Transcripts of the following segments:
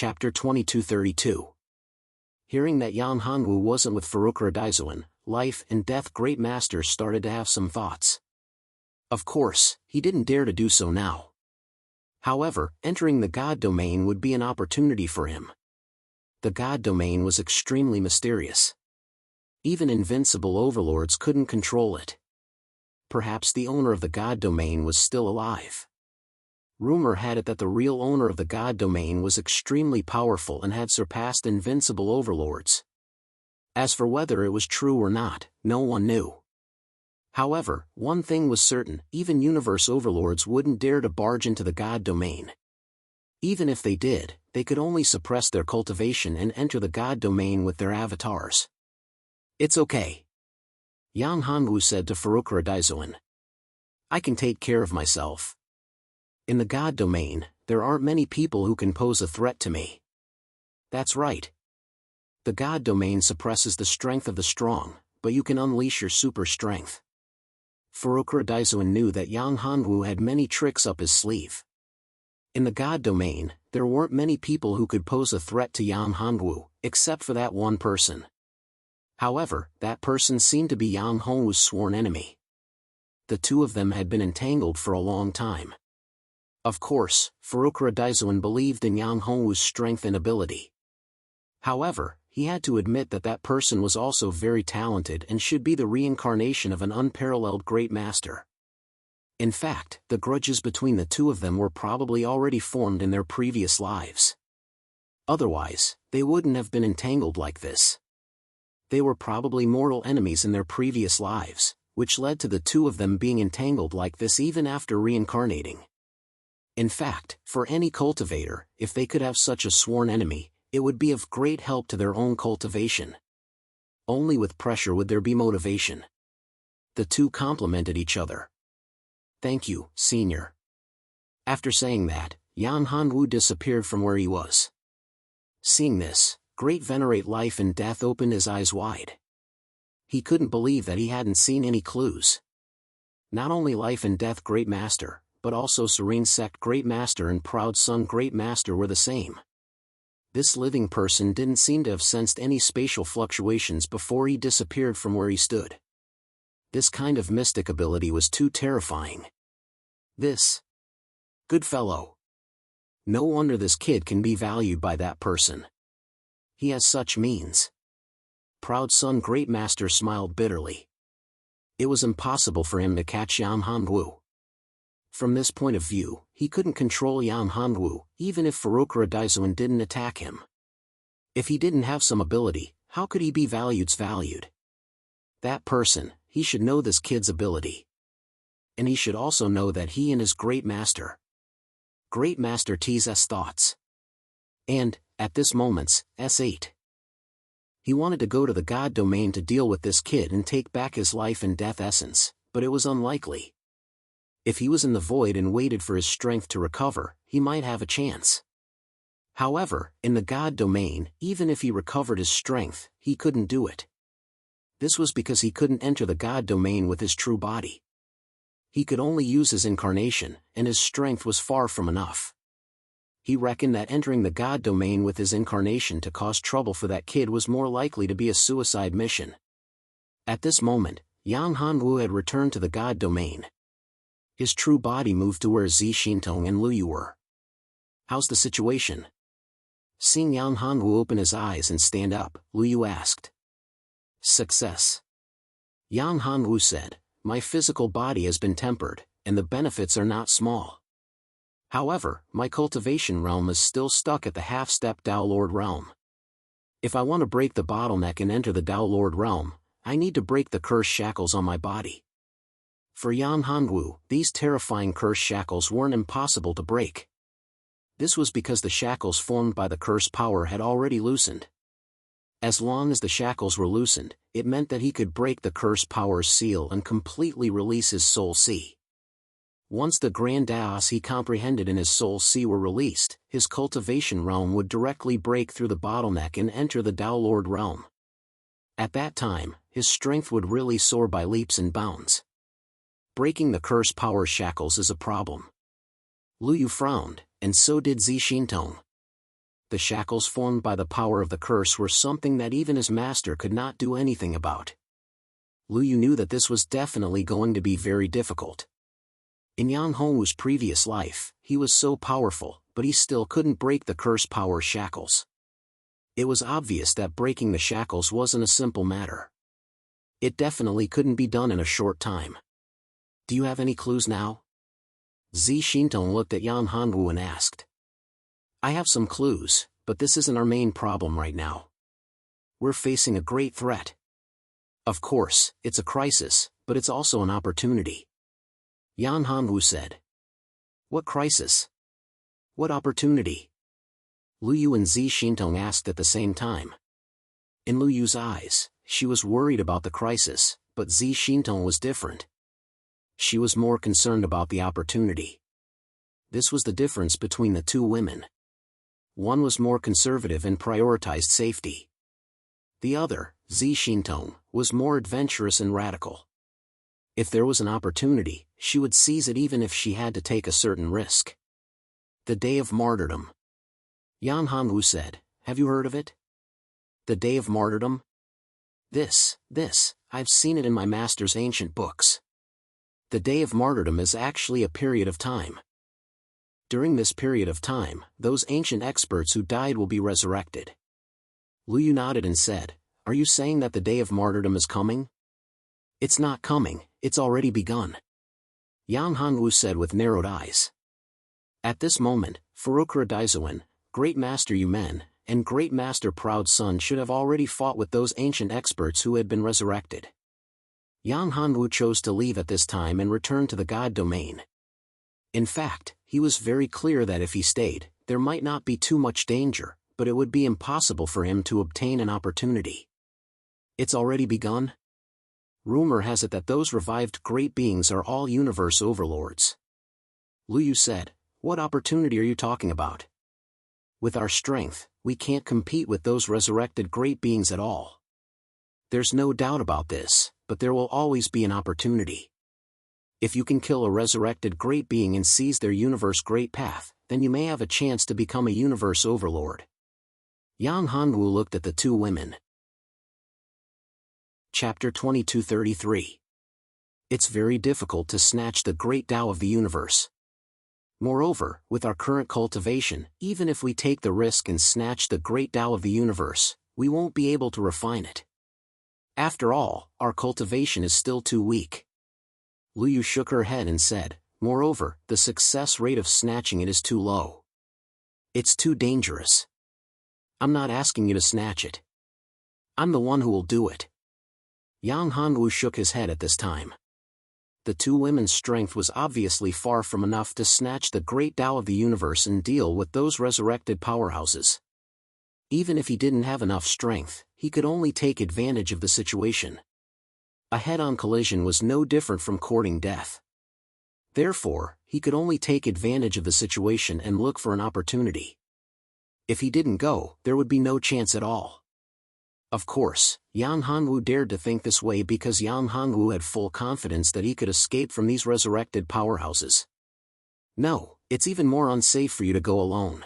Chapter 2232. Hearing that Yang Hongwu wasn't with Furukura Daizuan, Life and Death Great Master started to have some thoughts. Of course, he didn't dare to do so now. However, entering the God domain would be an opportunity for him. The God domain was extremely mysterious. Even invincible overlords couldn't control it. Perhaps the owner of the God domain was still alive. Rumor had it that the real owner of the God domain was extremely powerful and had surpassed invincible overlords. As for whether it was true or not, no one knew. However, one thing was certain: even universe overlords wouldn't dare to barge into the God domain. Even if they did, they could only suppress their cultivation and enter the God domain with their avatars. "It's okay," Yang Hongwu said to Furukura Daizuan. "I can take care of myself. In the God domain, there aren't many people who can pose a threat to me." "That's right. The God domain suppresses the strength of the strong, but you can unleash your super strength." Furukura Daizuan knew that Yang Hongwu had many tricks up his sleeve. In the God domain, there weren't many people who could pose a threat to Yang Hongwu, except for that one person. However, that person seemed to be Yang Hongwu's sworn enemy. The two of them had been entangled for a long time. Of course, Furukura Daizuan believed in Yang Hongwu's strength and ability. However, he had to admit that that person was also very talented and should be the reincarnation of an unparalleled great master. In fact, the grudges between the two of them were probably already formed in their previous lives. Otherwise, they wouldn't have been entangled like this. They were probably mortal enemies in their previous lives, which led to the two of them being entangled like this even after reincarnating. In fact, for any cultivator, if they could have such a sworn enemy, it would be of great help to their own cultivation. Only with pressure would there be motivation. The two complemented each other. "Thank you, Senior." After saying that, Yang Hongwu disappeared from where he was. Seeing this, Great Venerate Life and Death opened his eyes wide. He couldn't believe that he hadn't seen any clues. Not only Life and Death Great Master, but also Serene Sect Great Master and Proud Sun Great Master were the same. This living person didn't seem to have sensed any spatial fluctuations before he disappeared from where he stood. This kind of mystic ability was too terrifying. This good fellow. No wonder this kid can be valued by that person. He has such means. Proud Sun Great Master smiled bitterly. It was impossible for him to catch Yang Hongwu. From this point of view, he couldn't control Yang Hongwu, even if Furukura Daizuan didn't attack him. If he didn't have some ability, how could he be valued? That person, he should know this kid's ability. And he should also know that he and his Great Master tease S thoughts. And, at this moment, S8. He wanted to go to the God domain to deal with this kid and take back his life and death essence, but it was unlikely. If he was in the void and waited for his strength to recover, he might have a chance. However, in the God domain, even if he recovered his strength, he couldn't do it. This was because he couldn't enter the God domain with his true body. He could only use his incarnation, and his strength was far from enough. He reckoned that entering the God domain with his incarnation to cause trouble for that kid was more likely to be a suicide mission. At this moment, Yang Hongwu had returned to the God domain. His true body moved to where Zixintong and Luyu were. "How's the situation?" Seeing Yang Hongwu open his eyes and stand up, Luyu asked. "Success," Yang Hongwu said. "My physical body has been tempered, and the benefits are not small. However, my cultivation realm is still stuck at the half-step Tao Lord realm. If I want to break the bottleneck and enter the Tao Lord realm, I need to break the cursed shackles on my body." For Yang Hongwu, these terrifying cursed shackles weren't impossible to break. This was because the shackles formed by the cursed power had already loosened. As long as the shackles were loosened, it meant that he could break the cursed power's seal and completely release his soul sea. Once the grand Daos he comprehended in his soul sea were released, his cultivation realm would directly break through the bottleneck and enter the Tao Lord realm. At that time, his strength would really soar by leaps and bounds. Breaking the cursed power shackles is a problem. Luyu frowned, and so did Zixintong. the shackles formed by the power of the curse were something that even his master could not do anything about. Lu Yu knew that this was definitely going to be very difficult. In Yang Hongwu's previous life, he was so powerful, but he still couldn't break the curse power shackles. It was obvious that breaking the shackles wasn't a simple matter. It definitely couldn't be done in a short time. Do you have any clues now? Zi Xintong looked at Yang Hongwu and asked. I have some clues, but this isn't our main problem right now. We're facing a great threat. Of course, it's a crisis, but it's also an opportunity. Yan Hanwu said. What crisis? What opportunity? Lu Yu and Zi Xintong asked at the same time. In Lu Yu's eyes, she was worried about the crisis, but Zi Xintong was different. She was more concerned about the opportunity. This was the difference between the two women. One was more conservative and prioritized safety. The other, Zi Xintong, was more adventurous and radical. If there was an opportunity, she would seize it even if she had to take a certain risk. The Day of Martyrdom. Yan Hanwu said, have you heard of it? The Day of Martyrdom? This, I've seen it in my master's ancient books. The Day of Martyrdom is actually a period of time. During this period of time, those ancient experts who died will be resurrected. Lu Yu nodded and said, are you saying that the Day of Martyrdom is coming? It's not coming, it's already begun. Yan Hanwu said with narrowed eyes. At this moment, Furukura Daizuan, Great Master Yumen, and Great Master Proud Sun should have already fought with those ancient experts who had been resurrected. Yang Hanwu chose to leave at this time and return to the God domain. In fact, he was very clear that if he stayed, there might not be too much danger, but it would be impossible for him to obtain an opportunity. It's already begun? Rumor has it that those revived great beings are all universe overlords. Lu Yu said, what opportunity are you talking about? With our strength, we can't compete with those resurrected great beings at all. There's no doubt about this, but there will always be an opportunity. If you can kill a resurrected great being and seize their universe great path, then you may have a chance to become a universe overlord. Yang Hanwu looked at the two women. Chapter 2233. It's very difficult to snatch the great Tao of the universe. Moreover, with our current cultivation, even if we take the risk and snatch the great Tao of the universe, we won't be able to refine it. After all, our cultivation is still too weak. Lu Yu shook her head and said, moreover, the success rate of snatching it is too low. It's too dangerous. I'm not asking you to snatch it. I'm the one who will do it. Yang Hanwu shook his head at this time. The two women's strength was obviously far from enough to snatch the great Tao of the universe and deal with those resurrected powerhouses. Even if he didn't have enough strength, he could only take advantage of the situation. A head-on collision was no different from courting death. Therefore, he could only take advantage of the situation and look for an opportunity. If he didn't go, there would be no chance at all. Of course, Yang Hanwu dared to think this way because Yang Hanwu had full confidence that he could escape from these resurrected powerhouses. No, it's even more unsafe for you to go alone.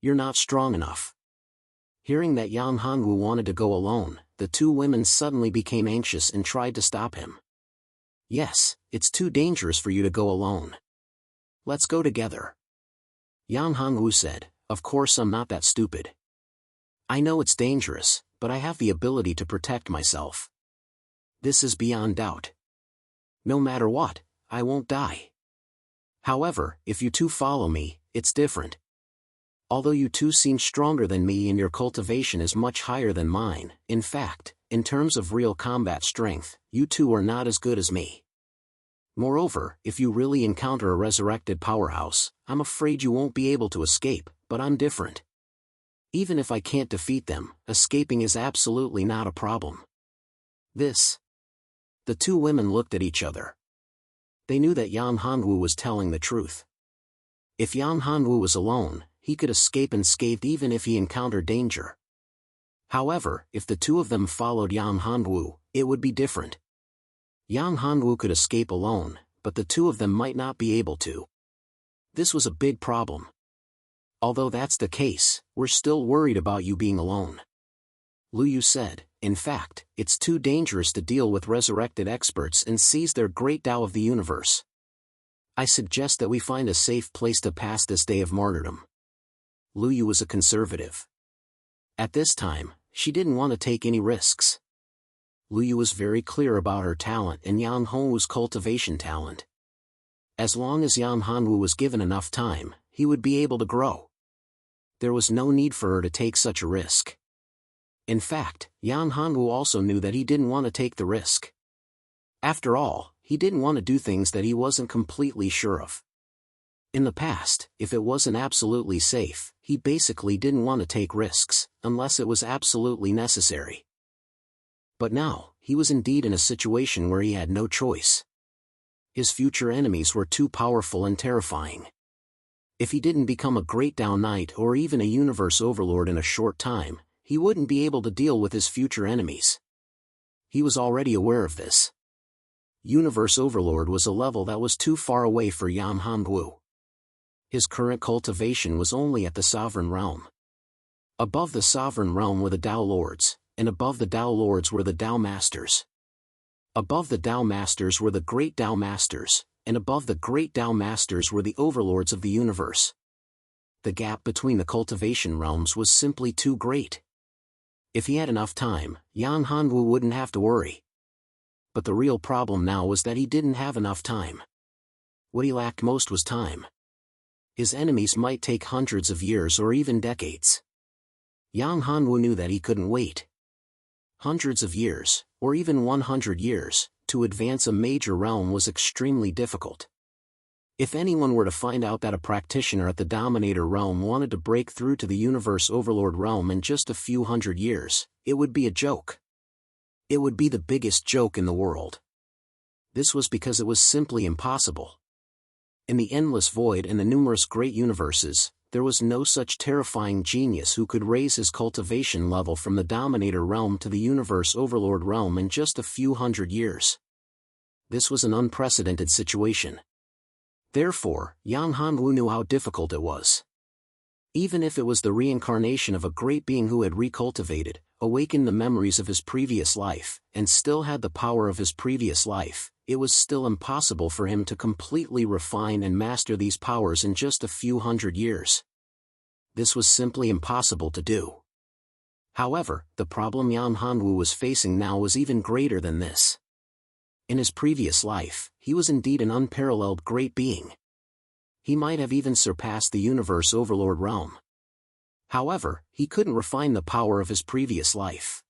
You're not strong enough. Hearing that Yang Hanwu wanted to go alone, the two women suddenly became anxious and tried to stop him. Yes, it's too dangerous for you to go alone. Let's go together. Yang Hanwu said, of course I'm not that stupid. I know it's dangerous, but I have the ability to protect myself. This is beyond doubt. No matter what, I won't die. However, if you two follow me, it's different. Although you two seem stronger than me and your cultivation is much higher than mine, in fact, in terms of real combat strength, you two are not as good as me. Moreover, if you really encounter a resurrected powerhouse, I'm afraid you won't be able to escape, but I'm different. Even if I can't defeat them, escaping is absolutely not a problem. The two women looked at each other. They knew that Yang Hanwu was telling the truth. If Yang Hanwu was alone, he could escape unscathed even if he encountered danger. However, if the two of them followed Yang Hanwu, it would be different. Yang Hanwu could escape alone, but the two of them might not be able to. This was a big problem. Although that's the case, we're still worried about you being alone. Lu Yu said, in fact, it's too dangerous to deal with resurrected experts and seize their great Tao of the universe. I suggest that we find a safe place to pass this day of martyrdom. Lu Yu was a conservative. At this time, she didn't want to take any risks. Lu Yu was very clear about her talent and Yang Hongwu's cultivation talent. As long as Yang Hongwu was given enough time, he would be able to grow. There was no need for her to take such a risk. In fact, Yang Hongwu also knew that he didn't want to take the risk. After all, he didn't want to do things that he wasn't completely sure of. In the past, if it wasn't absolutely safe, he basically didn't want to take risks, unless it was absolutely necessary. But now, he was indeed in a situation where he had no choice. His future enemies were too powerful and terrifying. If he didn't become a great Tao Knight or even a universe overlord in a short time, he wouldn't be able to deal with his future enemies. He was already aware of this. Universe Overlord was a level that was too far away for Yang Hongwu. His current cultivation was only at the Sovereign Realm. Above the Sovereign Realm were the Tao Lords, and above the Tao Lords were the Tao Masters. Above the Tao Masters were the Great Tao Masters, and above the Great Tao Masters were the Overlords of the universe. The gap between the cultivation realms was simply too great. If he had enough time, Yang Hongwu wouldn't have to worry. But the real problem now was that he didn't have enough time. What he lacked most was time. His enemies might take hundreds of years or even decades. Yang Hongwu knew that he couldn't wait. Hundreds of years, or even 100 years, to advance a major realm was extremely difficult. If anyone were to find out that a practitioner at the Dominator realm wanted to break through to the Universe Overlord realm in just a few hundred years, it would be a joke. It would be the biggest joke in the world. This was because it was simply impossible. In the endless void and the numerous great universes, there was no such terrifying genius who could raise his cultivation level from the Dominator realm to the Universe Overlord realm in just a few hundred years. This was an unprecedented situation. Therefore, Yang Hongwu knew how difficult it was. Even if it was the reincarnation of a great being who had recultivated, awakened the memories of his previous life, and still had the power of his previous life, it was still impossible for him to completely refine and master these powers in just a few hundred years. This was simply impossible to do. However, the problem Yang Hongwu was facing now was even greater than this. In his previous life, he was indeed an unparalleled great being. He might have even surpassed the Universe Overlord realm. However, he couldn't refine the power of his previous life.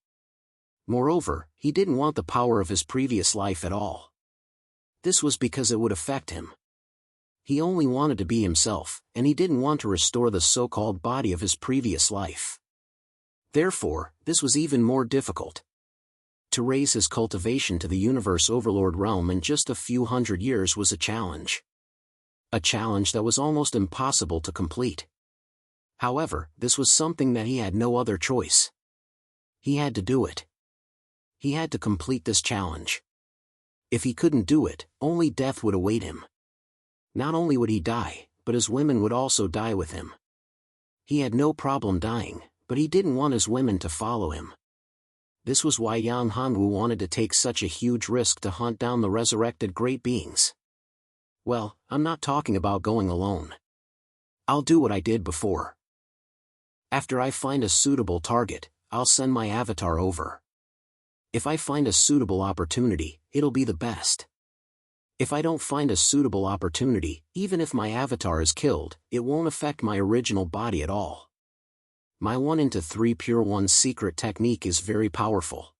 Moreover, he didn't want the power of his previous life at all. This was because it would affect him. He only wanted to be himself, and he didn't want to restore the so-called body of his previous life. Therefore, this was even more difficult. To raise his cultivation to the Universe Overlord realm in just a few hundred years was a challenge. A challenge that was almost impossible to complete. However, this was something that he had no other choice. He had to do it. He had to complete this challenge. If he couldn't do it, only death would await him. Not only would he die, but his women would also die with him. He had no problem dying, but he didn't want his women to follow him. This was why Yang Hongwu wanted to take such a huge risk to hunt down the resurrected great beings. Well, I'm not talking about going alone. I'll do what I did before. After I find a suitable target, I'll send my avatar over. If I find a suitable opportunity, it'll be the best. If I don't find a suitable opportunity, even if my avatar is killed, it won't affect my original body at all. My 1:3 Pure One secret technique is very powerful.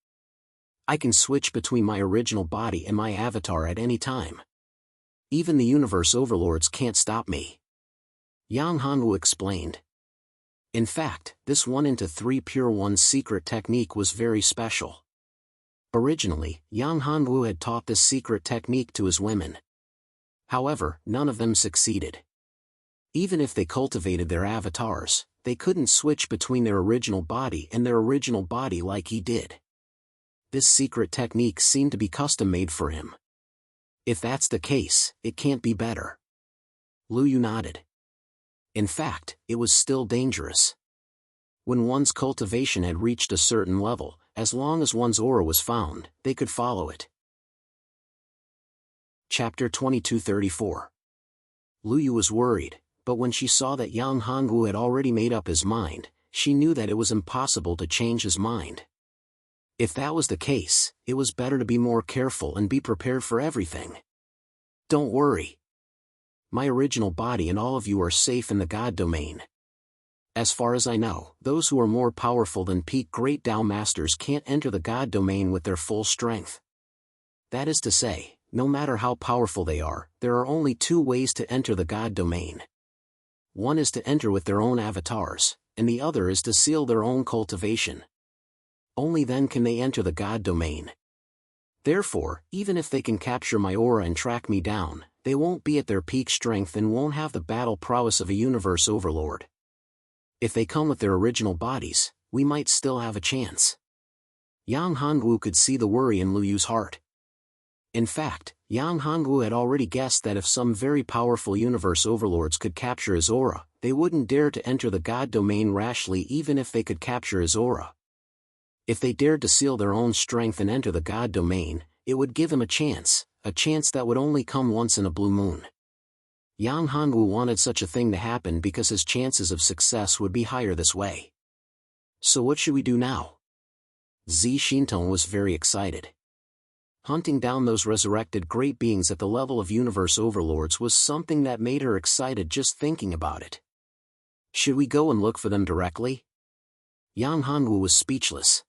I can switch between my original body and my avatar at any time. Even the Universe Overlords can't stop me. Yang Hongwu explained. In fact, this 1:3 Pure One secret technique was very special. Originally, Yang Hongwu had taught this secret technique to his women. However, none of them succeeded. Even if they cultivated their avatars, they couldn't switch between their original body and their original body like he did. This secret technique seemed to be custom-made for him. If that's the case, it can't be better. Lu Yu nodded. In fact, it was still dangerous. When one's cultivation had reached a certain level, as long as one's aura was found, they could follow it. Chapter 2234. Lu Yu was worried, but when she saw that Yang Hongwu had already made up his mind, she knew that it was impossible to change his mind. If that was the case, it was better to be more careful and be prepared for everything. Don't worry. My original body and all of you are safe in the God domain. As far as I know, those who are more powerful than peak Great Tao Masters can't enter the God domain with their full strength. That is to say, no matter how powerful they are, there are only two ways to enter the God domain. One is to enter with their own avatars, and the other is to seal their own cultivation. Only then can they enter the God domain. Therefore, even if they can capture my aura and track me down, they won't be at their peak strength and won't have the battle prowess of a universe overlord. If they come with their original bodies, we might still have a chance. Yang Hongwu could see the worry in Lu Yu's heart. In fact, Yang Hongwu had already guessed that if some very powerful universe overlords could capture his aura, they wouldn't dare to enter the God domain rashly even if they could capture his aura. If they dared to seal their own strength and enter the God domain, it would give him a chance that would only come once in a blue moon. Yang Hongwu wanted such a thing to happen because his chances of success would be higher this way. So what should we do now? Zi Xintong was very excited. Hunting down those resurrected great beings at the level of universe overlords was something that made her excited just thinking about it. Should we go and look for them directly? Yang Hongwu was speechless.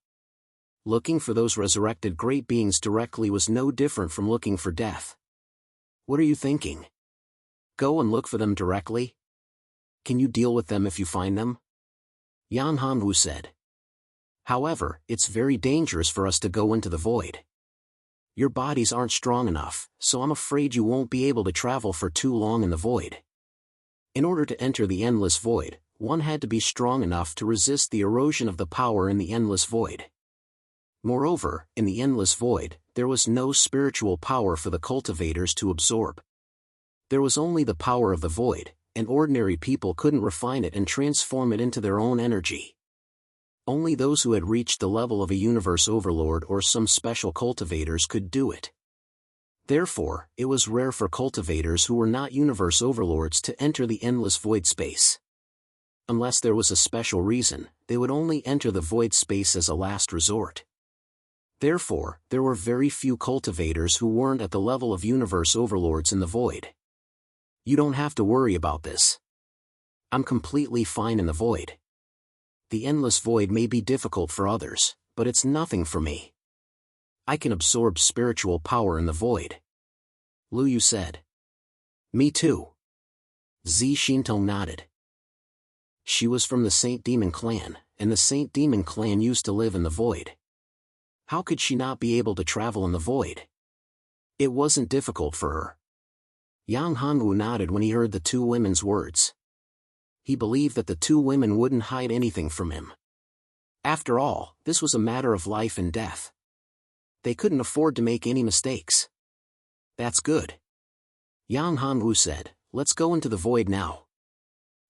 Looking for those resurrected great beings directly was no different from looking for death. What are you thinking? Go and look for them directly? Can you deal with them if you find them? Yang Hongwu said. However, it's very dangerous for us to go into the void. Your bodies aren't strong enough, so I'm afraid you won't be able to travel for too long in the void. In order to enter the endless void, one had to be strong enough to resist the erosion of the power in the endless void. Moreover, in the endless void, there was no spiritual power for the cultivators to absorb. There was only the power of the void, and ordinary people couldn't refine it and transform it into their own energy. Only those who had reached the level of a universe overlord or some special cultivators could do it. Therefore, it was rare for cultivators who were not universe overlords to enter the endless void space. Unless there was a special reason, they would only enter the void space as a last resort. Therefore, there were very few cultivators who weren't at the level of universe overlords in the void. You don't have to worry about this. I'm completely fine in the void. The endless void may be difficult for others, but it's nothing for me. I can absorb spiritual power in the void. Lu Yu said. Me too. Zi Xintong nodded. She was from the Saint Demon clan, and the Saint Demon clan used to live in the void. How could she not be able to travel in the void? It wasn't difficult for her. Yang Hongwu nodded when he heard the two women's words. He believed that the two women wouldn't hide anything from him. After all, this was a matter of life and death. They couldn't afford to make any mistakes. That's good. Yang Hongwu said, let's go into the void now.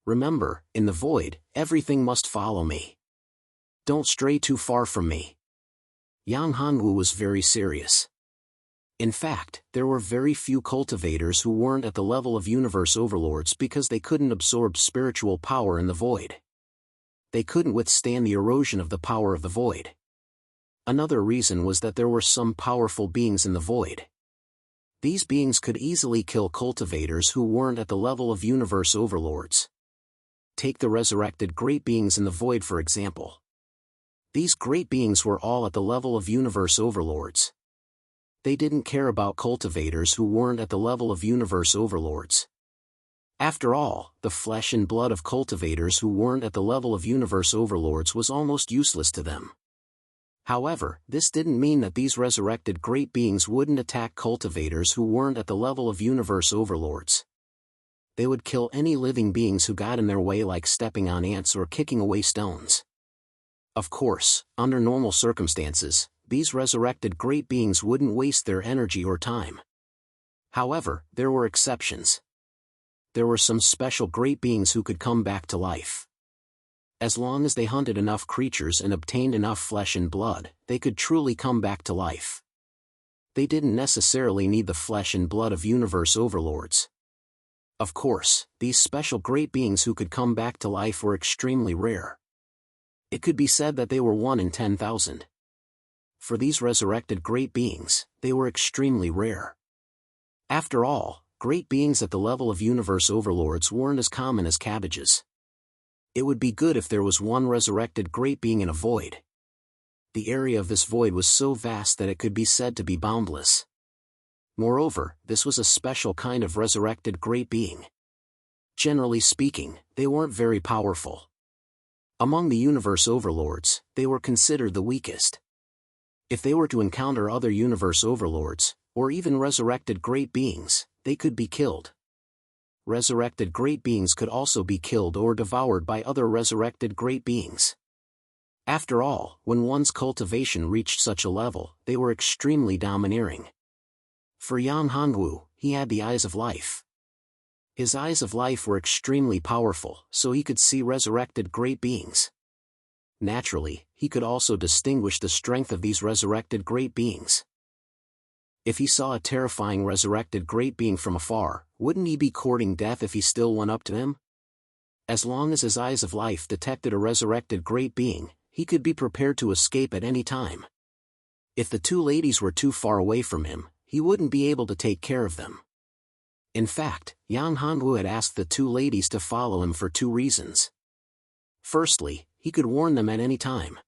Remember, in the void, everything must follow me. Don't stray too far from me. Yang Hongwu was very serious. In fact, there were very few cultivators who weren't at the level of universe overlords because they couldn't absorb spiritual power in the void. They couldn't withstand the erosion of the power of the void. Another reason was that there were some powerful beings in the void. These beings could easily kill cultivators who weren't at the level of universe overlords. Take the resurrected great beings in the void for example. These great beings were all at the level of universe overlords. They didn't care about cultivators who weren't at the level of universe overlords. After all, the flesh and blood of cultivators who weren't at the level of universe overlords was almost useless to them. However, this didn't mean that these resurrected great beings wouldn't attack cultivators who weren't at the level of universe overlords. They would kill any living beings who got in their way, like stepping on ants or kicking away stones. Of course, under normal circumstances, these resurrected great beings wouldn't waste their energy or time. However, there were exceptions. there were some special great beings who could come back to life. As long as they hunted enough creatures and obtained enough flesh and blood, they could truly come back to life. They didn't necessarily need the flesh and blood of universe overlords. Of course, these special great beings who could come back to life were extremely rare. It could be said that they were 1 in 10,000. For these resurrected great beings, they were extremely rare. After all, great beings at the level of universe overlords weren't as common as cabbages. It would be good if there was one resurrected great being in a void. The area of this void was so vast that it could be said to be boundless. Moreover, this was a special kind of resurrected great being. Generally speaking, they weren't very powerful. Among the universe overlords, they were considered the weakest. If they were to encounter other universe overlords, or even resurrected great beings, they could be killed. Resurrected great beings could also be killed or devoured by other resurrected great beings. After all, when one's cultivation reached such a level, they were extremely domineering. For Yang Hongwu, he had the eyes of life. His eyes of life were extremely powerful, so he could see resurrected great beings. Naturally, he could also distinguish the strength of these resurrected great beings. If he saw a terrifying resurrected great being from afar, wouldn't he be courting death if he still went up to him? As long as his eyes of life detected a resurrected great being, he could be prepared to escape at any time. If the two ladies were too far away from him, he wouldn't be able to take care of them. In fact, Yang Hongwu had asked the two ladies to follow him for 2 reasons. Firstly, he could warn them at any time.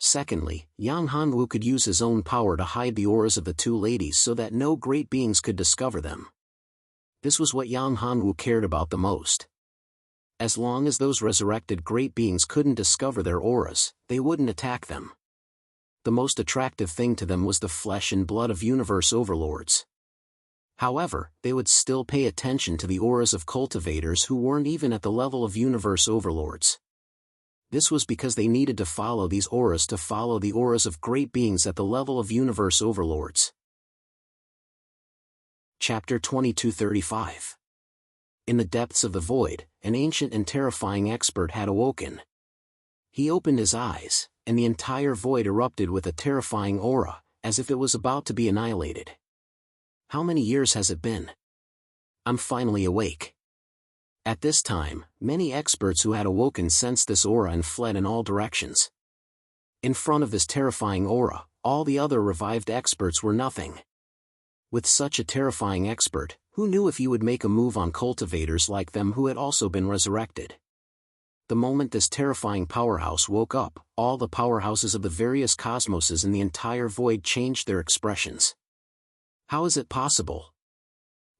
Secondly, Yang Hongwu could use his own power to hide the auras of the two ladies so that no great beings could discover them. This was what Yang Hongwu cared about the most. As long as those resurrected great beings couldn't discover their auras, they wouldn't attack them. The most attractive thing to them was the flesh and blood of universe overlords. However, they would still pay attention to the auras of cultivators who weren't even at the level of universe overlords. This was because they needed to follow these auras to follow the auras of great beings at the level of universe overlords. Chapter 2235. In the depths of the void, an ancient and terrifying expert had awoken. He opened his eyes, and the entire void erupted with a terrifying aura, as if it was about to be annihilated. How many years has it been? I'm finally awake. At this time, many experts who had awoken sensed this aura and fled in all directions. In front of this terrifying aura, all the other revived experts were nothing. With such a terrifying expert, who knew if he would make a move on cultivators like them who had also been resurrected? The moment this terrifying powerhouse woke up, all the powerhouses of the various cosmoses in the entire void changed their expressions. How is it possible?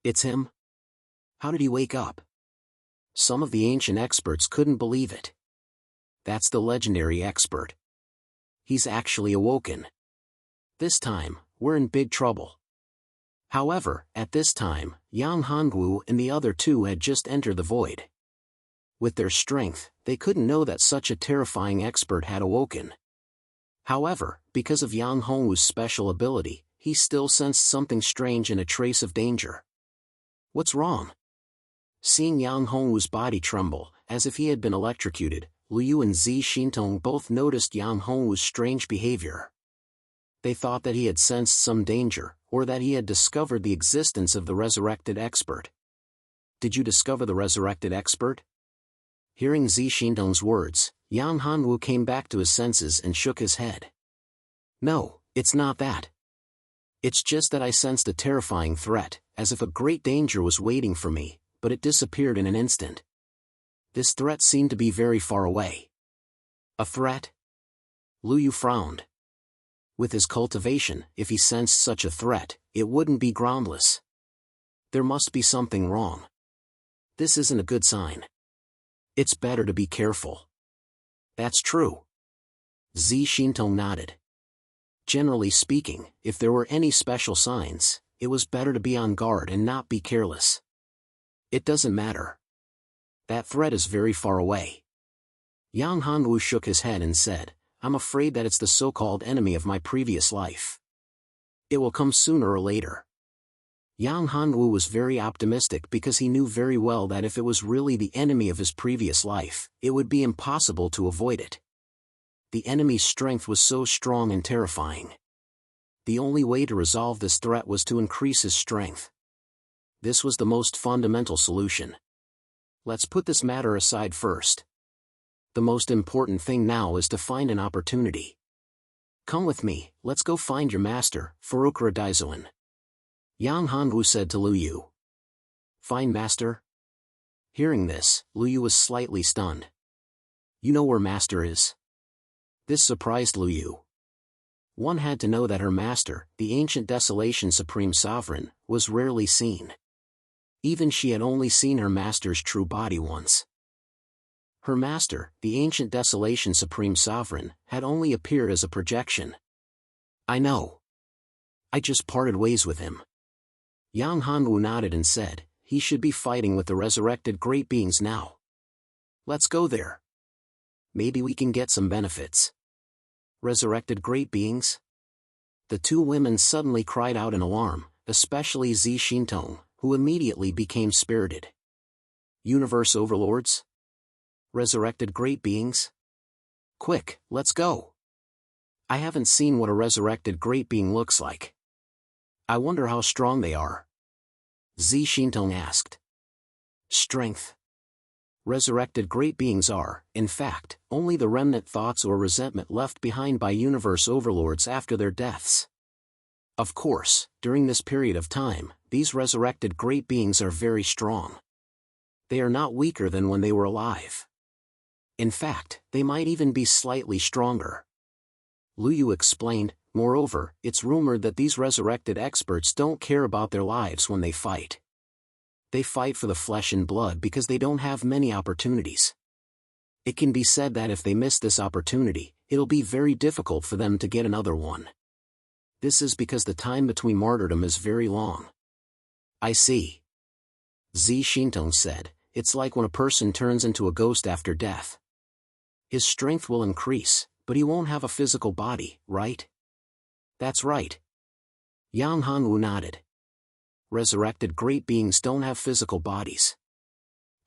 It's him? How did he wake up? Some of the ancient experts couldn't believe it. That's the legendary expert. He's actually awoken. This time, we're in big trouble. However, at this time, Yang Hongwu and the other two had just entered the void. With their strength, they couldn't know that such a terrifying expert had awoken. However, because of Yang Hongwu's special ability, he still sensed something strange and a trace of danger. What's wrong? Seeing Yang Hongwu's body tremble, as if he had been electrocuted, Liu and Zi Xintong both noticed Yang Hongwu's strange behavior. They thought that he had sensed some danger, or that he had discovered the existence of the resurrected expert. Did you discover the resurrected expert? Hearing Zi Xintong's words, Yang Hongwu came back to his senses and shook his head. No, it's not that. It's just that I sensed a terrifying threat, as if a great danger was waiting for me, but it disappeared in an instant. This threat seemed to be very far away. A threat? Lu Yu frowned. With his cultivation, if he sensed such a threat, it wouldn't be groundless. There must be something wrong. This isn't a good sign. It's better to be careful. That's true. Zi Xintong nodded. Generally speaking, if there were any special signs, it was better to be on guard and not be careless. It doesn't matter. That threat is very far away. Yang Hongwu shook his head and said, I'm afraid that it's the so-called enemy of my previous life. It will come sooner or later. Yang Hanwu was very optimistic because he knew very well that if it was really the enemy of his previous life, it would be impossible to avoid it. The enemy's strength was so strong and terrifying. The only way to resolve this threat was to increase his strength. This was the most fundamental solution. Let's put this matter aside first. The most important thing now is to find an opportunity. Come with me, let's go find your master, Furukura Daizuan. Yang Hanwu said to Lu Yu. Find master? Hearing this, Lu Yu was slightly stunned. You know where master is? This surprised Lu Yu. One had to know that her master, the ancient Desolation Supreme Sovereign, was rarely seen. Even she had only seen her master's true body once. Her master, the ancient Desolation Supreme Sovereign, had only appeared as a projection. I know. I just parted ways with him. Yang Hanwu nodded and said, he should be fighting with the resurrected great beings now. Let's go there. Maybe we can get some benefits. Resurrected great beings? The two women suddenly cried out in alarm, especially Zi Xintong, who immediately became spirited. Universe overlords? Resurrected great beings? Quick, let's go. I haven't seen what a resurrected great being looks like. I wonder how strong they are. Zi Xintong asked. Strength. Resurrected great beings are, in fact, only the remnant thoughts or resentment left behind by universe overlords after their deaths. Of course, during this period of time, these resurrected great beings are very strong. They are not weaker than when they were alive. In fact, they might even be slightly stronger. Lu Yu explained, moreover, it's rumored that these resurrected experts don't care about their lives when they fight. They fight for the flesh and blood because they don't have many opportunities. It can be said that if they miss this opportunity, it'll be very difficult for them to get another one. This is because the time between martyrdom is very long. I see. Zi Xintong said, it's like when a person turns into a ghost after death. His strength will increase, but he won't have a physical body, right? That's right. Yang Hanwu nodded. Resurrected great beings don't have physical bodies.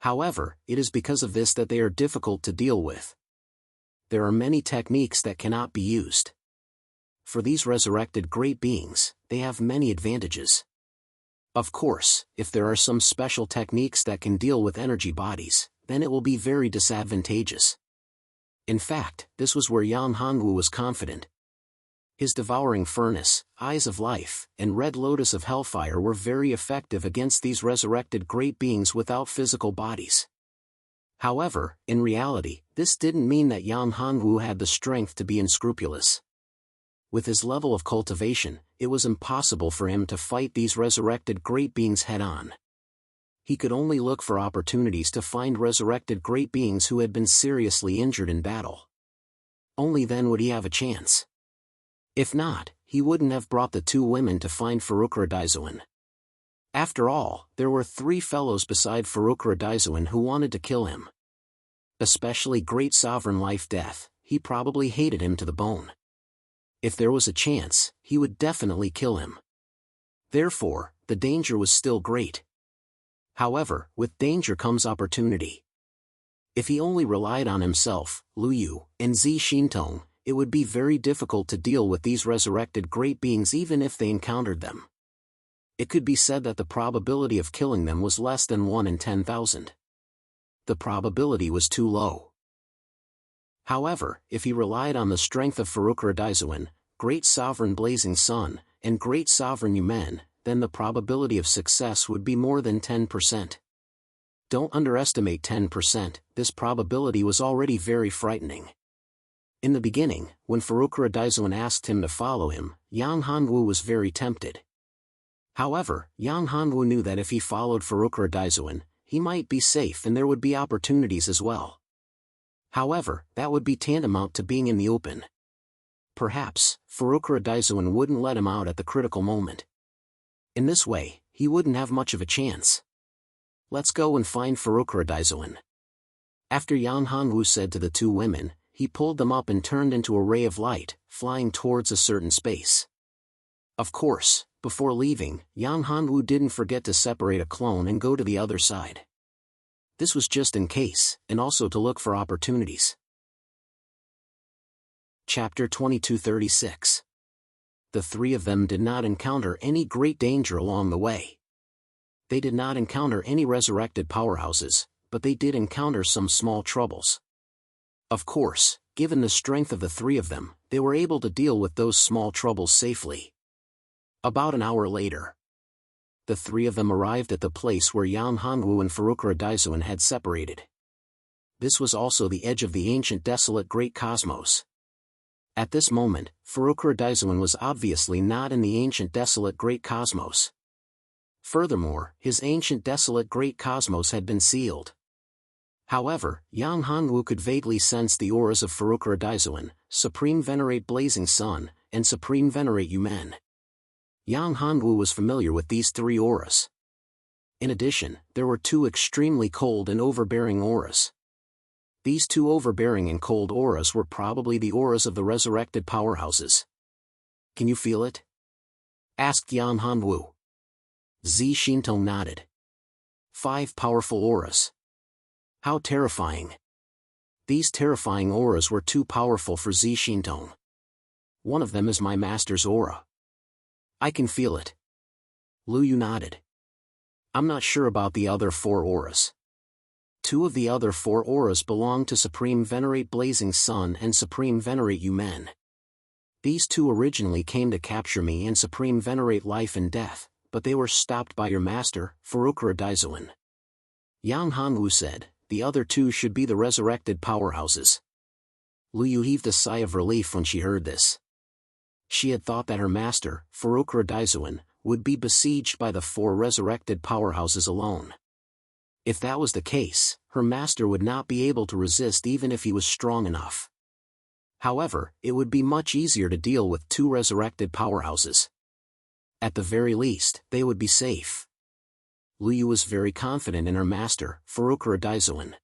However, it is because of this that they are difficult to deal with. There are many techniques that cannot be used. For these resurrected great beings, they have many advantages. Of course, if there are some special techniques that can deal with energy bodies, then it will be very disadvantageous. In fact, this was where Yang Hanwu was confident. His devouring furnace, eyes of life, and red lotus of hellfire were very effective against these resurrected great beings without physical bodies. However, in reality, this didn't mean that Yang Hanwu had the strength to be unscrupulous. With his level of cultivation, it was impossible for him to fight these resurrected great beings head-on. He could only look for opportunities to find resurrected great beings who had been seriously injured in battle. Only then would he have a chance. If not, he wouldn't have brought the two women to find Furukura Daizuan. After all, there were 3 fellows beside Furukura Daizuan who wanted to kill him. Especially Great Sovereign Life Death, he probably hated him to the bone. If there was a chance, he would definitely kill him. Therefore, the danger was still great. However, with danger comes opportunity. If he only relied on himself, Lu Yu, and Zi Xintong, it would be very difficult to deal with these resurrected great beings even if they encountered them. It could be said that the probability of killing them was less than 1 in 10,000. The probability was too low. However, if he relied on the strength of Furukura Daizuan, Great Sovereign Blazing Sun, and Great Sovereign Yumen, then the probability of success would be more than 10%. Don't underestimate 10%, this probability was already very frightening. In the beginning, when Furukura Daizuan asked him to follow him, Yang Hanwu was very tempted. However, Yang Hanwu knew that if he followed Furukura Daizuan, he might be safe and there would be opportunities as well. However, that would be tantamount to being in the open. Perhaps, Furukura Daizuan wouldn't let him out at the critical moment. In this way, he wouldn't have much of a chance. Let's go and find Furukura Daizuan. After Yang Hanwu said to the two women, he pulled them up and turned into a ray of light, flying towards a certain space. Of course, Before leaving, Yang Hanwu didn't forget to separate a clone and go to the other side. This was just in case, and also to look for opportunities. Chapter 2236. The three of them did not encounter any great danger along the way. They did not encounter any resurrected powerhouses, but they did encounter some small troubles. Of course, given the strength of the three of them, they were able to deal with those small troubles safely. About an hour later, the three of them arrived at the place where Yang Hanwu and Farukra Daizuan had separated. This was also the edge of the ancient desolate great cosmos. At this moment, Farukra Daizuan was obviously not in the ancient desolate great cosmos. Furthermore, his ancient desolate great cosmos had been sealed. However, Yang Hanwu could vaguely sense the auras of Farukra Daizuan, Supreme Venerate Blazing Sun, and Supreme Venerate Yumen. Yang Hanwu was familiar with these three auras. In addition, there were two extremely cold and overbearing auras. These two overbearing and cold auras were probably the auras of the resurrected powerhouses. Can you feel it? Asked Yang Hanwu. Zi Xintong nodded. 5 powerful auras. How terrifying. These terrifying auras were too powerful for Zi Xintong. One of them is my master's aura. I can feel it. Lu Yu nodded. I'm not sure about the other 4 auras. 2 of the other 4 auras belong to Supreme Venerate Blazing Sun and Supreme Venerate Yumen. These 2 originally came to capture me and Supreme Venerate Life and Death, but they were stopped by your master, Farukra Daizuan. Yang Hanwu said, the other 2 should be the resurrected powerhouses. Lu Yu heaved a sigh of relief when she heard this. She had thought that her master, Farukra Daizuan, would be besieged by the 4 resurrected powerhouses alone. If that was the case, her master would not be able to resist even if he was strong enough. However, it would be much easier to deal with 2 resurrected powerhouses. At the very least, they would be safe. Lu Yu was very confident in her master, Farukra Daizuan.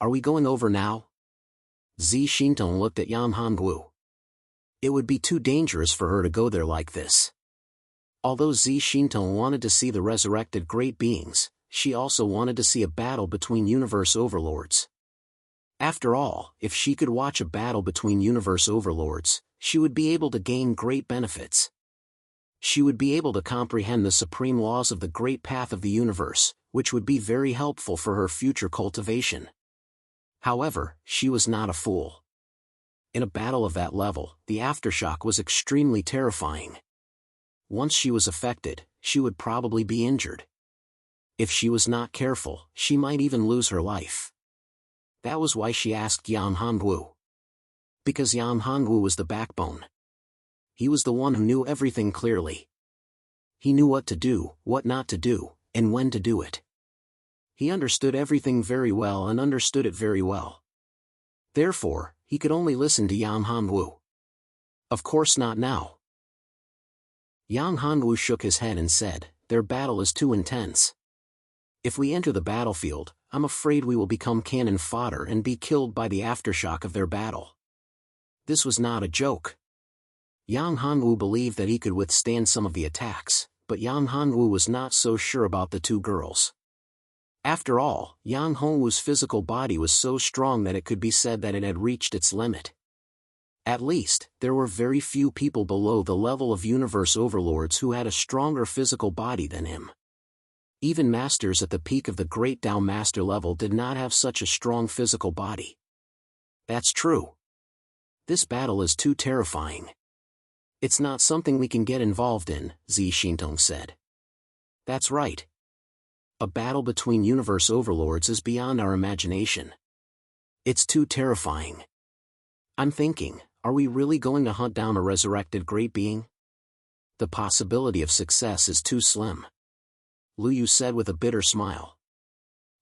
Are we going over now? Zi Xintong looked at Yang Hanwu. It would be too dangerous for her to go there like this. Although Zi Xintong wanted to see the resurrected great beings, she also wanted to see a battle between universe overlords. After all, if she could watch a battle between universe overlords, she would be able to gain great benefits. She would be able to comprehend the supreme laws of the great path of the universe, which would be very helpful for her future cultivation. However, she was not a fool. In a battle of that level, the aftershock was extremely terrifying. Once she was affected, she would probably be injured. If she was not careful, she might even lose her life. That was why she asked Yang Hanwu. Because Yang Hanwu was the backbone. He was the one who knew everything clearly. He knew what to do, what not to do, and when to do it. He understood everything very well and understood it very well. Therefore, he could only listen to Yang Hanwu. Of course not now. Yang Hanwu shook his head and said, their battle is too intense. If we enter the battlefield, I'm afraid we will become cannon fodder and be killed by the aftershock of their battle. This was not a joke. Yang Hanwu believed that he could withstand some of the attacks, but Yang Hanwu was not so sure about the 2 girls. After all, Yang Hanwu's physical body was so strong that it could be said that it had reached its limit. At least, there were very few people below the level of universe overlords who had a stronger physical body than him. Even masters at the peak of the Great Tao Master level did not have such a strong physical body. That's true. This battle is too terrifying. It's not something we can get involved in, Zi Xintong said. That's right. A battle between universe overlords is beyond our imagination. It's too terrifying. I'm thinking, are we really going to hunt down a resurrected great being? The possibility of success is too slim. Lu Yu said with a bitter smile.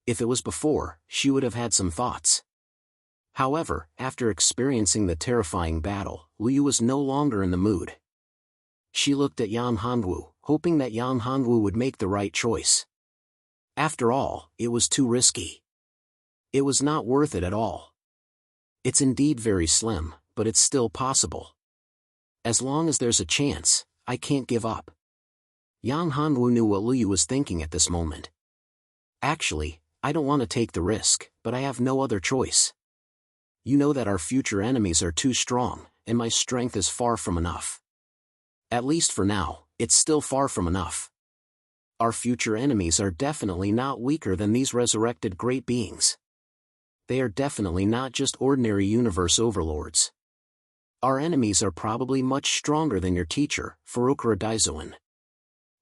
If it was before, she would have had some thoughts. However, after experiencing the terrifying battle, Lu Yu was no longer in the mood. She looked at Yang Hanwu, hoping that Yang Hanwu would make the right choice. After all, it was too risky. It was not worth it at all. It's indeed very slim, but it's still possible. As long as there's a chance, I can't give up. Yang Hanwu knew what Liu was thinking at this moment. Actually, I don't want to take the risk, but I have no other choice. You know that our future enemies are too strong, and my strength is far from enough. At least for now, it's still far from enough. Our future enemies are definitely not weaker than these resurrected great beings. They are definitely not just ordinary universe overlords. Our enemies are probably much stronger than your teacher, Furukura Daizuan.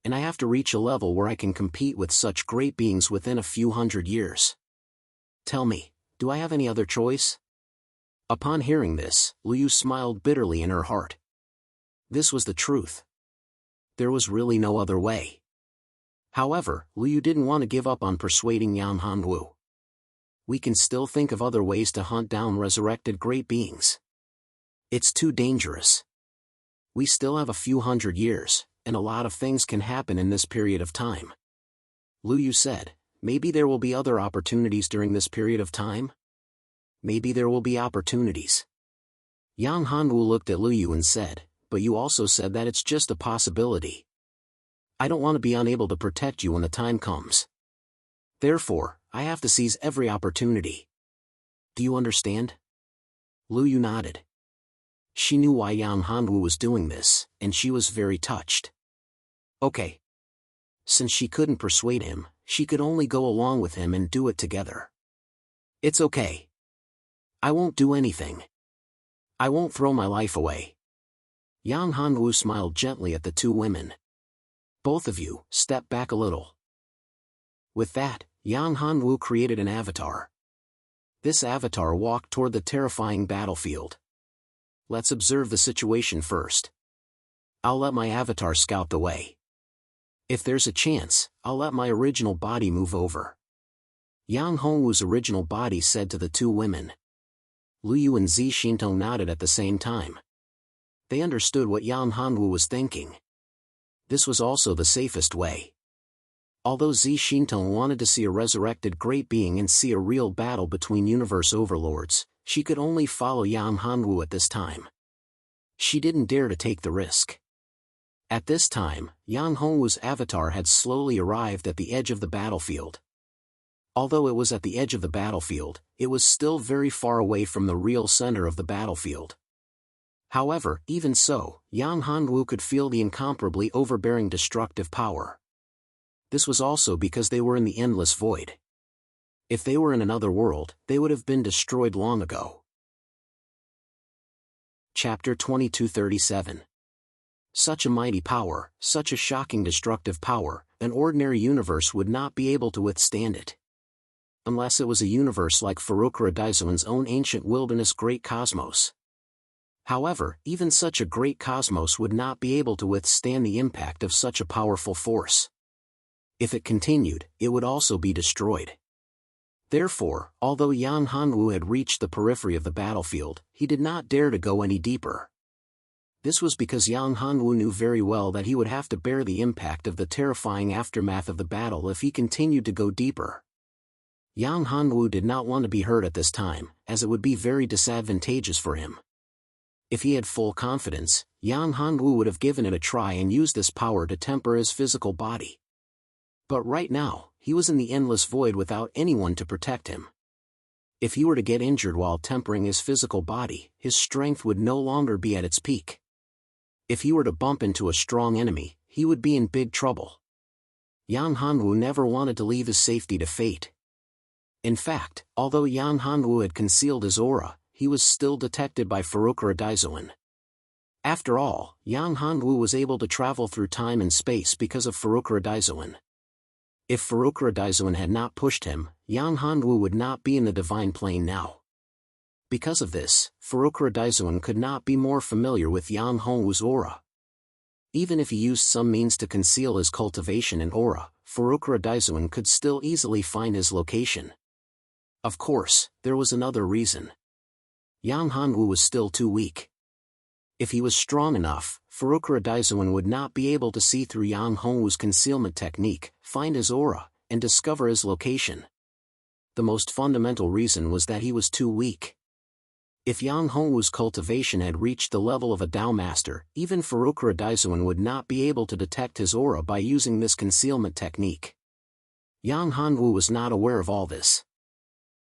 And I have to reach a level where I can compete with such great beings within a few hundred years. Tell me, do I have any other choice? Upon hearing this, Liu smiled bitterly in her heart. This was the truth. There was really no other way. However, Liu didn't want to give up on persuading Yang Hanwu. We can still think of other ways to hunt down resurrected great beings. It's too dangerous. We still have a few hundred years, and a lot of things can happen in this period of time. Liu said, maybe there will be other opportunities during this period of time? Maybe there will be opportunities. Yang Hanwu looked at Liu and said, but you also said that it's just a possibility. I don't want to be unable to protect you when the time comes. Therefore, I have to seize every opportunity. Do you understand? Liu nodded. She knew why Yang Hanwu was doing this, and she was very touched. Okay. Since she couldn't persuade him, she could only go along with him and do it together. It's okay. I won't do anything. I won't throw my life away. Yang Hanwu smiled gently at the two women. Both of you, step back a little. With that, Yang Hanwu created an avatar. This avatar walked toward the terrifying battlefield. Let's observe the situation first. I'll let my avatar scout the way. If there's a chance, I'll let my original body move over. Yang Hongwu's original body said to the two women. Liu and Zi Xintong nodded at the same time. They understood what Yang Hanwu was thinking. This was also the safest way. Although Zi Xintong wanted to see a resurrected great being and see a real battle between universe overlords, she could only follow Yang Hanwu at this time. She didn't dare to take the risk. At this time, Yang Hongwu's avatar had slowly arrived at the edge of the battlefield. Although it was at the edge of the battlefield, it was still very far away from the real center of the battlefield. However, even so, Yang Hanwu could feel the incomparably overbearing destructive power. This was also because they were in the endless void. If they were in another world, they would have been destroyed long ago. Chapter 2237. Such a mighty power, such a shocking destructive power, an ordinary universe would not be able to withstand it. Unless it was a universe like Furukura Daizuan's own ancient wilderness great cosmos. However, even such a great cosmos would not be able to withstand the impact of such a powerful force. If it continued, it would also be destroyed. Therefore, although Yang Hanwu had reached the periphery of the battlefield, he did not dare to go any deeper. This was because Yang Hanwu knew very well that he would have to bear the impact of the terrifying aftermath of the battle if he continued to go deeper. Yang Hanwu did not want to be hurt at this time, as it would be very disadvantageous for him. If he had full confidence, Yang Hanwu would have given it a try and used this power to temper his physical body. But right now, he was in the endless void without anyone to protect him. If he were to get injured while tempering his physical body, his strength would no longer be at its peak. If he were to bump into a strong enemy, he would be in big trouble. Yang Hanwu never wanted to leave his safety to fate. In fact, although Yang Hanwu had concealed his aura, he was still detected by Furukura Daizuan. After all, Yang Hanwu was able to travel through time and space because of Furukura Daizuan. If Furukura Daizuan had not pushed him, Yang Hanwu would not be in the divine plane now. Because of this, Furukura Daizuan could not be more familiar with Yang Hongwu's aura. Even if he used some means to conceal his cultivation and aura, Furukura Daizuan could still easily find his location. Of course, there was another reason. Yang Hanwu was still too weak. If he was strong enough, Furukura Daizuan would not be able to see through Yang Hongwu's concealment technique, find his aura, and discover his location. The most fundamental reason was that he was too weak. If Yang Hongwu's cultivation had reached the level of a Dao master, even Furukura Daizuan would not be able to detect his aura by using this concealment technique. Yang Hongwu was not aware of all this.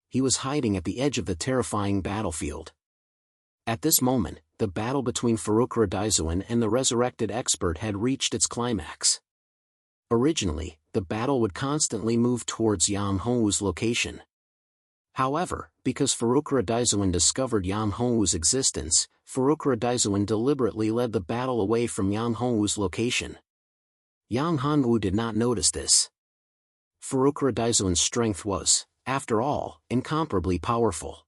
He was hiding at the edge of the terrifying battlefield. At this moment, the battle between Furukura Daizuan and the resurrected expert had reached its climax. Originally, the battle would constantly move towards Yang Hongwu's location. However, because Furukura Daizuan discovered Yang Hongwu's existence, Furukura Daizuan deliberately led the battle away from Yang Hongwu's location. Yang Hongwu did not notice this. Furukura Daizuan's strength was, after all, incomparably powerful.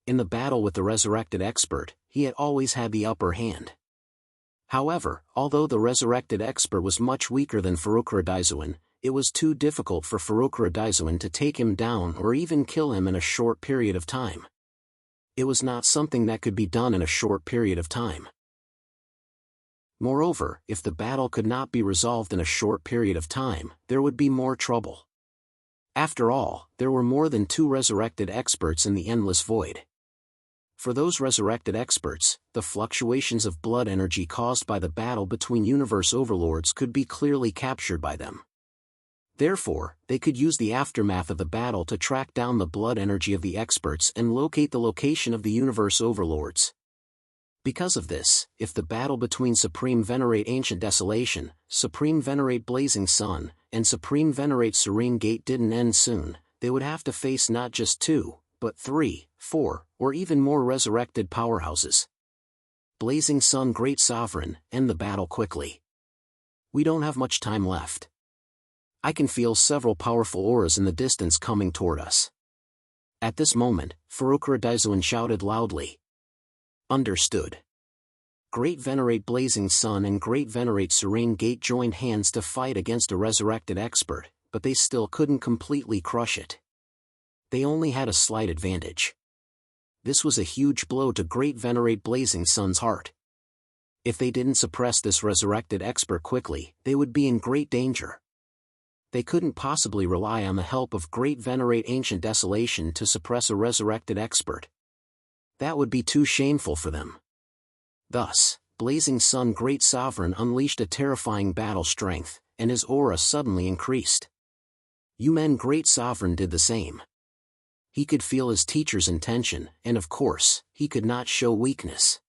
In the battle with the resurrected expert, he had always had the upper hand. However, although the resurrected expert was much weaker than Furukura Daizuan, it was too difficult for Furukura Daizuan to take him down or even kill him in a short period of time. It was not something that could be done in a short period of time. Moreover, if the battle could not be resolved in a short period of time, there would be more trouble. After all, there were more than 2 resurrected experts in the endless void. For those resurrected experts, the fluctuations of blood energy caused by the battle between universe overlords could be clearly captured by them. Therefore, they could use the aftermath of the battle to track down the blood energy of the experts and locate the location of the universe overlords. Because of this, if the battle between Supreme Venerate Ancient Desolation, Supreme Venerate Blazing Sun, and Supreme Venerate Serene Gate didn't end soon, they would have to face not just 2, but 3, 4, or even more resurrected powerhouses. Blazing Sun Great Sovereign, end the battle quickly. We don't have much time left. I can feel several powerful auras in the distance coming toward us. At this moment, Furukura Daizuan shouted loudly. Understood. Great Venerate Blazing Sun and Great Venerate Serene Gate joined hands to fight against a resurrected expert, but they still couldn't completely crush it. They only had a slight advantage. This was a huge blow to Great Venerate Blazing Sun's heart. If they didn't suppress this resurrected expert quickly, they would be in great danger. They couldn't possibly rely on the help of Great Venerate Ancient Desolation to suppress a resurrected expert. That would be too shameful for them. Thus, Blazing Sun Great Sovereign unleashed a terrifying battle strength, and his aura suddenly increased. Yumen Great Sovereign did the same. He could feel his teacher's intention, and of course, he could not show weakness.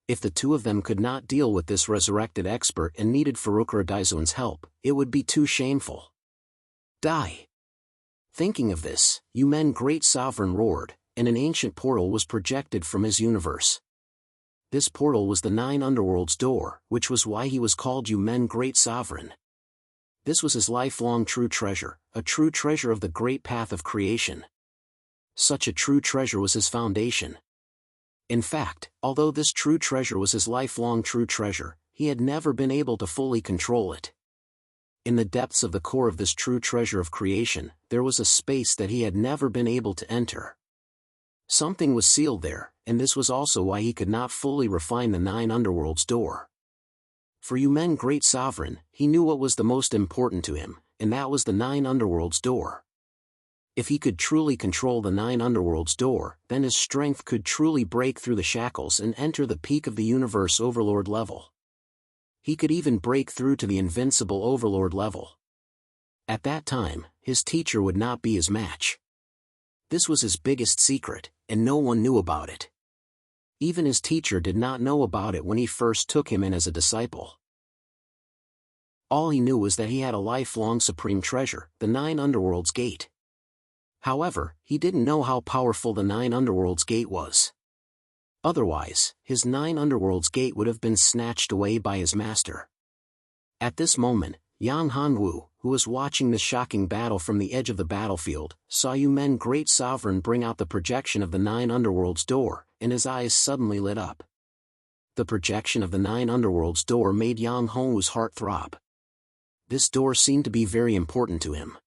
If the 2 of them could not deal with this resurrected expert and needed Furukura Daizuan's help, it would be too shameful. Die! Thinking of this, Yumen Great Sovereign roared, and an ancient portal was projected from his universe. This portal was the 9 underworlds door, which was why he was called Yumen Great Sovereign. This was his lifelong true treasure, a true treasure of the great path of creation. Such a true treasure was his foundation. In fact, although this true treasure was his lifelong true treasure, he had never been able to fully control it. In the depths of the core of this true treasure of creation, there was a space that he had never been able to enter. Something was sealed there, and this was also why he could not fully refine the 9 underworlds door. For Yumen Great Sovereign, he knew what was the most important to him, and that was the 9 underworlds door. If he could truly control the 9 underworlds door, then his strength could truly break through the shackles and enter the peak of the universe overlord level. He could even break through to the invincible overlord level. At that time, his teacher would not be his match. This was his biggest secret, and no one knew about it. Even his teacher did not know about it when he first took him in as a disciple. All he knew was that he had a lifelong supreme treasure, the 9 underworlds gate. However, he didn't know how powerful the 9 underworlds gate was. Otherwise, his 9 underworlds gate would have been snatched away by his master. At this moment, Yang Hongwu, who was watching the shocking battle from the edge of the battlefield, saw Yumen Great Sovereign bring out the projection of the 9 underworlds door, and his eyes suddenly lit up. The projection of the 9 underworlds door made Yang Hongwu's heart throb. This door seemed to be very important to him.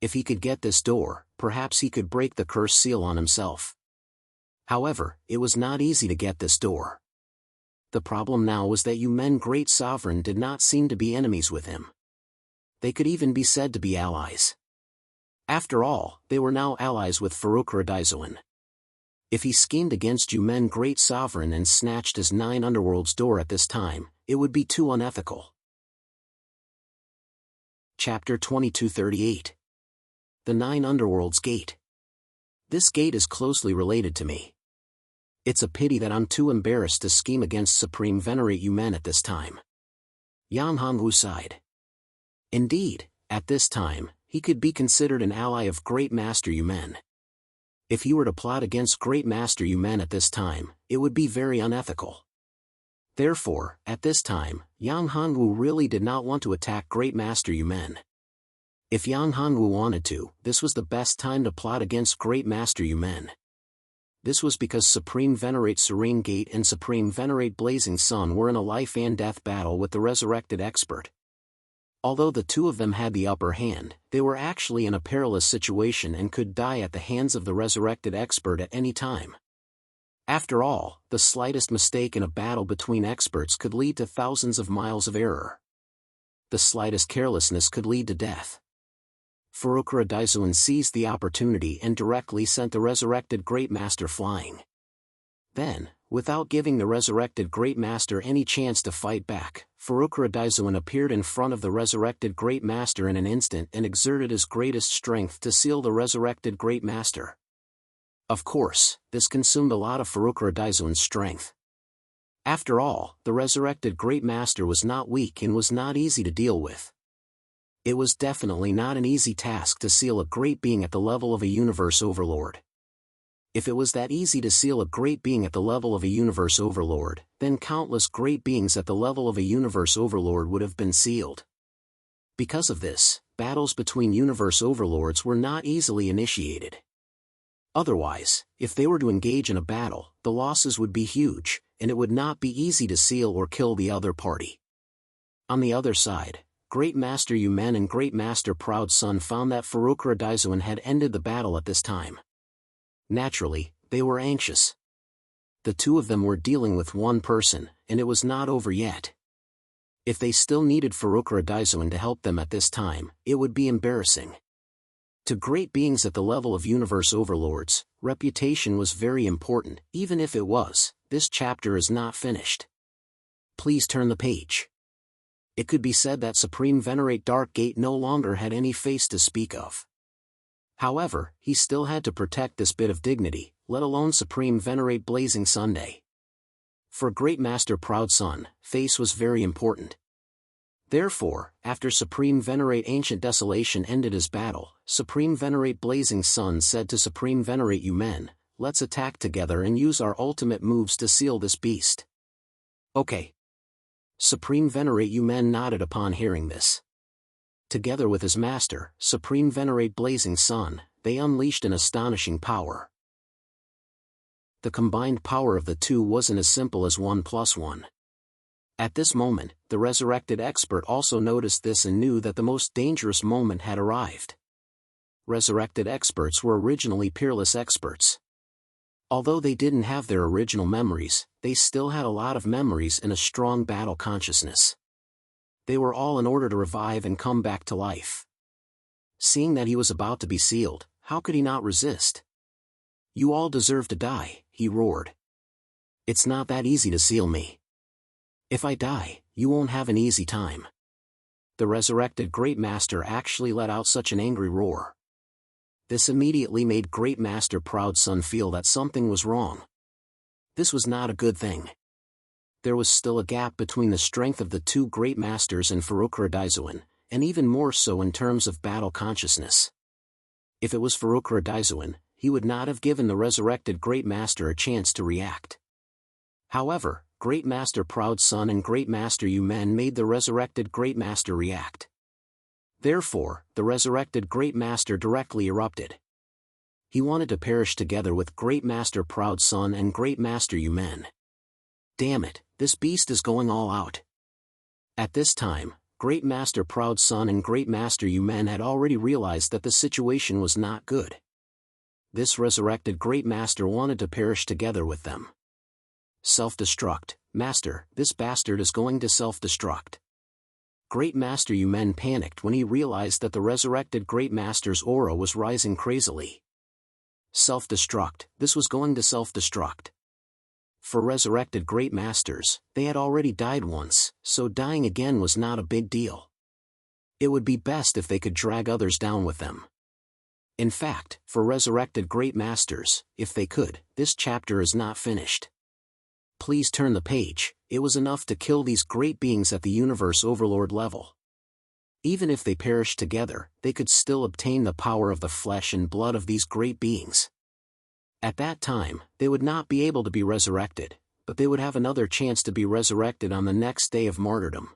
If he could get this door, perhaps he could break the curse seal on himself. However, it was not easy to get this door. The problem now was that Yumen Great Sovereign did not seem to be enemies with him. They could even be said to be allies. After all, they were now allies with Furukura Daizuan. If he schemed against you men great sovereign and snatched his 9 underworlds door at this time, it would be too unethical. Chapter 2238. The 9 Underworlds Gate. This gate is closely related to me. It's a pity that I'm too embarrassed to scheme against Supreme Venerate you men at this time. Yang Hongwu sighed. Indeed, at this time, he could be considered an ally of Great Master Yu Men. If he were to plot against Great Master Yu Men at this time, it would be very unethical. Therefore, at this time, Yang Hongwu really did not want to attack Great Master Yu Men. If Yang Hongwu wanted to, this was the best time to plot against Great Master Yu Men. This was because Supreme Venerate Serene Gate and Supreme Venerate Blazing Sun were in a life and death battle with the resurrected expert. Although the two of them had the upper hand, they were actually in a perilous situation and could die at the hands of the resurrected expert at any time. After all, the slightest mistake in a battle between experts could lead to thousands of miles of error. The slightest carelessness could lead to death. Furukura Daizuan seized the opportunity and directly sent the resurrected Great Master flying. Then, without giving the resurrected Great Master any chance to fight back, Furukura Daizuan appeared in front of the resurrected Great Master in an instant and exerted his greatest strength to seal the resurrected Great Master. Of course, this consumed a lot of Furukura Daizuan's strength. After all, the resurrected Great Master was not weak and was not easy to deal with. It was definitely not an easy task to seal a great being at the level of a universe overlord. If it was that easy to seal a great being at the level of a universe overlord, then countless great beings at the level of a universe overlord would have been sealed. Because of this, battles between universe overlords were not easily initiated. Otherwise, if they were to engage in a battle, the losses would be huge, and it would not be easy to seal or kill the other party. On the other side, Great Master Yu Men and Great Master Proud Sun found that Furukura Daizuan had ended the battle at this time. Naturally, they were anxious. The two of them were dealing with one person, and it was not over yet. If they still needed Furukura Daizuan to help them at this time, it would be embarrassing. To great beings at the level of universe overlords, reputation was very important. Even if it was, this chapter is not finished. Please turn the page. It could be said that Supreme Venerate Dark Gate no longer had any face to speak of. However, he still had to protect this bit of dignity, let alone Supreme Venerate Blazing Sunday. For Great Master Proud Sun, face was very important. Therefore, after Supreme Venerate Ancient Desolation ended his battle, Supreme Venerate Blazing Sun said to Supreme Venerate You Men, "Let's attack together and use our ultimate moves to seal this beast." Okay. Supreme Venerate You Men nodded upon hearing this. Together with his master, Supreme Venerate Blazing Sun, they unleashed an astonishing power. The combined power of the two wasn't as simple as 1 + 1. At this moment, the resurrected expert also noticed this and knew that the most dangerous moment had arrived. Resurrected experts were originally peerless experts. Although they didn't have their original memories, they still had a lot of memories and a strong battle consciousness. They were all in order to revive and come back to life. Seeing that he was about to be sealed, how could he not resist? "You all deserve to die," he roared. "It's not that easy to seal me. If I die, you won't have an easy time." The resurrected Great Master actually let out such an angry roar. This immediately made Great Master Proud Sun feel that something was wrong. This was not a good thing. There was still a gap between the strength of the two Great Masters and Furukura Daizuan, and even more so in terms of battle consciousness. If it was Furukura Daizuan, he would not have given the resurrected Great Master a chance to react. However, Great Master Proud Sun and Great Master Yu Men made the resurrected Great Master react. Therefore, the resurrected Great Master directly erupted. He wanted to perish together with Great Master Proud Sun and Great Master Yu Men. Damn it, this beast is going all out. At this time, Great Master Proud Sun and Great Master Yu Men had already realized that the situation was not good. This resurrected Great Master wanted to perish together with them. Self-destruct, Master, this bastard is going to self-destruct. Great Master Yu Men panicked when he realized that the resurrected Great Master's aura was rising crazily. Self-destruct, this was going to self-destruct. For resurrected great masters, they had already died once, so dying again was not a big deal. It would be best if they could drag others down with them. In fact, for resurrected great masters, if they could, this chapter is not finished. Please turn the page. It was enough to kill these great beings at the universe overlord level. Even if they perished together, they could still obtain the power of the flesh and blood of these great beings. At that time, they would not be able to be resurrected, but they would have another chance to be resurrected on the next day of martyrdom.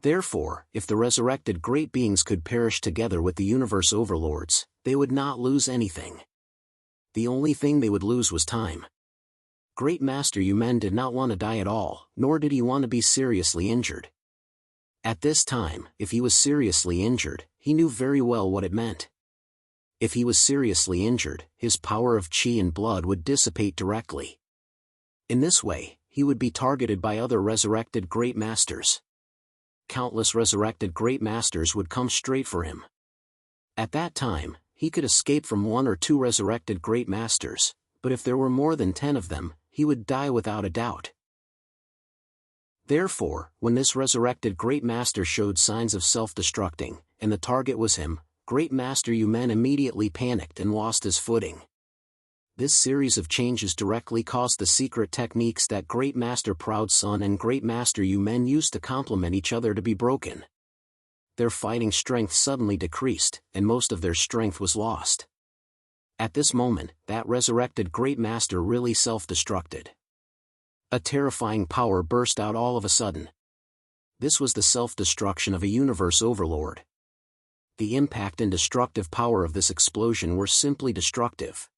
Therefore, if the resurrected great beings could perish together with the universe overlords, they would not lose anything. The only thing they would lose was time. Great Master Yumen did not want to die at all, nor did he want to be seriously injured. At this time, if he was seriously injured, he knew very well what it meant. If he was seriously injured, his power of chi and blood would dissipate directly. In this way, he would be targeted by other resurrected great masters. Countless resurrected great masters would come straight for him. At that time, he could escape from 1 or 2 resurrected great masters, but if there were more than 10 of them, he would die without a doubt. Therefore, when this resurrected great master showed signs of self-destructing, and the target was him, Great Master Yumen immediately panicked and lost his footing. This series of changes directly caused the secret techniques that Great Master Proud Sun and Great Master Yumen used to complement each other to be broken. Their fighting strength suddenly decreased, and most of their strength was lost. At this moment, that resurrected Great Master really self-destructed. A terrifying power burst out all of a sudden. This was the self-destruction of a universe overlord. The impact and destructive power of this explosion were simply destructive.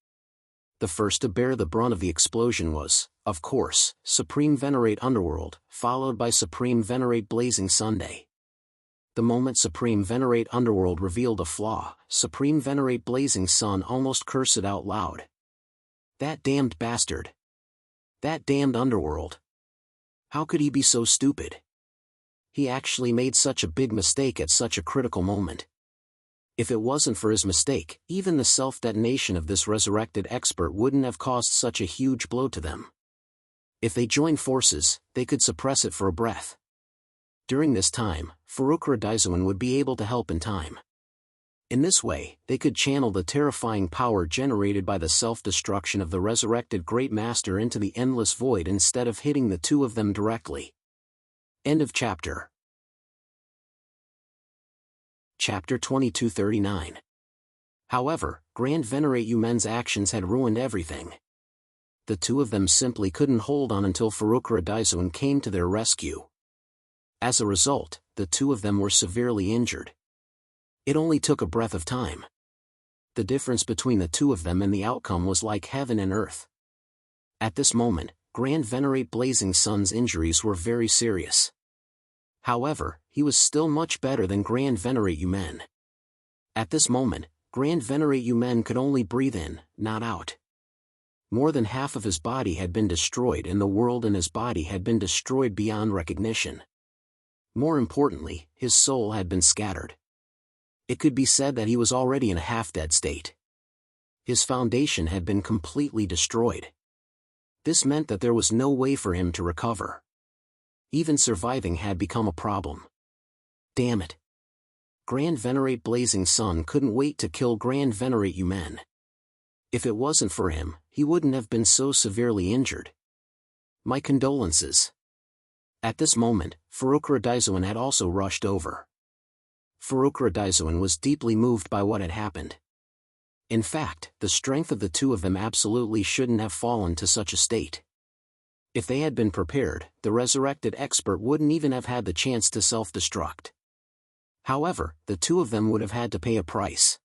The first to bear the brunt of the explosion was, of course, Supreme Venerate Underworld, followed by Supreme Venerate Blazing Sunday. The moment Supreme Venerate Underworld revealed a flaw, Supreme Venerate Blazing Sun almost cursed out loud. That damned bastard! That damned Underworld! How could he be so stupid? He actually made such a big mistake at such a critical moment. If it wasn't for his mistake, even the self-detonation of this resurrected expert wouldn't have caused such a huge blow to them. If they joined forces, they could suppress it for a breath. During this time, Farukra Daizuan would be able to help in time. In this way, they could channel the terrifying power generated by the self-destruction of the resurrected Great Master into the endless void instead of hitting the two of them directly. End of chapter. Chapter 2239. However, Grand Venerate Yumen's actions had ruined everything. The two of them simply couldn't hold on until Farukra Daizuan came to their rescue. As a result, the two of them were severely injured. It only took a breath of time. The difference between the two of them and the outcome was like heaven and earth. At this moment, Grand Venerate Blazing Sun's injuries were very serious. However, he was still much better than Grand Venerate Yumen. At this moment, Grand Venerate Yumen could only breathe in, not out. More than half of his body had been destroyed and the world in his body had been destroyed beyond recognition. More importantly, his soul had been scattered. It could be said that he was already in a half-dead state. His foundation had been completely destroyed. This meant that there was no way for him to recover. Even surviving had become a problem. Damn it. Grand Venerate Blazing Sun couldn't wait to kill Grand Venerate Yumen. If it wasn't for him, he wouldn't have been so severely injured. My condolences. At this moment, Farukra Daizuan had also rushed over. Farukra Daizuan was deeply moved by what had happened. In fact, the strength of the two of them absolutely shouldn't have fallen to such a state. If they had been prepared, the resurrected expert wouldn't even have had the chance to self-destruct. However, the two of them would have had to pay a price.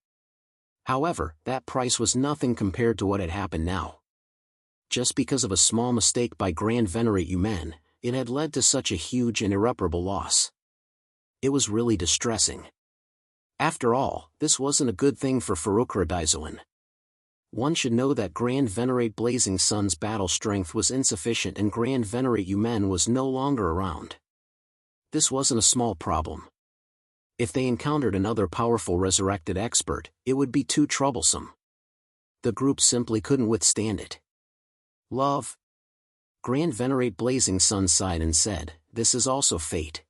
However, that price was nothing compared to what had happened now. Just because of a small mistake by Grand Venerate Yumen, it had led to such a huge and irreparable loss. It was really distressing. After all, this wasn't a good thing for Farukra Daizuan. One should know that Grand Venerate Blazing Sun's battle strength was insufficient and Grand Venerate Yumen was no longer around. This wasn't a small problem. If they encountered another powerful resurrected expert, it would be too troublesome. The group simply couldn't withstand it. Love. Grand Venerate Blazing Sun sighed and said, "This is also fate."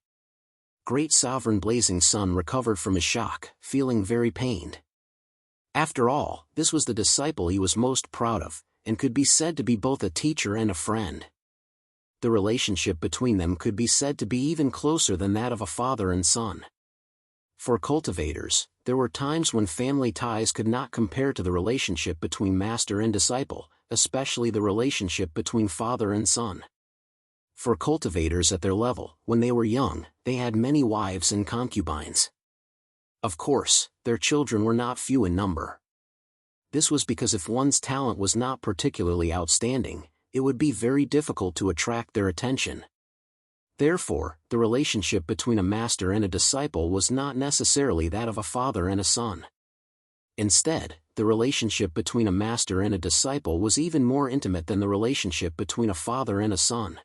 Great Sovereign Blazing Sun recovered from his shock, feeling very pained. After all, this was the disciple he was most proud of, and could be said to be both a teacher and a friend. The relationship between them could be said to be even closer than that of a father and son. For cultivators, there were times when family ties could not compare to the relationship between master and disciple, especially the relationship between father and son. For cultivators at their level, when they were young, they had many wives and concubines. Of course, their children were not few in number. This was because if one's talent was not particularly outstanding, it would be very difficult to attract their attention. Therefore, the relationship between a master and a disciple was not necessarily that of a father and a son. Instead, the relationship between a master and a disciple was even more intimate than the relationship between a father and a son.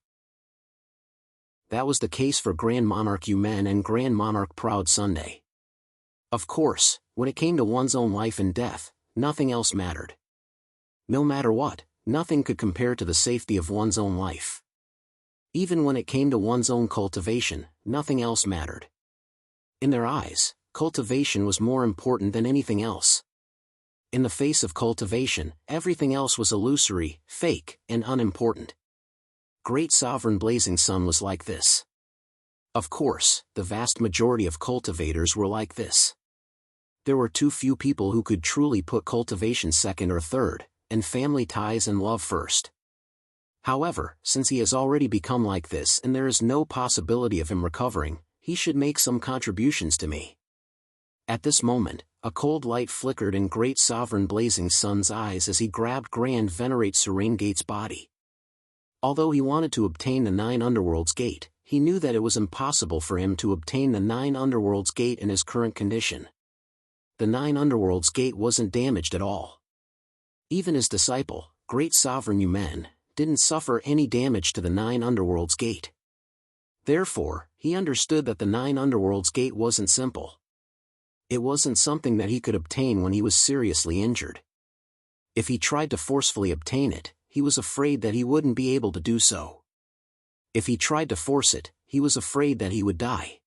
That was the case for Grand Monarch Yumen and Grand Monarch Proud Sunday. Of course, when it came to one's own life and death, nothing else mattered. No matter what, nothing could compare to the safety of one's own life. Even when it came to one's own cultivation, nothing else mattered. In their eyes, cultivation was more important than anything else. In the face of cultivation, everything else was illusory, fake, and unimportant. Great Sovereign Blazing Sun was like this. Of course, the vast majority of cultivators were like this. There were too few people who could truly put cultivation second or third, and family ties and love first. However, since he has already become like this and there is no possibility of him recovering, he should make some contributions to me. At this moment, a cold light flickered in Great Sovereign Blazing Sun's eyes as he grabbed Grand Venerate Serene Gate's body. Although he wanted to obtain the 9 Underworlds Gate, he knew that it was impossible for him to obtain the 9 Underworlds Gate in his current condition. The 9 Underworlds Gate wasn't damaged at all. Even his disciple, Great Sovereign Yumen, didn't suffer any damage to the 9 Underworlds Gate. Therefore, he understood that the 9 Underworlds Gate wasn't simple. It wasn't something that he could obtain when he was seriously injured. If he tried to forcefully obtain it, he was afraid that he wouldn't be able to do so. If he tried to force it, he was afraid that he would die.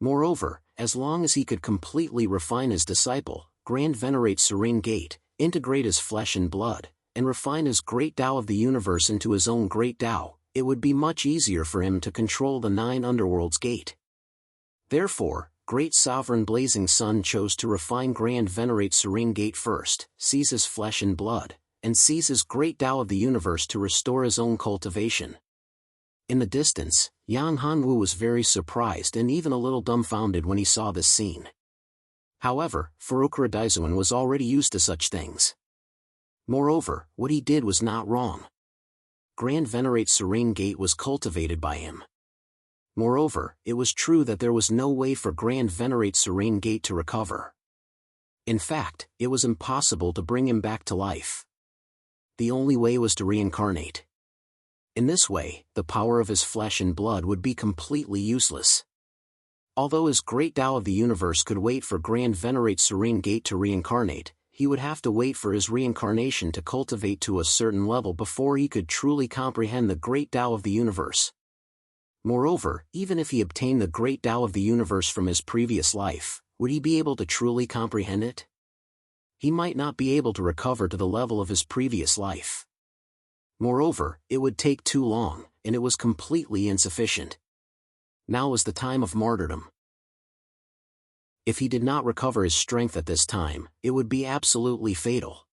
Moreover, as long as he could completely refine his disciple, Grand Venerate Serene Gate, integrate his flesh and blood, and refine his great Tao of the universe into his own great Tao, it would be much easier for him to control the 9 Underworlds Gate. Therefore, Great Sovereign Blazing Sun chose to refine Grand Venerate Serene Gate first, seize his flesh and blood, and seize his great Tao of the universe to restore his own cultivation. In the distance, Yang Hanwu was very surprised and even a little dumbfounded when he saw this scene. However, Farukra Daizuan was already used to such things. Moreover, what he did was not wrong. Grand Venerate Serene Gate was cultivated by him. Moreover, it was true that there was no way for Grand Venerate Serene Gate to recover. In fact, it was impossible to bring him back to life. The only way was to reincarnate. In this way, the power of his flesh and blood would be completely useless. Although his great Tao of the universe could wait for Grand Venerate Serene Gate to reincarnate, he would have to wait for his reincarnation to cultivate to a certain level before he could truly comprehend the great Tao of the universe. Moreover, even if he obtained the great Tao of the universe from his previous life, would he be able to truly comprehend it? He might not be able to recover to the level of his previous life. Moreover, it would take too long, and it was completely insufficient. Now was the time of martyrdom. If he did not recover his strength at this time, it would be absolutely fatal.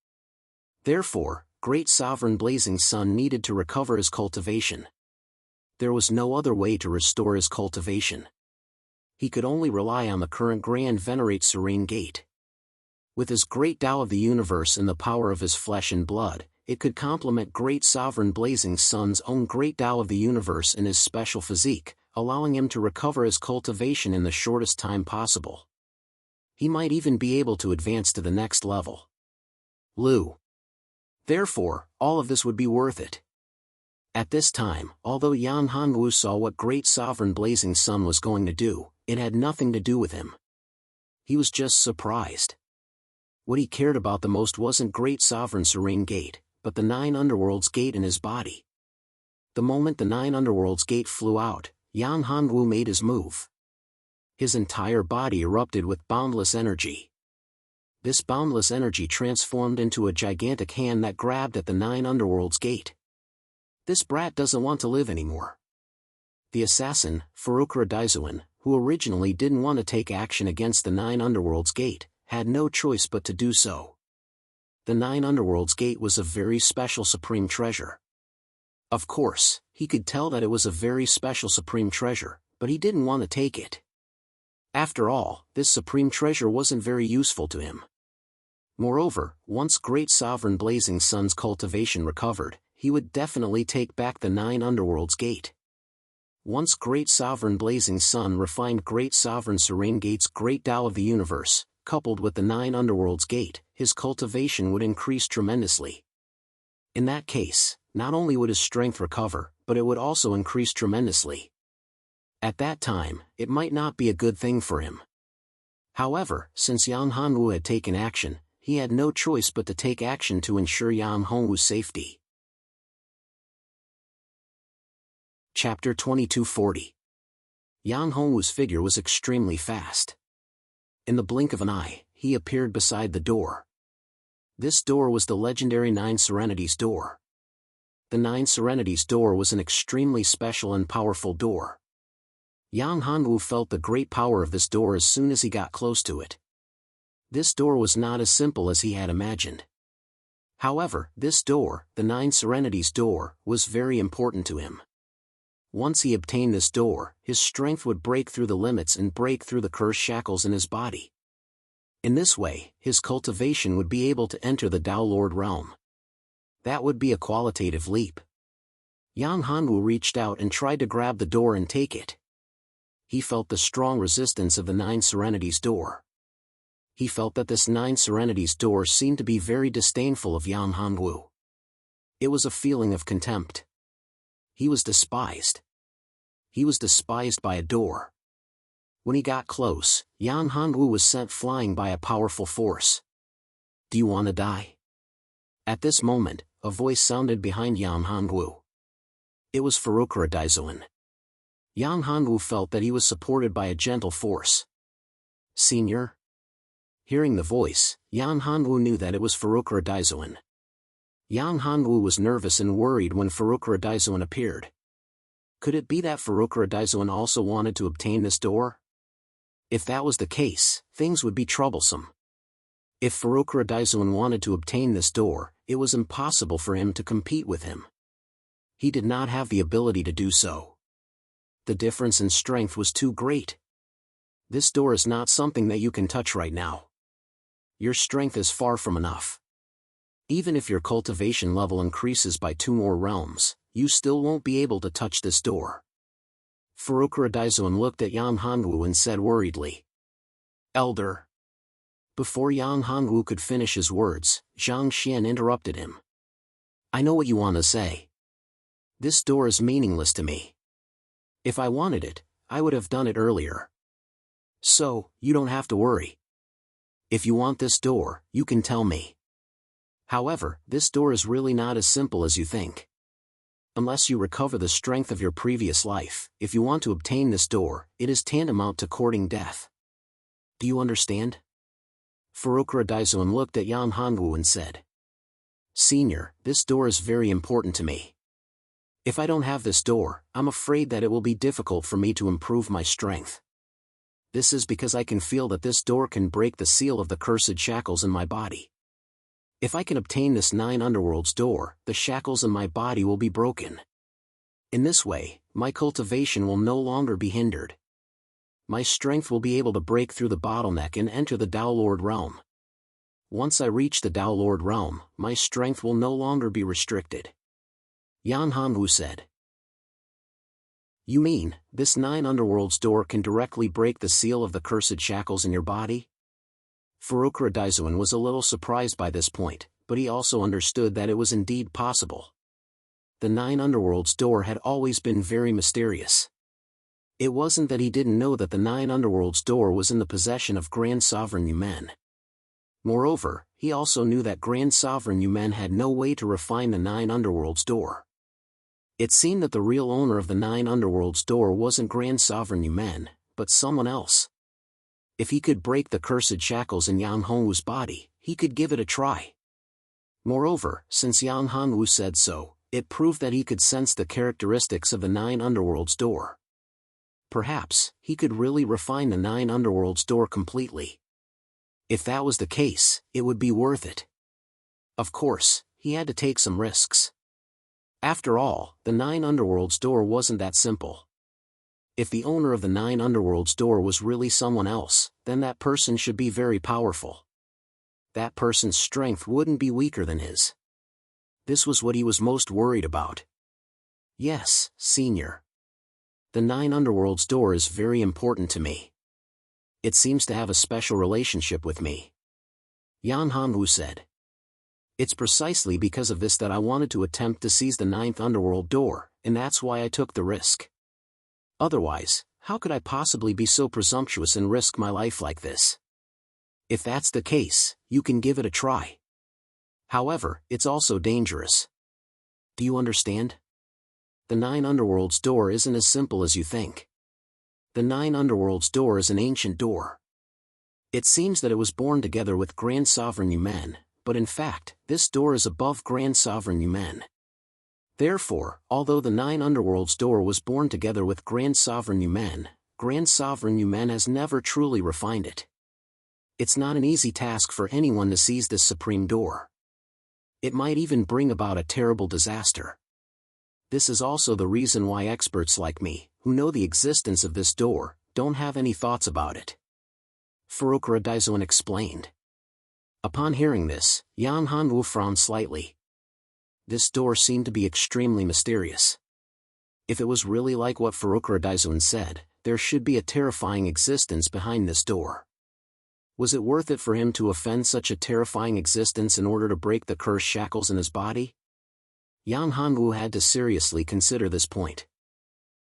Therefore, Great Sovereign Blazing Sun needed to recover his cultivation. There was no other way to restore his cultivation. He could only rely on the current Grand Venerate Serene Gate. With his great Tao of the universe and the power of his flesh and blood, it could complement Great Sovereign Blazing Sun's own great Tao of the universe in his special physique, allowing him to recover his cultivation in the shortest time possible. He might even be able to advance to the next level. Lu. Therefore, all of this would be worth it. At this time, although Yan Hanwu saw what Great Sovereign Blazing Sun was going to do, it had nothing to do with him. He was just surprised. What he cared about the most wasn't Great Sovereign Serene Gate, but the 9 Underworlds Gate in his body. The moment the 9 Underworlds Gate flew out, Yang Hongwu made his move. His entire body erupted with boundless energy. This boundless energy transformed into a gigantic hand that grabbed at the 9 Underworlds Gate. This brat doesn't want to live anymore. The assassin, Furukura Daizuan, who originally didn't want to take action against the 9 Underworlds Gate, had no choice but to do so. The 9 Underworlds Gate was a very special supreme treasure. Of course, he could tell that it was a very special supreme treasure, but he didn't want to take it. After all, this supreme treasure wasn't very useful to him. Moreover, once Great Sovereign Blazing Sun's cultivation recovered, he would definitely take back the 9 Underworlds Gate. Once Great Sovereign Blazing Sun refined Great Sovereign Serene Gate's Great Tao of the Universe, coupled with the 9 Underworlds Gate, his cultivation would increase tremendously. In that case, not only would his strength recover, but it would also increase tremendously. At that time, it might not be a good thing for him. However, since Yang Hongwu had taken action, he had no choice but to take action to ensure Yang Hongwu's safety. Chapter 2240. Yang Hongwu's figure was extremely fast. In the blink of an eye, he appeared beside the door. This door was the legendary 9 Serenities door. The 9 Serenities door was an extremely special and powerful door. Yang Hongwu felt the great power of this door as soon as he got close to it. This door was not as simple as he had imagined. However, this door, the 9 Serenities door, was very important to him. Once he obtained this door, his strength would break through the limits and break through the cursed shackles in his body. In this way, his cultivation would be able to enter the Tao Lord realm. That would be a qualitative leap. Yang Hongwu reached out and tried to grab the door and take it. He felt the strong resistance of the 9 Serenities door. He felt that this 9 Serenities door seemed to be very disdainful of Yang Hongwu. It was a feeling of contempt. He was despised. He was despised by a door. When he got close, Yang Hongwu was sent flying by a powerful force. "Do you want to die?" At this moment, a voice sounded behind Yang Hongwu. It was Furukura Daizuan. Yang Hongwu felt that he was supported by a gentle force. "Senior?" Hearing the voice, Yang Hongwu knew that it was Furukura Daizuan. Yang Hongwu was nervous and worried when Furukura Daizuan appeared. Could it be that Furukura Daizuan also wanted to obtain this door? If that was the case, things would be troublesome. If Furukura Daizuan wanted to obtain this door, it was impossible for him to compete with him. He did not have the ability to do so. The difference in strength was too great. This door is not something that you can touch right now. Your strength is far from enough. Even if your cultivation level increases by 2 more realms, you still won't be able to touch this door. Furukura Daizuan looked at Yang Hongwu and said worriedly, "Elder." Before Yang Hongwu could finish his words, Zhang Xian interrupted him. "I know what you want to say. This door is meaningless to me. If I wanted it, I would have done it earlier. So, you don't have to worry. If you want this door, you can tell me. However, this door is really not as simple as you think. Unless you recover the strength of your previous life, if you want to obtain this door, it is tantamount to courting death. Do you understand?" Furukura Daizuan looked at Yang Hongwu and said, "Senior, this door is very important to me. If I don't have this door, I'm afraid that it will be difficult for me to improve my strength. This is because I can feel that this door can break the seal of the cursed shackles in my body. If I can obtain this 9 Underworlds door, the shackles in my body will be broken. In this way, my cultivation will no longer be hindered. My strength will be able to break through the bottleneck and enter the Tao Lord realm. Once I reach the Tao Lord realm, my strength will no longer be restricted." Yang Hongwu said. "You mean, this 9 Underworlds door can directly break the seal of the cursed shackles in your body?" Furukura Daizuan was a little surprised by this point, but he also understood that it was indeed possible. The 9 Underworlds door had always been very mysterious. It wasn't that he didn't know that the 9 Underworlds door was in the possession of Grand Sovereign Yumen. Moreover, he also knew that Grand Sovereign Yumen had no way to refine the 9 Underworlds door. It seemed that the real owner of the 9 Underworlds door wasn't Grand Sovereign Yumen, but someone else. If he could break the cursed shackles in Yang Hongwu's body, he could give it a try. Moreover, since Yang Hongwu said so, it proved that he could sense the characteristics of the 9 Underworlds door. Perhaps, he could really refine the 9 Underworlds door completely. If that was the case, it would be worth it. Of course, he had to take some risks. After all, the 9 Underworlds door wasn't that simple. If the owner of the 9 Underworlds door was really someone else, then that person should be very powerful. That person's strength wouldn't be weaker than his. This was what he was most worried about. Yes, Senior. The 9 Underworlds door is very important to me. It seems to have a special relationship with me. Yang Hongwu said. It's precisely because of this that I wanted to attempt to seize the 9th Underworld door, and that's why I took the risk. Otherwise, how could I possibly be so presumptuous and risk my life like this? If that's the case, you can give it a try. However, it's also dangerous. Do you understand? The 9 Underworlds door isn't as simple as you think. The 9 Underworlds door is an ancient door. It seems that it was born together with Grand Sovereign Yumen, but in fact, this door is above Grand Sovereign Yumen. Therefore, although the 9 Underworlds door was born together with Grand Sovereign Yumen has never truly refined it. It's not an easy task for anyone to seize this supreme door. It might even bring about a terrible disaster. This is also the reason why experts like me, who know the existence of this door, don't have any thoughts about it. Furukura Daizuan explained. Upon hearing this, Yang Hongwu frowned slightly. This door seemed to be extremely mysterious. If it was really like what Furukura Daizuan said, there should be a terrifying existence behind this door. Was it worth it for him to offend such a terrifying existence in order to break the cursed shackles in his body? Yang Hongwu had to seriously consider this point.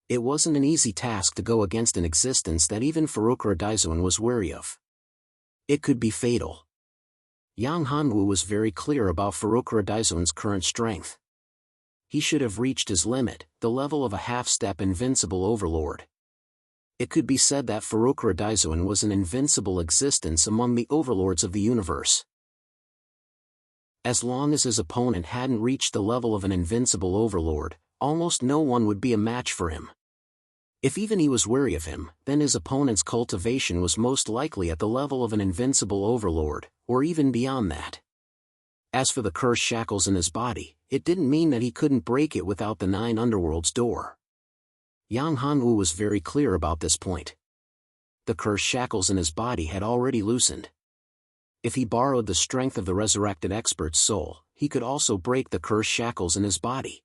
It wasn't an easy task to go against an existence that even Furukura Daizuan was wary of. It could be fatal. Yang Hongwu was very clear about Furukura Daizuan's current strength. He should have reached his limit, the level of a half-step invincible overlord. It could be said that Furukura Daizuan was an invincible existence among the overlords of the universe. As long as his opponent hadn't reached the level of an invincible overlord, almost no one would be a match for him. If even he was wary of him, then his opponent's cultivation was most likely at the level of an invincible overlord, or even beyond that. As for the cursed shackles in his body, it didn't mean that he couldn't break it without the 9 Underworlds door. Yang Hongwu was very clear about this point. The cursed shackles in his body had already loosened. If he borrowed the strength of the resurrected expert's soul, he could also break the cursed shackles in his body.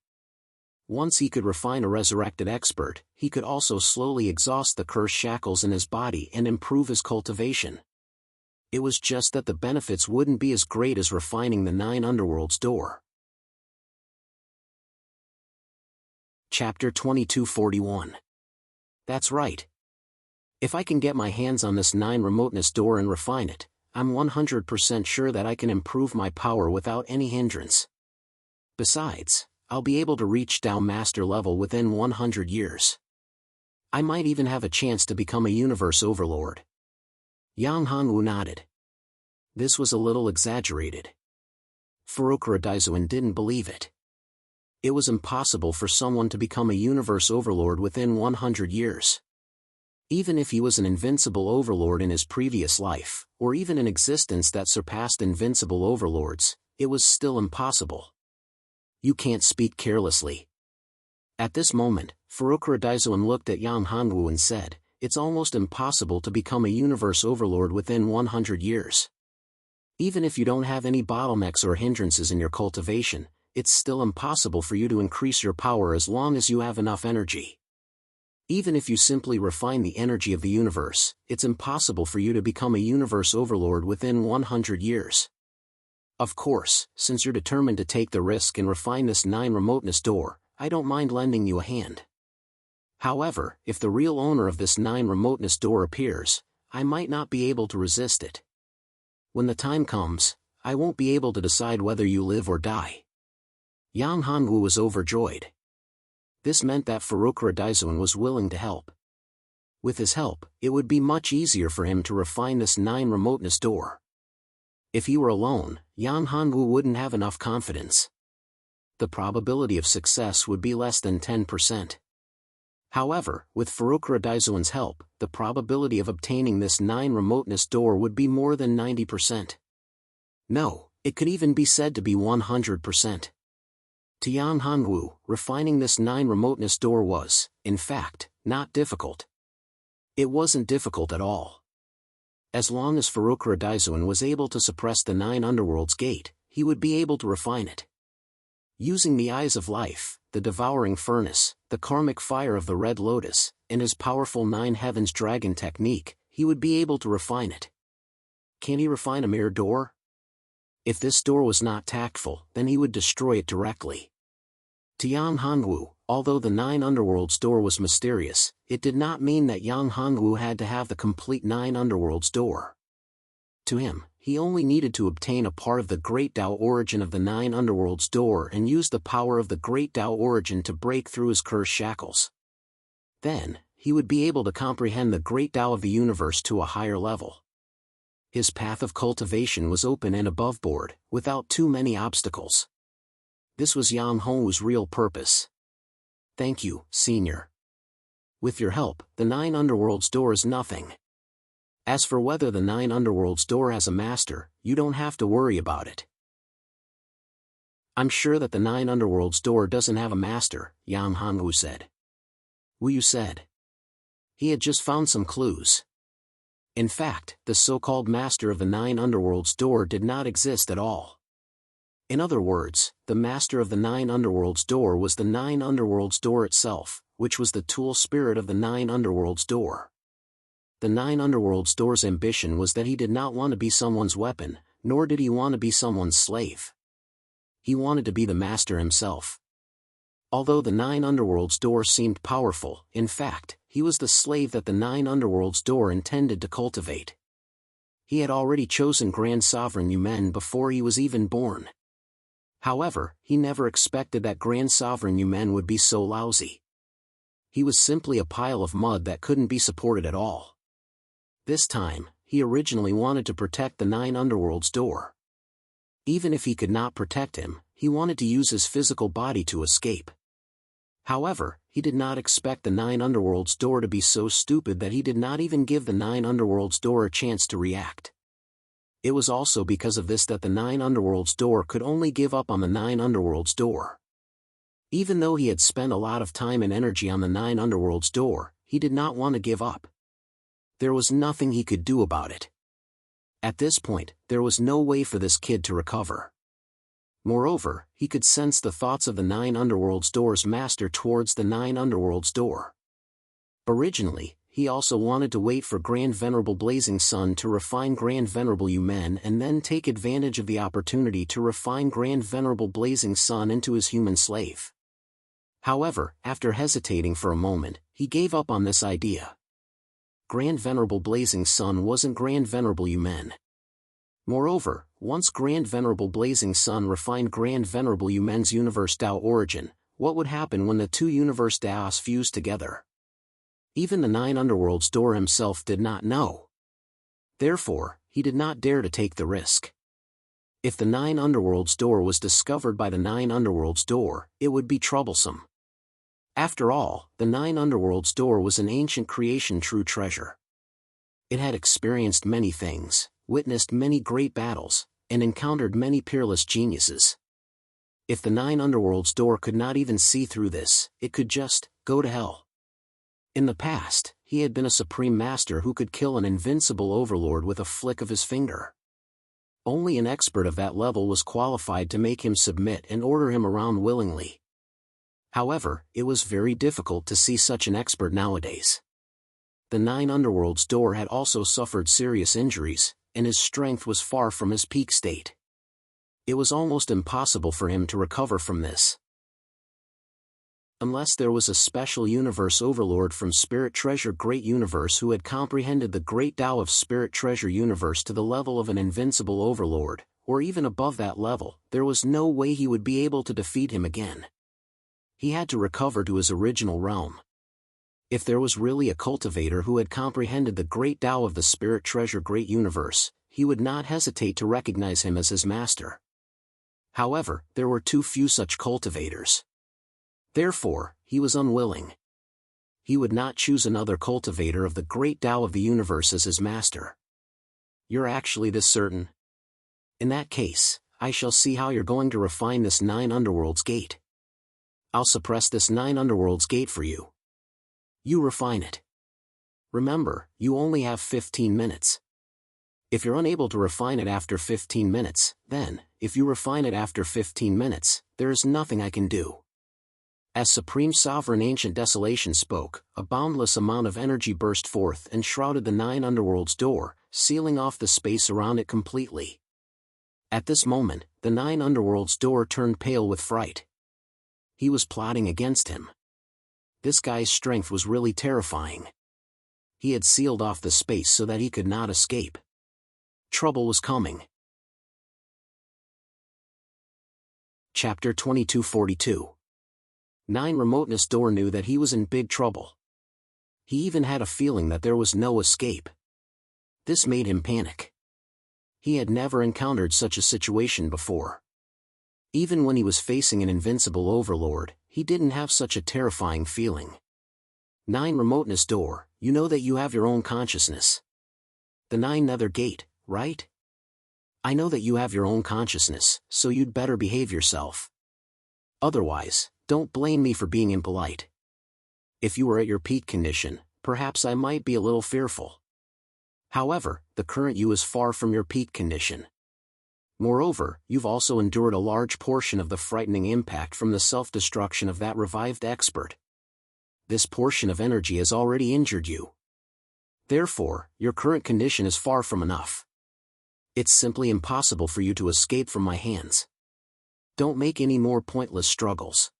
Once he could refine a resurrected expert, he could also slowly exhaust the cursed shackles in his body and improve his cultivation. It was just that the benefits wouldn't be as great as refining the 9 Underworlds door. Chapter 2241. That's right. If I can get my hands on this 9 remoteness door and refine it, I'm 100% sure that I can improve my power without any hindrance. Besides, I'll be able to reach Dao Master level within 100 years. I might even have a chance to become a universe overlord. Yang Hongwu nodded. This was a little exaggerated. Furukura Daizuan didn't believe it. It was impossible for someone to become a universe overlord within 100 years. Even if he was an invincible overlord in his previous life, or even an existence that surpassed invincible overlords, it was still impossible. You can't speak carelessly. At this moment, Furukura Daizuan looked at Yang Hongwu and said, it's almost impossible to become a universe overlord within 100 years. Even if you don't have any bottlenecks or hindrances in your cultivation, it's still impossible for you to increase your power as long as you have enough energy. Even if you simply refine the energy of the universe, it's impossible for you to become a universe overlord within 100 years. Of course, since you're determined to take the risk and refine this 9 remoteness door, I don't mind lending you a hand. However, if the real owner of this 9 remoteness door appears, I might not be able to resist it. When the time comes, I won't be able to decide whether you live or die. Yang Hanwu was overjoyed. This meant that Farokura Daizun was willing to help. With his help, it would be much easier for him to refine this 9 remoteness door. If he were alone, Yang Hanwu wouldn't have enough confidence. The probability of success would be less than 10%. However, with Farokura Daizun's help, the probability of obtaining this 9 remoteness door would be more than 90%. No, it could even be said to be 100%. To Yang Hanwu, refining this 9 remoteness door was, in fact, not difficult. It wasn't difficult at all. As long as Farokura Daizun was able to suppress the 9 underworld's gate, he would be able to refine it. Using the eyes of life, the devouring furnace, the karmic fire of the red lotus, and his powerful 9 heavens dragon technique, he would be able to refine it. Can he refine a mere door? If this door was not tactful, then he would destroy it directly. To Yang Hanwu, although the 9 underworld's door was mysterious, it did not mean that Yang Hanwu had to have the complete 9 underworld's door. To him, he only needed to obtain a part of the Great Tao origin of the 9 underworld's door and use the power of the Great Tao origin to break through his cursed shackles. Then, he would be able to comprehend the Great Tao of the universe to a higher level. His path of cultivation was open and aboveboard, without too many obstacles. This was Yang Hanwu's real purpose. Thank you, Senior. With your help, the 9 underworld's door is nothing. As for whether the 9 underworld's door has a master, you don't have to worry about it. I'm sure that the 9 underworld's door doesn't have a master, Yang Hanwu said. Wu said. He had just found some clues. In fact, the so-called master of the 9 underworld's door did not exist at all. In other words, the master of the 9 underworld's door was the 9 underworld's door itself, which was the tool spirit of the 9 underworld's door. The 9 underworld's door's ambition was that he did not want to be someone's weapon, nor did he want to be someone's slave. He wanted to be the master himself. Although the 9 underworld's door seemed powerful, in fact, he was the slave that the 9 underworld's door intended to cultivate. He had already chosen Grand Sovereign Yumen before he was even born. However, he never expected that Grand Sovereign Yumen would be so lousy. He was simply a pile of mud that couldn't be supported at all. This time, he originally wanted to protect the 9 underworld's door. Even if he could not protect him, he wanted to use his physical body to escape. However, he did not expect the 9 underworld's door to be so stupid that he did not even give the 9 underworld's door a chance to react. It was also because of this that the 9 underworld's door could only give up on the 9 underworld's door. Even though he had spent a lot of time and energy on the 9 underworld's door, he did not want to give up. There was nothing he could do about it. At this point, there was no way for this kid to recover. Moreover, he could sense the thoughts of the 9 underworld's door's master towards the 9 underworld's door. Originally, he also wanted to wait for Grand Venerable Blazing Sun to refine Grand Venerable Yumen and then take advantage of the opportunity to refine Grand Venerable Blazing Sun into his human slave. However, after hesitating for a moment, he gave up on this idea. Grand Venerable Blazing Sun wasn't Grand Venerable Yumen. Moreover, once Grand Venerable Blazing Sun refined Grand Venerable Yumen's Universe Tao origin, what would happen when the 2 Universe Taos fused together? Even the 9 underworld's door himself did not know. Therefore, he did not dare to take the risk. If the 9 underworld's door was discovered by the 9 underworld's door, it would be troublesome. After all, the 9 underworld's door was an ancient creation true treasure. It had experienced many things, witnessed many great battles, and encountered many peerless geniuses. If the 9 underworld's door could not even see through this, it could just go to hell. In the past, he had been a supreme master who could kill an invincible overlord with a flick of his finger. Only an expert of that level was qualified to make him submit and order him around willingly. However, it was very difficult to see such an expert nowadays. The 9 underworld's door had also suffered serious injuries, and his strength was far from his peak state. It was almost impossible for him to recover from this. unless there was a special universe overlord from Spirit Treasure Great Universe who had comprehended the great Tao of Spirit Treasure Universe to the level of an invincible overlord, or even above that level, there was no way he would be able to defeat him again. He had to recover to his original realm. If there was really a cultivator who had comprehended the great Tao of the Spirit Treasure Great Universe, he would not hesitate to recognize him as his master. However, there were too few such cultivators. Therefore, he was unwilling. He would not choose another cultivator of the great Tao of the universe as his master. You're actually this certain? In that case, I shall see how you're going to refine this 9 underworlds gate. I'll suppress this 9 underworlds gate for you. You refine it. Remember, you only have 15 minutes. If you're unable to refine it after 15 minutes, then, if you refine it after 15 minutes, there is nothing I can do. As Supreme Sovereign Ancient Desolation spoke, a boundless amount of energy burst forth and shrouded the 9 underworlds door, sealing off the space around it completely. At this moment, the 9 underworlds door turned pale with fright. He was plotting against him. This guy's strength was really terrifying. He had sealed off the space so that he could not escape. Trouble was coming. Chapter 2242. 9 Remoteness Door knew that he was in big trouble. He even had a feeling that there was no escape. This made him panic. He had never encountered such a situation before. Even when he was facing an invincible overlord, he didn't have such a terrifying feeling. 9 Remoteness Door, you know that you have your own consciousness. The 9 Nether Gate, right? I know that you have your own consciousness, so you'd better behave yourself. Otherwise, don't blame me for being impolite. If you were at your peak condition, perhaps I might be a little fearful. However, the current you is far from your peak condition. Moreover, you've also endured a large portion of the frightening impact from the self-destruction of that revived expert. This portion of energy has already injured you. Therefore, your current condition is far from enough. It's simply impossible for you to escape from my hands. Don't make any more pointless struggles.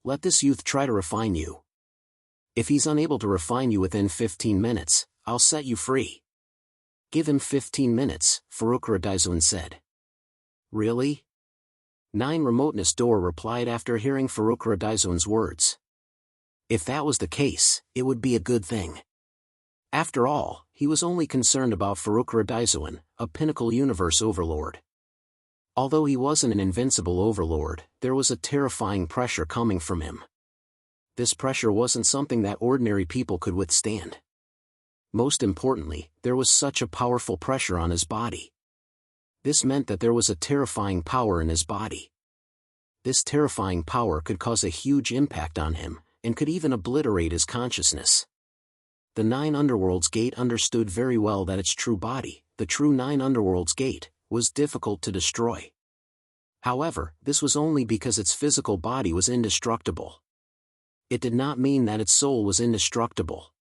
Let this youth try to refine you. If he's unable to refine you within 15 minutes, I'll set you free. Give him 15 minutes, Farukra Daizuan said. Really? 9 Remoteness Door replied after hearing Farukra Daizuan's words. If that was the case, it would be a good thing. After all, he was only concerned about Farukra Daizuan, a pinnacle universe overlord. Although he wasn't an invincible overlord, there was a terrifying pressure coming from him. This pressure wasn't something that ordinary people could withstand. Most importantly, there was such a powerful pressure on his body. This meant that there was a terrifying power in his body. This terrifying power could cause a huge impact on him, and could even obliterate his consciousness. The 9 Underworlds Gate understood very well that its true body, the true 9 Underworlds Gate, was difficult to destroy. However, this was only because its physical body was indestructible. It did not mean that its soul was indestructible.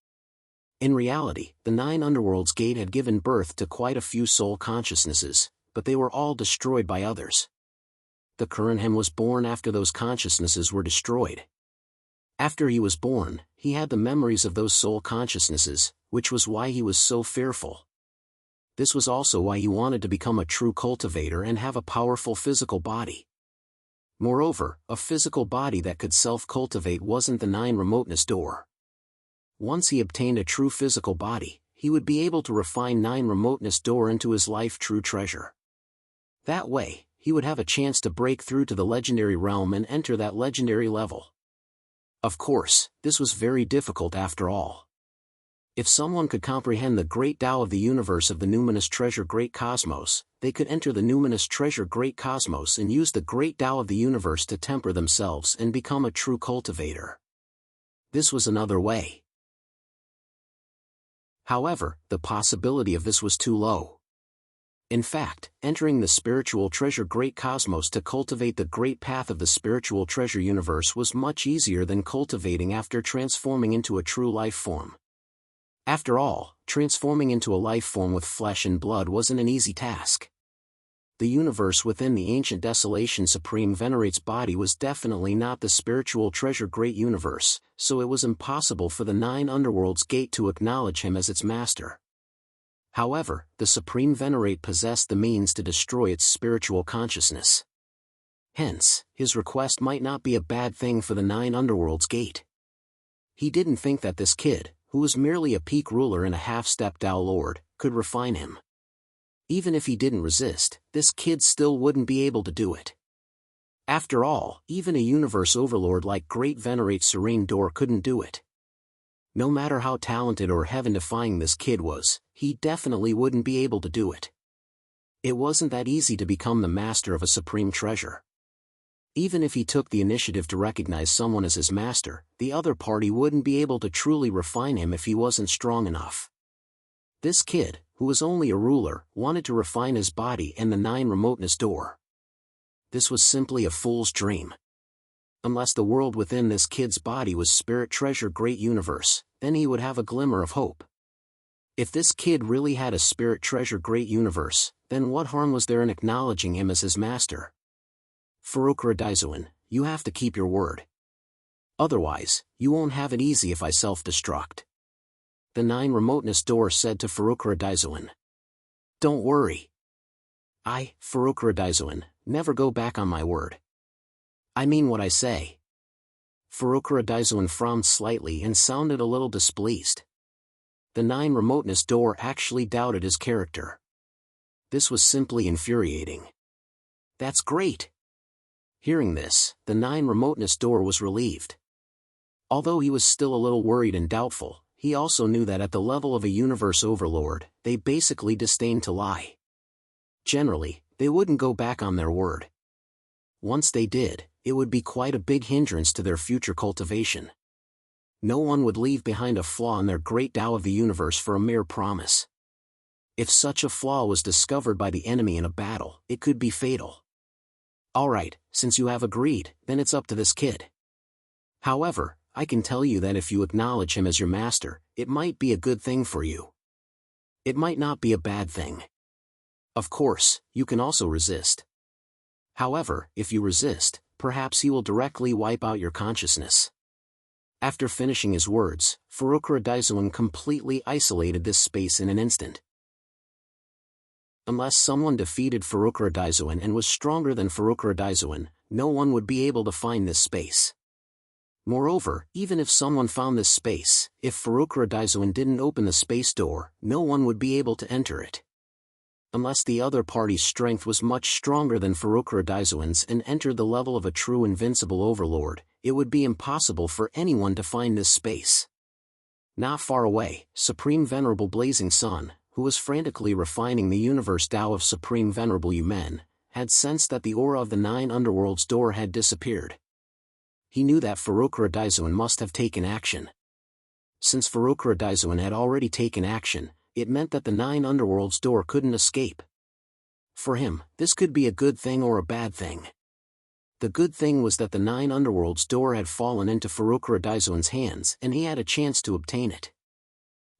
In reality, the 9 Underworlds Gate had given birth to quite a few soul consciousnesses, but they were all destroyed by others. The current him was born after those consciousnesses were destroyed. After he was born, he had the memories of those soul consciousnesses, which was why he was so fearful. This was also why he wanted to become a true cultivator and have a powerful physical body. Moreover, a physical body that could self-cultivate wasn't the 9 Remoteness Door. Once he obtained a true physical body, he would be able to refine 9 Remoteness Door into his life true treasure. That way, he would have a chance to break through to the legendary realm and enter that legendary level. Of course, this was very difficult after all. If someone could comprehend the great Tao of the universe of the numinous treasure Great Cosmos, they could enter the numinous treasure Great Cosmos and use the great Tao of the universe to temper themselves and become a true cultivator. This was another way. However, the possibility of this was too low. In fact, entering the spiritual treasure Great Cosmos to cultivate the great path of the spiritual treasure universe was much easier than cultivating after transforming into a true life form. After all, transforming into a life form with flesh and blood wasn't an easy task. the universe within the ancient desolation Supreme Venerate's body was definitely not the spiritual treasure great universe, so it was impossible for the 9 underworlds gate to acknowledge him as its master. However, the Supreme Venerate possessed the means to destroy its spiritual consciousness. Hence, his request might not be a bad thing for the 9 underworlds gate. He didn't think that this kid, who was merely a peak ruler and a half-step Tao Lord, could refine him. Even if he didn't resist, this kid still wouldn't be able to do it. After all, even a universe overlord like Great Venerate Serene Door couldn't do it. No matter how talented or heaven-defying this kid was, he definitely wouldn't be able to do it. It wasn't that easy to become the master of a supreme treasure. Even if he took the initiative to recognize someone as his master, the other party wouldn't be able to truly refine him if he wasn't strong enough. This kid, who was only a ruler, wanted to refine his body and the 9 remoteness door. This was simply a fool's dream. Unless the world within this kid's body was spirit treasure great universe, then he would have a glimmer of hope. If this kid really had a spirit treasure great universe, then what harm was there in acknowledging him as his master? Furukara Daizuin, you have to keep your word. Otherwise, you won't have it easy if I self-destruct. The 9 remoteness door said to Furukara Daizuin. Don't worry. I, Furukara Daizuin, never go back on my word. I mean what I say. Furukara Daizuin frowned slightly and sounded a little displeased. The 9 remoteness door actually doubted his character. This was simply infuriating. That's great. Hearing this, the 9 remoteness door was relieved. Although he was still a little worried and doubtful, he also knew that at the level of a universe overlord, they basically disdained to lie. Generally, they wouldn't go back on their word. Once they did, it would be quite a big hindrance to their future cultivation. No one would leave behind a flaw in their great Tao of the universe for a mere promise. If such a flaw was discovered by the enemy in a battle, it could be fatal. Alright, since you have agreed, then it's up to this kid. However, I can tell you that if you acknowledge him as your master, it might be a good thing for you. It might not be a bad thing. Of course, you can also resist. However, if you resist, perhaps he will directly wipe out your consciousness. After finishing his words, Furukara Daizuin completely isolated this space in an instant. Unless someone defeated Furukara Daizuin and was stronger than Furukara Daizuin, no one would be able to find this space. Moreover, even if someone found this space, if Furukara Daizuin didn't open the space door, no one would be able to enter it. Unless the other party's strength was much stronger than Furukara Daizuin's and entered the level of a true invincible overlord, it would be impossible for anyone to find this space. Not far away, Supreme Venerable Blazing Sun, who was frantically refining the universe Tao of Supreme Venerable Yumen, had sensed that the aura of the 9 underworlds door had disappeared. He knew that Furukara Daizuin must have taken action. Since Furukara Daizuin had already taken action, it meant that the 9 underworlds door couldn't escape. For him, this could be a good thing or a bad thing. The good thing was that the 9 underworlds door had fallen into Furukara Daizuin's hands and he had a chance to obtain it.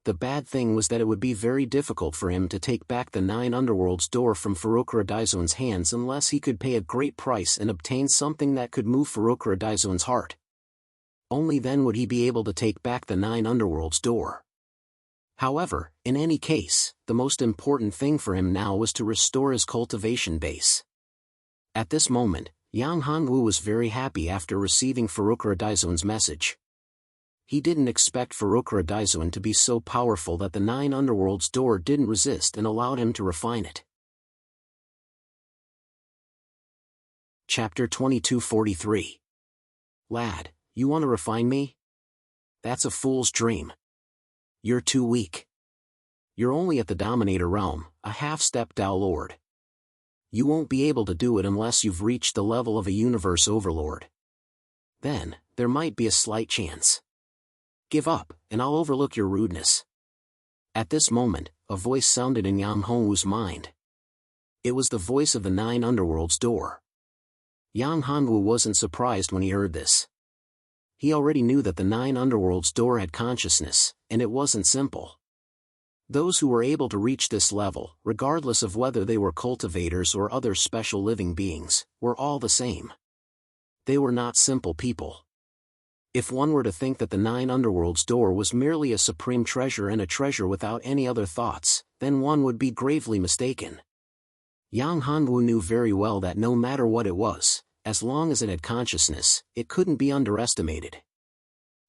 The bad thing was that it would be very difficult for him to take back the 9 underworlds door from Furukara Daizuin's hands unless he could pay a great price and obtain something that could move Furukara Daizuin's heart. Only then would he be able to take back the 9 underworlds door. However, in any case, the most important thing for him now was to restore his cultivation base. At this moment, Yang Hanwu was very happy after receiving Furukara Daizuin's message. He didn't expect Furukara Daizuin to be so powerful that the 9 underworlds door didn't resist and allowed him to refine it. Chapter 2243. Lad, you want to refine me? That's a fool's dream. You're too weak. You're only at the Dominator realm, a half-step Tao Lord. You won't be able to do it unless you've reached the level of a universe overlord. Then, there might be a slight chance. Give up, and I'll overlook your rudeness. At this moment, a voice sounded in Yang Hongwu's mind. It was the voice of the 9 underworlds door. Yang Hongwu wasn't surprised when he heard this. He already knew that the 9 underworlds door had consciousness, and it wasn't simple. Those who were able to reach this level, regardless of whether they were cultivators or other special living beings, were all the same. They were not simple people. If one were to think that the Nine Underworlds door was merely a supreme treasure and a treasure without any other thoughts, then one would be gravely mistaken. Yang Hanwu knew very well that no matter what it was, as long as it had consciousness, it couldn't be underestimated.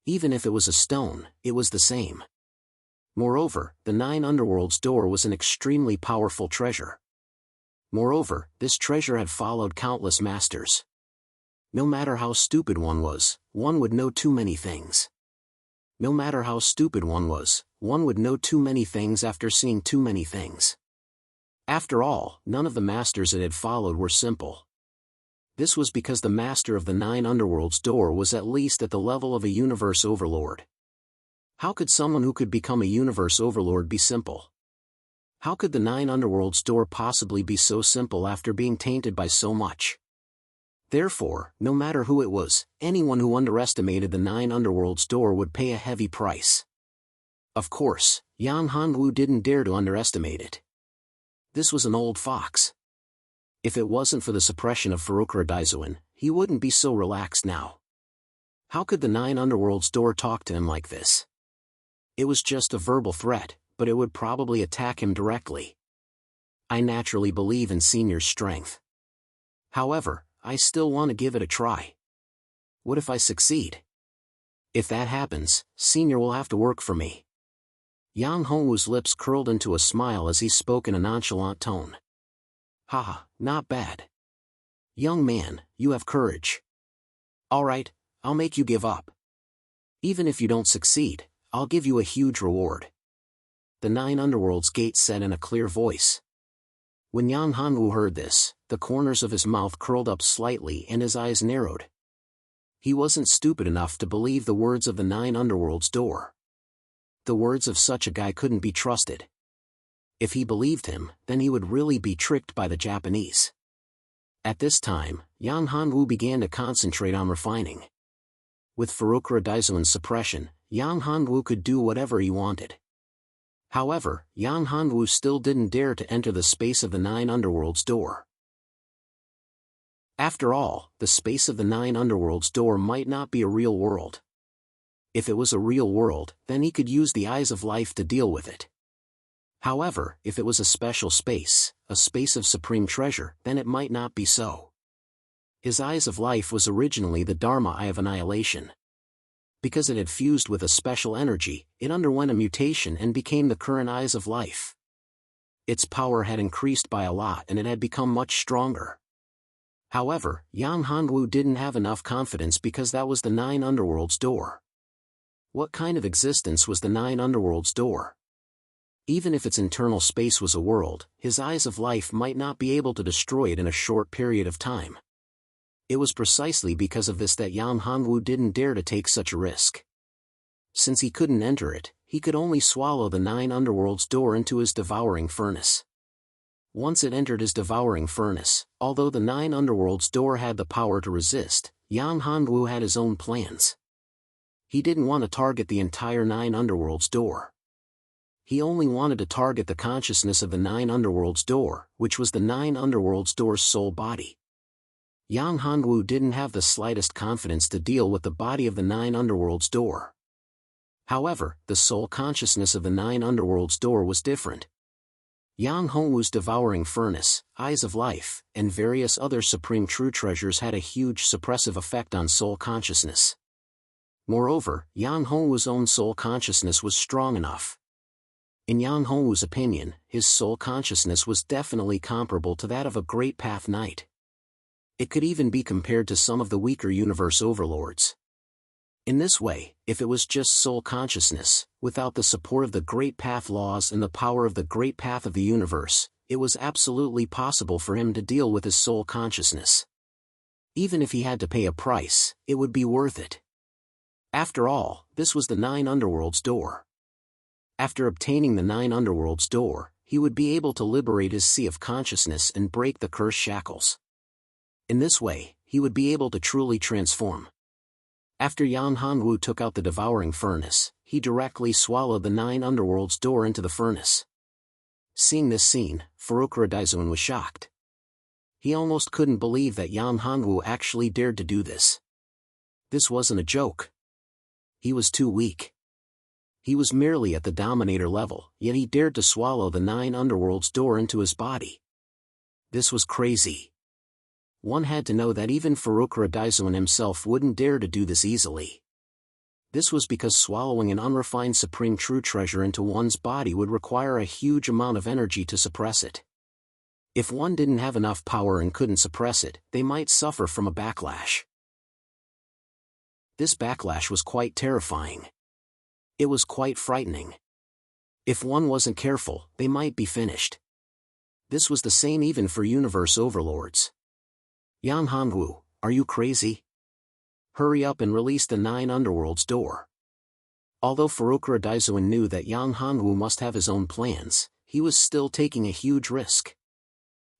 Even if it was a stone, it was the same. Moreover, the Nine Underworlds door was an extremely powerful treasure. Moreover, this treasure had followed countless masters. No matter how stupid one would know too many things. No matter how stupid one would know too many things after seeing too many things. After all, none of the masters it had followed were simple. This was because the master of the Nine Underworlds door was at least at the level of a universe overlord. How could someone who could become a universe overlord be simple? How could the Nine Underworlds door possibly be so simple after being tainted by so much? Therefore, no matter who it was, anyone who underestimated the Nine Underworlds door would pay a heavy price. Of course, Yang Hanwu didn't dare to underestimate it. This was an old fox. If it wasn't for the suppression of Farukra Daizuan, he wouldn't be so relaxed now. How could the Nine Underworlds door talk to him like this? It was just a verbal threat, but it would probably attack him directly. I naturally believe in Senior's strength. However, I still want to give it a try. What if I succeed? If that happens, Senior will have to work for me. Yang Hongwu's lips curled into a smile as he spoke in a nonchalant tone. Haha, not bad. Young man, you have courage. Alright, I'll make you give up. Even if you don't succeed, I'll give you a huge reward. The Nine Underworlds gate said in a clear voice. When Yang Hanwu heard this, the corners of his mouth curled up slightly and his eyes narrowed. He wasn't stupid enough to believe the words of the Nine Underworlds door. The words of such a guy couldn't be trusted. If he believed him, then he would really be tricked by the Japanese. At this time, Yang Hanwu began to concentrate on refining. With Farukra Daizuan's suppression, Yang Hanwu could do whatever he wanted. However, Yang Hanwu still didn't dare to enter the space of the Nine Underworlds door. After all, the space of the Nine Underworlds door might not be a real world. If it was a real world, then he could use the eyes of life to deal with it. However, if it was a special space, a space of supreme treasure, then it might not be so. His eyes of life was originally the Dharma Eye of Annihilation. Because it had fused with a special energy, it underwent a mutation and became the current eyes of life. Its power had increased by a lot and it had become much stronger. However, Yang Hanwu didn't have enough confidence because that was the Nine Underworlds door. What kind of existence was the Nine Underworlds door? Even if its internal space was a world, his eyes of life might not be able to destroy it in a short period of time. It was precisely because of this that Yang Hanwu didn't dare to take such a risk. Since he couldn't enter it, he could only swallow the Nine Underworlds door into his devouring furnace. Once it entered his devouring furnace, although the Nine Underworlds door had the power to resist, Yang Hanwu had his own plans. He didn't want to target the entire Nine Underworlds door. He only wanted to target the consciousness of the Nine Underworlds door, which was the Nine Underworlds door's soul body. Yang Hanwu didn't have the slightest confidence to deal with the body of the Nine Underworlds door. However, the soul consciousness of the Nine Underworlds door was different. Yang Hongwu's devouring furnace, eyes of life, and various other supreme true treasures had a huge suppressive effect on soul consciousness. Moreover, Yang Hongwu's own soul consciousness was strong enough. In Yang Hongwu's opinion, his soul consciousness was definitely comparable to that of a Great Path Knight. It could even be compared to some of the weaker universe overlords. In this way, if it was just soul consciousness, without the support of the Great Path laws and the power of the Great Path of the universe, it was absolutely possible for him to deal with his soul consciousness. Even if he had to pay a price, it would be worth it. After all, this was the Nine Underworlds door. After obtaining the Nine Underworlds door, he would be able to liberate his sea of consciousness and break the cursed shackles. In this way, he would be able to truly transform. After Yang Hanwu took out the devouring furnace, he directly swallowed the 9 underworlds door into the furnace. Seeing this scene, Furukura Daizun was shocked. He almost couldn't believe that Yang Hongwu actually dared to do this. This wasn't a joke. He was too weak. He was merely at the Dominator level, yet he dared to swallow the 9 underworlds door into his body. This was crazy. One had to know that even Furukura Daizun himself wouldn't dare to do this easily. This was because swallowing an unrefined supreme true treasure into one's body would require a huge amount of energy to suppress it. If one didn't have enough power and couldn't suppress it, they might suffer from a backlash. This backlash was quite terrifying. It was quite frightening. If one wasn't careful, they might be finished. This was the same even for universe overlords. Yang Hongwu, are you crazy? Hurry up and release the 9 underworlds door. Although Furukura Daizun knew that Yang Hongwu must have his own plans, he was still taking a huge risk.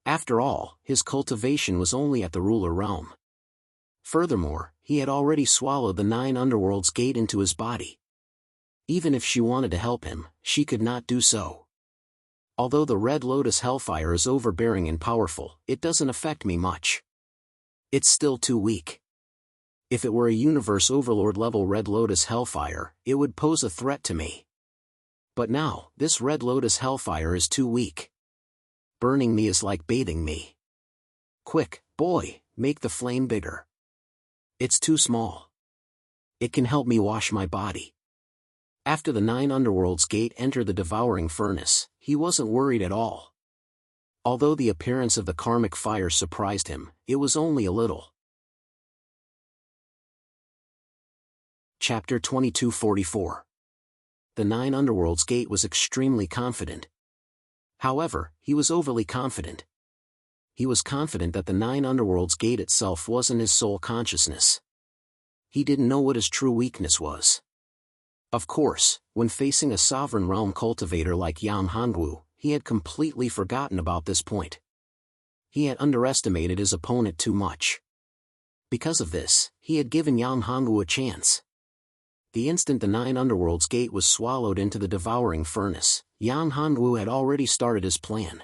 After all, his cultivation was only at the ruler realm. Furthermore, he had already swallowed the 9 underworlds gate into his body. Even if she wanted to help him, she could not do so. Although the Red Lotus Hellfire is overbearing and powerful, it doesn't affect me much. It's still too weak. If it were a Universe Overlord level Red Lotus Hellfire, it would pose a threat to me. But now, this Red Lotus Hellfire is too weak. Burning me is like bathing me. Quick, boy, make the flame bigger. It's too small. It can help me wash my body. After the 9 underworlds gate entered the devouring furnace, he wasn't worried at all. Although the appearance of the karmic fire surprised him, it was only a little. Chapter 2244. The 9 underworlds gate was extremely confident. However, he was overly confident. He was confident that the 9 underworlds gate itself wasn't his soul consciousness. He didn't know what his true weakness was. Of course, when facing a sovereign realm cultivator like Yang Hongwu, he had completely forgotten about this point. He had underestimated his opponent too much. Because of this, he had given Yang Hongwu a chance. The instant the 9 underworlds gate was swallowed into the devouring furnace, Yang Hongwu had already started his plan.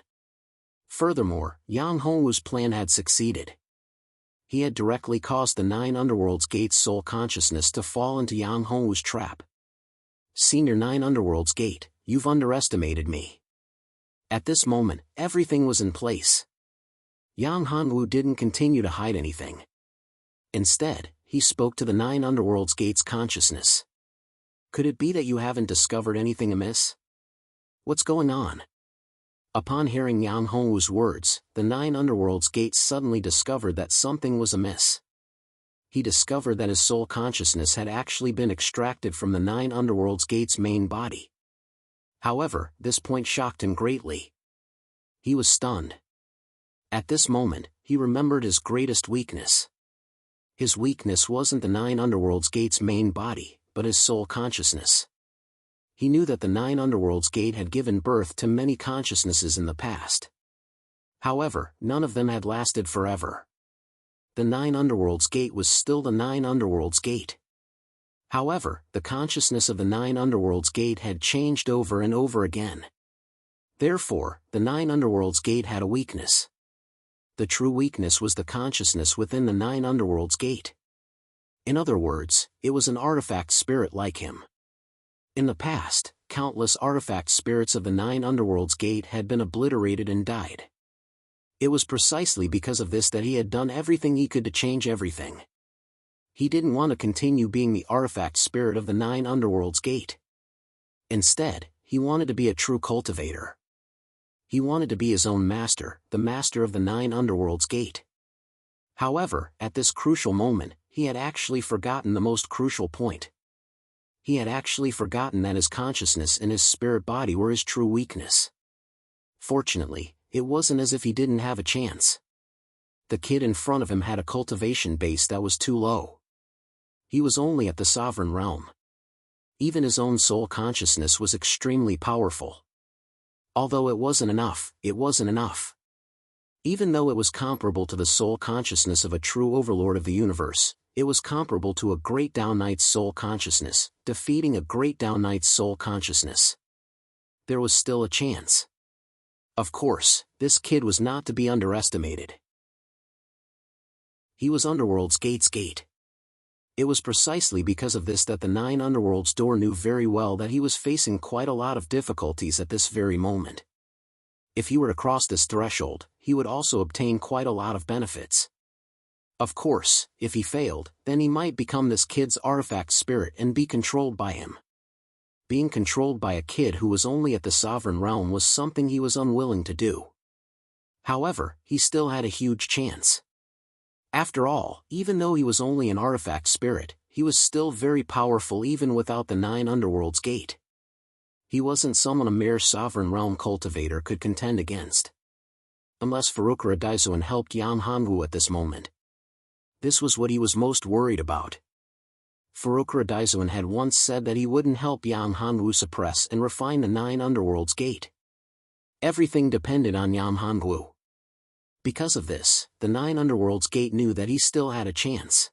Furthermore, Yang Hongwu's plan had succeeded. He had directly caused the 9 underworlds gate's soul consciousness to fall into Yang Hongwu's trap. Senior 9 underworlds gate, you've underestimated me. At this moment, everything was in place. Yang Hongwu didn't continue to hide anything. Instead, he spoke to the 9 underworlds gate's consciousness. Could it be that you haven't discovered anything amiss? What's going on? Upon hearing Yang Hongwu's words, the 9 underworlds gate suddenly discovered that something was amiss. He discovered that his soul consciousness had actually been extracted from the 9 underworlds gate's main body. However, this point shocked him greatly. He was stunned. At this moment, he remembered his greatest weakness. His weakness wasn't the 9 underworlds gate's main body, but his soul consciousness. He knew that the 9 underworlds gate had given birth to many consciousnesses in the past. However, none of them had lasted forever. The 9 underworlds gate was still the 9 underworlds gate. However, the consciousness of the 9 underworlds gate had changed over and over again. Therefore, the 9 underworlds gate had a weakness. The true weakness was the consciousness within the 9 underworlds gate. In other words, it was an artifact spirit like him. In the past, countless artifact spirits of the 9 underworlds gate had been obliterated and died. It was precisely because of this that he had done everything he could to change everything. He didn't want to continue being the artifact spirit of the 9 underworlds gate. Instead, he wanted to be a true cultivator. He wanted to be his own master, the master of the 9 underworlds gate. However, at this crucial moment, he had actually forgotten the most crucial point. He had actually forgotten that his consciousness and his spirit body were his true weakness. Fortunately, it wasn't as if he didn't have a chance. The kid in front of him had a cultivation base that was too low. He was only at the sovereign realm. Even his own soul consciousness was extremely powerful. Although it wasn't enough, it wasn't enough. Even though it was comparable to the soul consciousness of a true overlord of the universe, It was comparable to a great Down Knight's soul consciousness, defeating a great Down Knight's soul consciousness. There was still a chance. Of course, this kid was not to be underestimated. He was Underworld's gate's gate. It was precisely because of this that the 9 Underworlds door knew very well that he was facing quite a lot of difficulties at this very moment. If he were to cross this threshold, he would also obtain quite a lot of benefits. Of course, if he failed, then he might become this kid's artifact spirit and be controlled by him. Being controlled by a kid who was only at the sovereign realm was something he was unwilling to do. However, he still had a huge chance. After all, even though he was only an artifact spirit, he was still very powerful even without the 9 Underworlds gate. He wasn't someone a mere sovereign realm cultivator could contend against. Unless Furukura Daizuin helped Yan Hanwu at this moment. This was what he was most worried about. Furukura Daizuin had once said that he wouldn't help Yan Hanwu suppress and refine the 9 Underworlds gate. Everything depended on Yan Hanwu. Because of this, the 9 Underworlds gate knew that he still had a chance.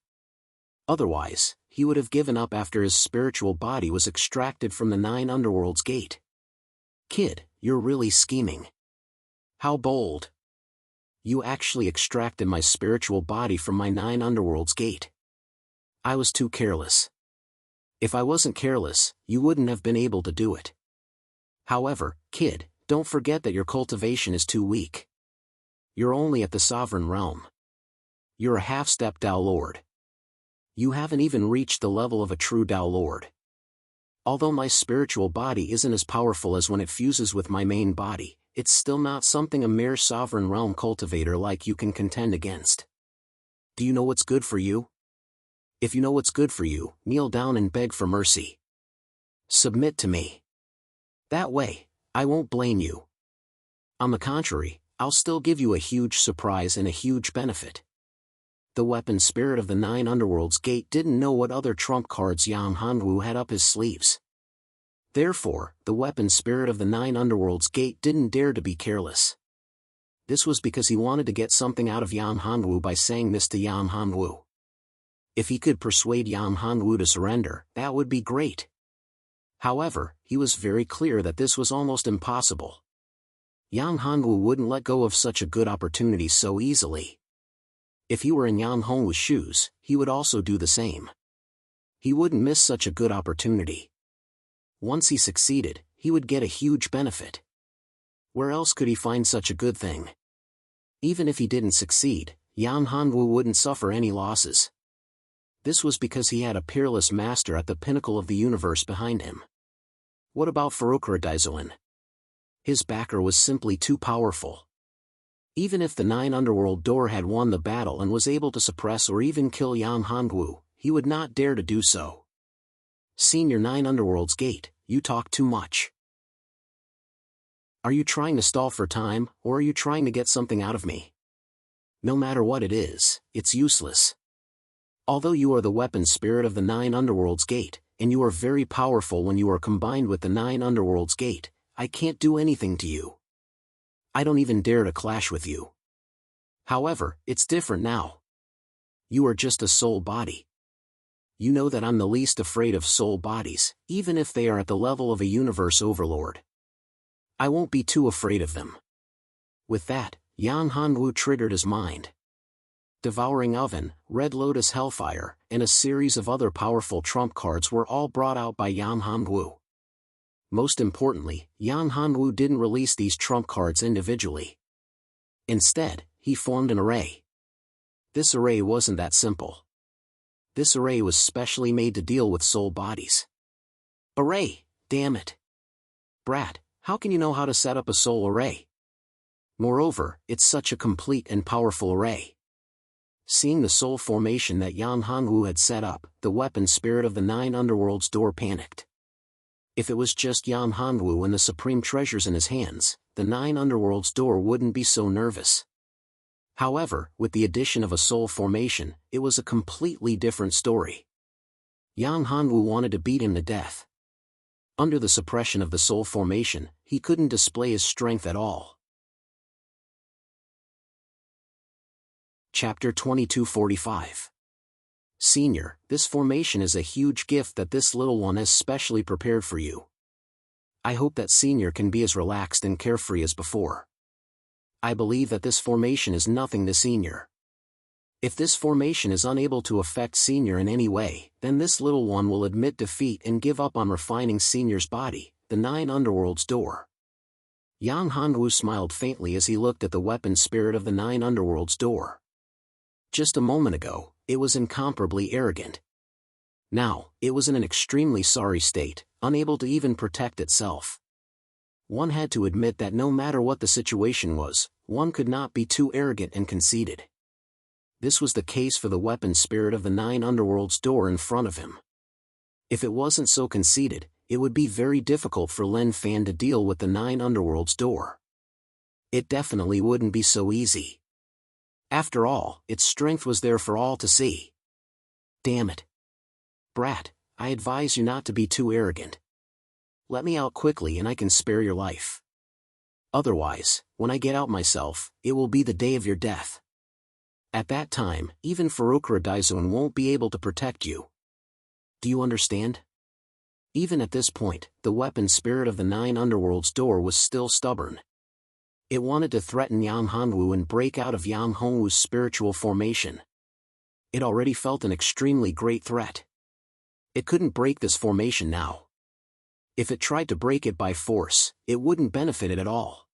Otherwise, he would have given up after his spiritual body was extracted from the 9 Underworlds gate. Kid, you're really scheming. How bold. You actually extracted my spiritual body from my 9 Underworlds gate. I was too careless. If I wasn't careless, you wouldn't have been able to do it. However, kid, don't forget that your cultivation is too weak. You're only at the sovereign realm. You're a half-step Dao Lord. You haven't even reached the level of a true Dao Lord. Although my spiritual body isn't as powerful as when it fuses with my main body, it's still not something a mere sovereign realm cultivator like you can contend against. Do you know what's good for you? If you know what's good for you, kneel down and beg for mercy. Submit to me. That way, I won't blame you. On the contrary, I'll still give you a huge surprise and a huge benefit. The weapon spirit of the 9 Underworlds gate didn't know what other trump cards Yang Hanwu had up his sleeves. Therefore, the weapon spirit of the 9 Underworlds gate didn't dare to be careless. This was because he wanted to get something out of Yang Hanwu by saying this to Yang Hanwu. If he could persuade Yang Hanwu to surrender, that would be great. However, he was very clear that this was almost impossible. Yang Hanwu wouldn't let go of such a good opportunity so easily. If he were in Yang Hongwu's shoes, he would also do the same. He wouldn't miss such a good opportunity. Once he succeeded, he would get a huge benefit. Where else could he find such a good thing? Even if he didn't succeed, Yang Hanwu wouldn't suffer any losses. This was because he had a peerless master at the pinnacle of the universe behind him. What about Furukura Daizuin? His backer was simply too powerful. Even if the 9 Underworld door had won the battle and was able to suppress or even kill Yang Hanwu, he would not dare to do so. Senior 9 Underworld's gate, you talk too much. Are you trying to stall for time, or are you trying to get something out of me? No matter what it is, it's useless. Although you are the weapon spirit of the 9 Underworlds gate, and you are very powerful when you are combined with the 9 Underworlds gate, I can't do anything to you. I don't even dare to clash with you. However, it's different now. You are just a soul body. You know that I'm the least afraid of soul bodies, even if they are at the level of a universe overlord. I won't be too afraid of them. With that, Yang Hanwu triggered his mind. Devouring Oven, Red Lotus Hellfire, and a series of other powerful trump cards were all brought out by Yang Hanwu. Most importantly, Yang Hanwu didn't release these trump cards individually. Instead, he formed an array. This array wasn't that simple. This array was specially made to deal with soul bodies. Array, damn it. Brat, how can you know how to set up a soul array? Moreover, it's such a complete and powerful array. Seeing the soul formation that Yang Hanwu had set up, the weapon spirit of the 9 Underworlds door panicked. If it was just Yang Hanwu and the supreme treasures in his hands, the 9 Underworlds door wouldn't be so nervous. However, with the addition of a soul formation, it was a completely different story. Yang Hanwu wanted to beat him to death. Under the suppression of the soul formation, he couldn't display his strength at all. Chapter 2245. Senior, this formation is a huge gift that this little one has specially prepared for you. I hope that Senior can be as relaxed and carefree as before. I believe that this formation is nothing to Senior. If this formation is unable to affect Senior in any way, then this little one will admit defeat and give up on refining Senior's body, the 9 underworlds door. Yang Hanwu smiled faintly as he looked at the weapon spirit of the 9 underworlds door. Just a moment ago, it was incomparably arrogant. Now, it was in an extremely sorry state, unable to even protect itself. One had to admit that no matter what the situation was, one could not be too arrogant and conceited. This was the case for the weapon spirit of the 9 underworlds door in front of him. If it wasn't so conceited, it would be very difficult for Lin Fan to deal with the 9 underworlds door. It definitely wouldn't be so easy. After all, its strength was there for all to see. Damn it. Brat, I advise you not to be too arrogant. Let me out quickly and I can spare your life. Otherwise, when I get out myself, it will be the day of your death. At that time, even Furukura Daizun won't be able to protect you. Do you understand? Even at this point, the weapon spirit of the 9 underworlds door was still stubborn. It wanted to threaten Yang Hanwu and break out of Yang Hongwu's spiritual formation. It already felt an extremely great threat. It couldn't break this formation now. If it tried to break it by force, it wouldn't benefit it at all.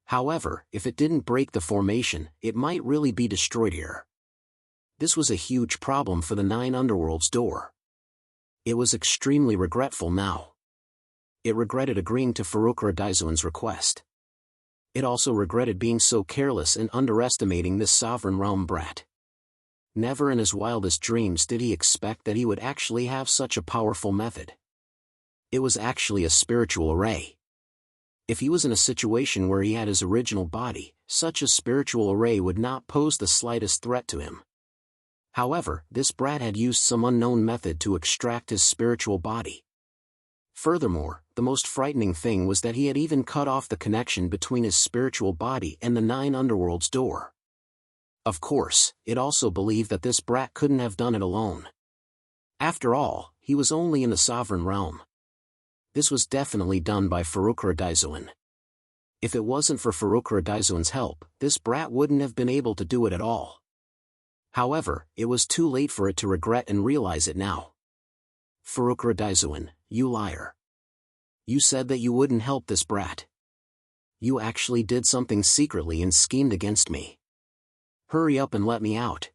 However, if it didn't break the formation, it might really be destroyed here. This was a huge problem for the 9 underworlds door. It was extremely regretful now. It regretted agreeing to Furukura Daizun's request. It also regretted being so careless and underestimating this sovereign realm brat. Never in his wildest dreams did he expect that he would actually have such a powerful method. It was actually a spiritual array. If he was in a situation where he had his original body, such a spiritual array would not pose the slightest threat to him. However, this brat had used some unknown method to extract his spiritual body. Furthermore, the most frightening thing was that he had even cut off the connection between his spiritual body and the 9 underworlds door. Of course, it also believed that this brat couldn't have done it alone. After all, he was only in the sovereign realm. This was definitely done by Furukura Daizun. If it wasn't for Furukura Daizun's help, this brat wouldn't have been able to do it at all. However, it was too late for it to regret and realize it now. Furukura Daizun, you liar. You said that you wouldn't help this brat. You actually did something secretly and schemed against me. Hurry up and let me out.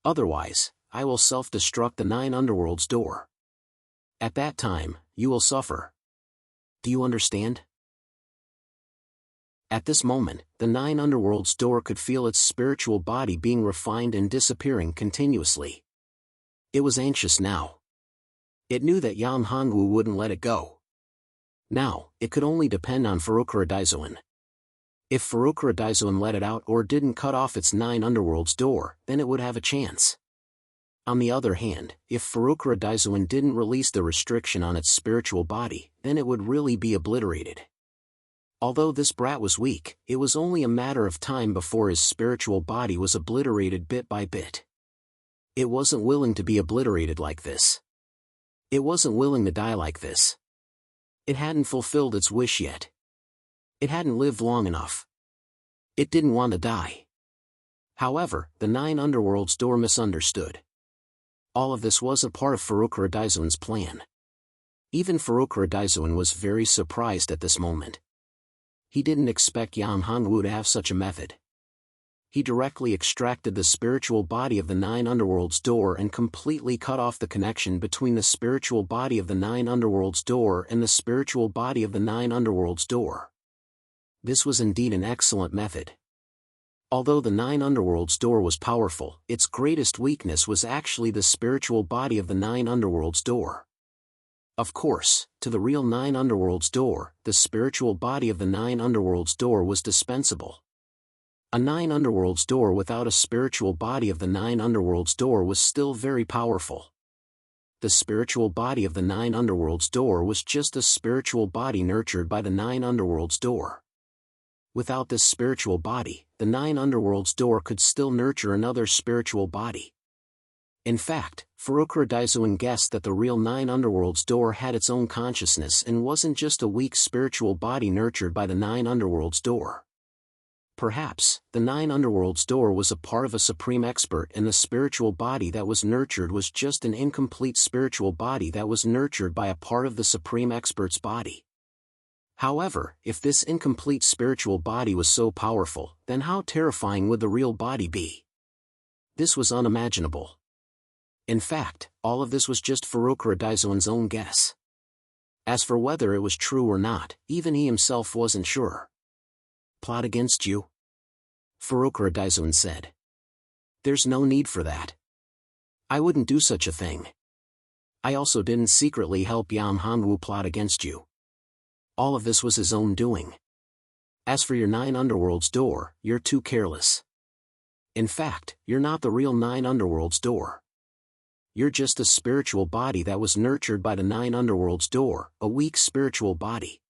Otherwise, I will self-destruct the 9 underworlds door. At that time, you will suffer. Do you understand? At this moment, the 9 underworlds door could feel its spiritual body being refined and disappearing continuously. It was anxious now. It knew that Yang Hongwu wouldn't let it go. Now, it could only depend on Furukura Daizun. If Furukura Daizun let it out or didn't cut off its 9 underworlds door, then it would have a chance. On the other hand, if Furukura Daizun didn't release the restriction on its spiritual body, then it would really be obliterated. Although this brat was weak, it was only a matter of time before his spiritual body was obliterated bit by bit. It wasn't willing to be obliterated like this. It wasn't willing to die like this. It hadn't fulfilled its wish yet. It hadn't lived long enough. It didn't want to die. However, the 9 underworlds door misunderstood. All of this was a part of Furukura Daizun's plan. Even Furukura Daizun was very surprised at this moment. He didn't expect Yang Hongwu to have such a method. He directly extracted the spiritual body of the 9 underworlds door and completely cut off the connection between the spiritual body of the 9 underworlds door and the spiritual body of the 9 underworlds door. This was indeed an excellent method. Although the 9 underworlds door was powerful, its greatest weakness was actually the spiritual body of the 9 underworlds door. Of course, to the real 9 underworlds door, the spiritual body of the 9 underworlds door was dispensable. A 9 underworlds door without a spiritual body of the 9 underworlds door was still very powerful. The spiritual body of the 9 underworlds door was just a spiritual body nurtured by the 9 underworlds door. Without this spiritual body, the 9 underworlds door could still nurture another spiritual body. In fact, Furukura Daizuin guessed that the real Nine Underworlds door had its own consciousness and wasn't just a weak spiritual body nurtured by the Nine Underworlds door. Perhaps, the Nine Underworlds door was a part of a supreme expert and the spiritual body that was nurtured was just an incomplete spiritual body that was nurtured by a part of the supreme expert's body. However, if this incomplete spiritual body was so powerful, then how terrifying would the real body be? This was unimaginable. In fact, all of this was just Furukura Daizuin's own guess. As for whether it was true or not, even he himself wasn't sure. Plot against you? Furukura Daizuin said. There's no need for that. I wouldn't do such a thing. I also didn't secretly help Yang Hanwu plot against you. All of this was his own doing. As for your Nine Underworlds door, you're too careless. In fact, you're not the real Nine Underworlds door. You're just a spiritual body that was nurtured by the Nine Underworlds door, a weak spiritual body.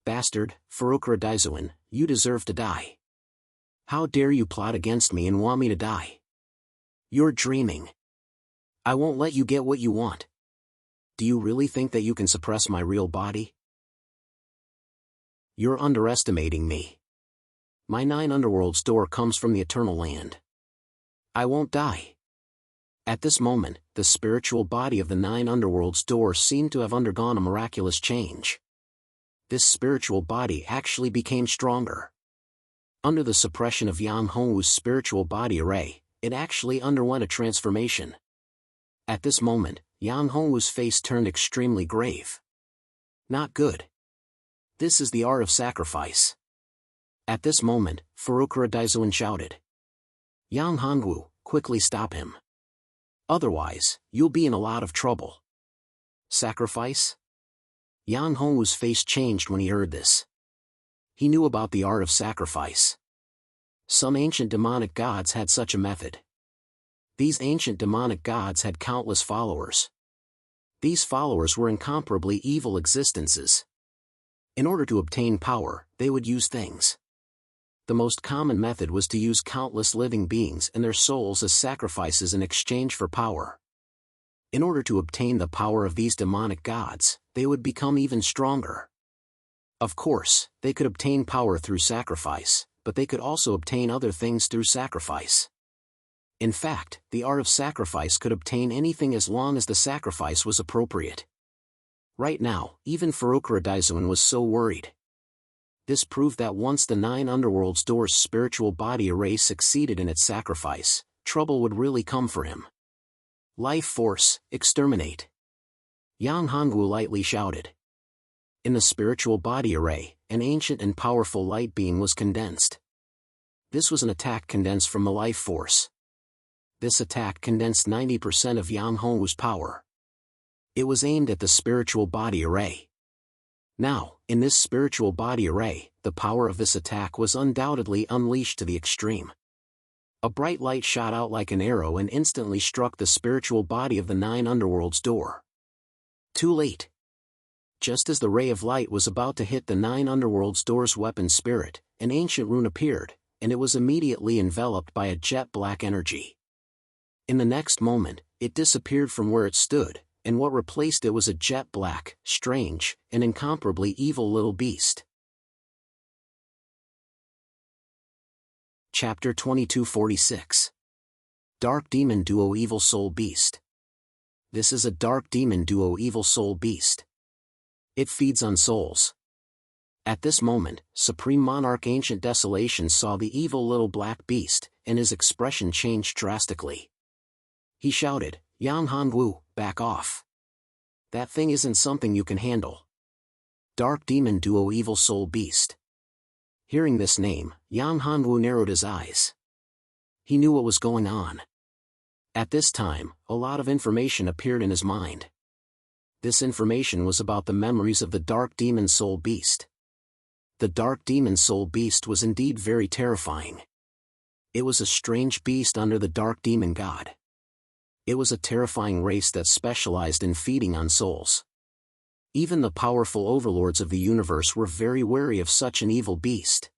Bastard, Furukura Daizuin, you deserve to die. How dare you plot against me and want me to die? You're dreaming. I won't let you get what you want. Do you really think that you can suppress my real body? You're underestimating me. My Nine Underworlds door comes from the Eternal Land. I won't die. At this moment, the spiritual body of the Nine Underworlds door seemed to have undergone a miraculous change. This spiritual body actually became stronger. Under the suppression of Yang Hongwu's spiritual body array, it actually underwent a transformation. At this moment, Yang Hongwu's face turned extremely grave. Not good. This is the art of sacrifice. At this moment, Furukura Daizuin shouted. Yang Hongwu, quickly stop him. Otherwise, you'll be in a lot of trouble. Sacrifice? Yang Hongwu's face changed when he heard this. He knew about the art of sacrifice. Some ancient demonic gods had such a method. These ancient demonic gods had countless followers. These followers were incomparably evil existences. In order to obtain power, they would use things. The most common method was to use countless living beings and their souls as sacrifices in exchange for power. In order to obtain the power of these demonic gods, they would become even stronger. Of course, they could obtain power through sacrifice, but they could also obtain other things through sacrifice. In fact, the art of sacrifice could obtain anything as long as the sacrifice was appropriate. Right now, even Furukura Daizuin was so worried. This proved that once the Nine Underworlds door's spiritual body array succeeded in its sacrifice, trouble would really come for him. Life force, exterminate. Yang Hongwu lightly shouted. In the spiritual body array, an ancient and powerful light being was condensed. This was an attack condensed from the life force. This attack condensed 90% of Yang Hongwu's power. It was aimed at the spiritual body array. Now, in this spiritual body array, the power of this attack was undoubtedly unleashed to the extreme. A bright light shot out like an arrow and instantly struck the spiritual body of the Nine Underworlds door. Too late. Just as the ray of light was about to hit the Nine Underworlds door's weapon spirit, an ancient rune appeared, and it was immediately enveloped by a jet-black energy. In the next moment, it disappeared from where it stood, and what replaced it was a jet-black, strange, and incomparably evil little beast. Chapter 2246. Dark Demon Duo Evil Soul Beast. This is a Dark Demon Duo Evil Soul Beast. It feeds on souls. At this moment, Supreme Monarch Ancient Desolation saw the evil little black beast, and his expression changed drastically. He shouted, Yang Hongwu, back off. That thing isn't something you can handle. Dark Demon Duo Evil Soul Beast. Hearing this name, Yang Hongwu narrowed his eyes. He knew what was going on. At this time, a lot of information appeared in his mind. This information was about the memories of the Dark Demon Soul Beast. The Dark Demon Soul Beast was indeed very terrifying. It was a strange beast under the Dark Demon God. It was a terrifying race that specialized in feeding on souls. Even the powerful overlords of the universe were very wary of such an evil beast.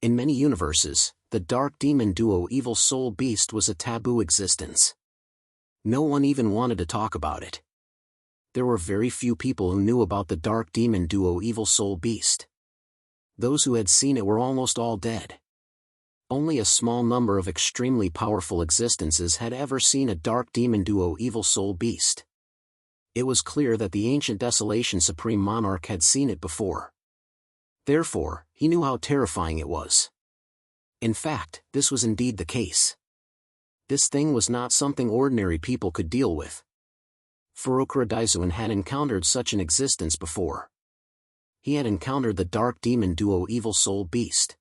In many universes, the Dark Demon Duo Evil Soul Beast was a taboo existence. No one even wanted to talk about it. There were very few people who knew about the dark demon duo Evil Soul Beast. Those who had seen it were almost all dead. Only a small number of extremely powerful existences had ever seen a dark demon duo Evil Soul Beast. It was clear that the ancient Desolation Supreme Monarch had seen it before. Therefore, he knew how terrifying it was. In fact, this was indeed the case. This thing was not something ordinary people could deal with. Furukura Daizuin had encountered such an existence before. He had encountered the dark demon duo Evil Soul Beast.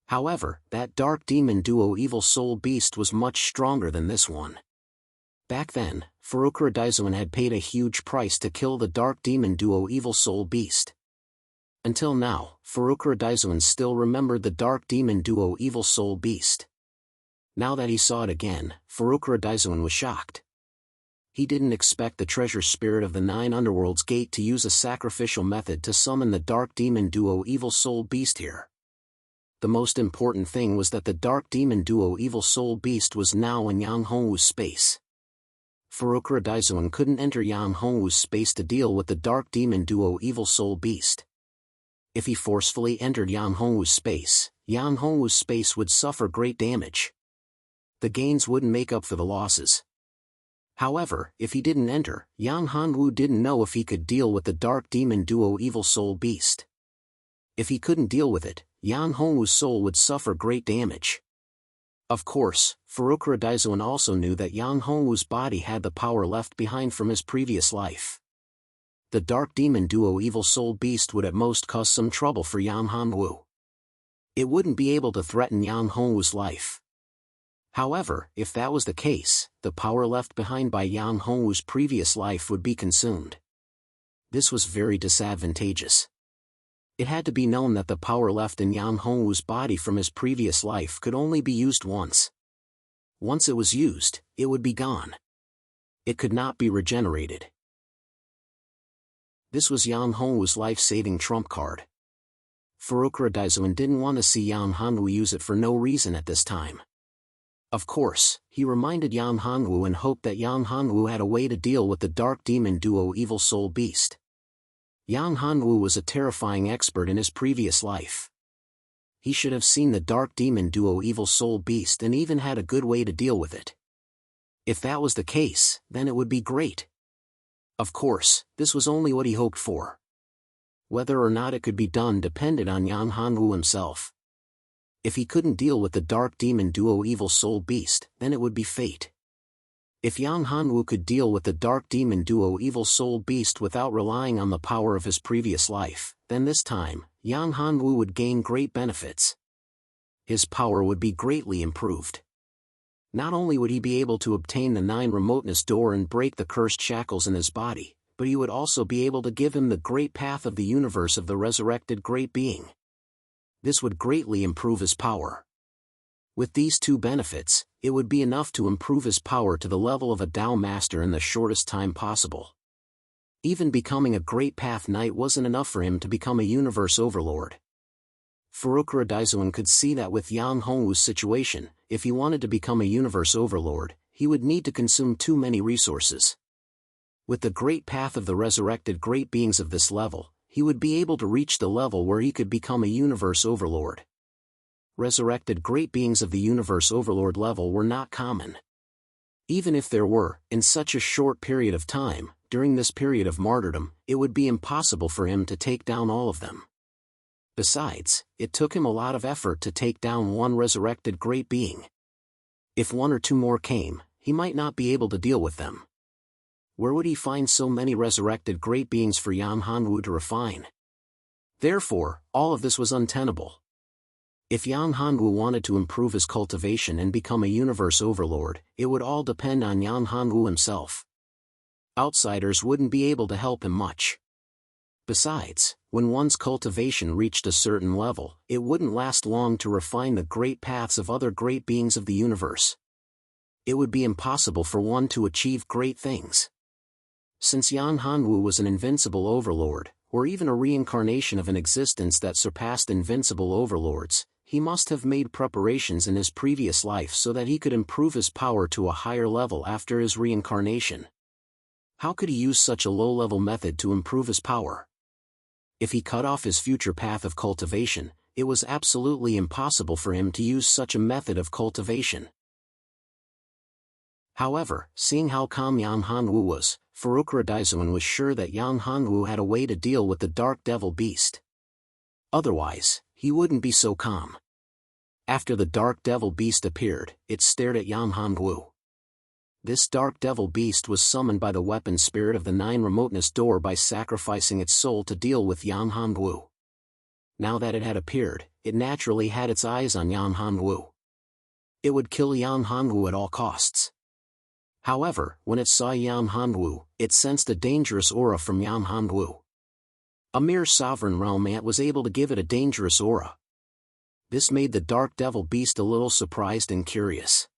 However, that dark demon duo Evil Soul Beast was much stronger than this one. Back then, Furukura Daizuin had paid a huge price to kill the dark demon duo Evil Soul Beast. Until now, Furukura Daizuin still remembered the dark demon duo Evil Soul Beast. Now that he saw it again, Furukura Daizuin was shocked. He didn't expect the treasure spirit of the Nine Underworlds Gate to use a sacrificial method to summon the dark demon duo Evil Soul Beast here. The most important thing was that the dark demon duo Evil Soul Beast was now in Yang Hongwu's space. Furukura Daizuin couldn't enter Yang Hongwu's space to deal with the dark demon duo Evil Soul Beast. If he forcefully entered Yang Hongwu's space would suffer great damage. The gains wouldn't make up for the losses. However, if he didn't enter, Yang Hongwu didn't know if he could deal with the dark demon duo Evil Soul Beast. If he couldn't deal with it, Yang Hongwu's soul would suffer great damage. Of course, Furukura Daizuin also knew that Yang Hongwu's body had the power left behind from his previous life. The dark demon duo Evil Soul Beast would at most cause some trouble for Yang Hongwu. It wouldn't be able to threaten Yang Hongwu's life. However, if that was the case, the power left behind by Yang Hongwu's previous life would be consumed. This was very disadvantageous. It had to be known that the power left in Yang Hongwu's body from his previous life could only be used once. Once it was used, it would be gone. It could not be regenerated. This was Yang Hongwu's life-saving trump card. Furukura Daizuin didn't want to see Yang Hongwu use it for no reason at this time. Of course, he reminded Yang Hongwu and hoped that Yang Hongwu had a way to deal with the dark demon duo Evil Soul Beast. Yang Hongwu was a terrifying expert in his previous life. He should have seen the dark demon duo Evil Soul Beast and even had a good way to deal with it. If that was the case, then it would be great. Of course, this was only what he hoped for. Whether or not it could be done depended on Yang Hongwu himself. If he couldn't deal with the dark demon duo Evil Soul Beast, then it would be fate. If Yang Hongwu could deal with the dark demon duo Evil Soul Beast without relying on the power of his previous life, then this time, Yang Hongwu would gain great benefits. His power would be greatly improved. Not only would he be able to obtain the 9 remoteness door and break the cursed shackles in his body, but he would also be able to give him the great path of the universe of the resurrected great being. This would greatly improve his power. With these 2 benefits, it would be enough to improve his power to the level of a Tao Master in the shortest time possible. Even becoming a Great Path Knight wasn't enough for him to become a Universe Overlord. Furukura Daizuin could see that with Yang Hongwu's situation, if he wanted to become a Universe Overlord, he would need to consume too many resources. With the Great Path of the resurrected great beings of this level, he would be able to reach the level where he could become a Universe Overlord. Resurrected great beings of the Universe Overlord level were not common. Even if there were, in such a short period of time, during this period of martyrdom, it would be impossible for him to take down all of them. Besides, it took him a lot of effort to take down one resurrected great being. If 1 or 2 more came, he might not be able to deal with them. Where would he find so many resurrected great beings for Yang Hongwu to refine? Therefore, all of this was untenable. If Yang Hongwu wanted to improve his cultivation and become a Universe Overlord, it would all depend on Yang Hongwu himself. Outsiders wouldn't be able to help him much. Besides, when one's cultivation reached a certain level, it wouldn't last long to refine the great paths of other great beings of the universe. It would be impossible for one to achieve great things. Since Yang Hongwu was an invincible overlord, or even a reincarnation of an existence that surpassed invincible overlords, he must have made preparations in his previous life so that he could improve his power to a higher level after his reincarnation. How could he use such a low-level method to improve his power? If he cut off his future path of cultivation, it was absolutely impossible for him to use such a method of cultivation. However, seeing how calm Yang Hanwu was, Furukura Daizuan was sure that Yang Hanwu had a way to deal with the dark devil beast. Otherwise, he wouldn't be so calm. After the dark devil beast appeared, it stared at Yang Hanwu. This dark devil beast was summoned by the weapon spirit of the Nine Remoteness Door by sacrificing its soul to deal with Yang Hanwu. Now that it had appeared, it naturally had its eyes on Yang Hanwu. It would kill Yang Hanwu at all costs. However, when it saw Yang Hanwu, it sensed a dangerous aura from Yang Hanwu. A mere sovereign realm ant was able to give it a dangerous aura. This made the dark devil beast a little surprised and curious.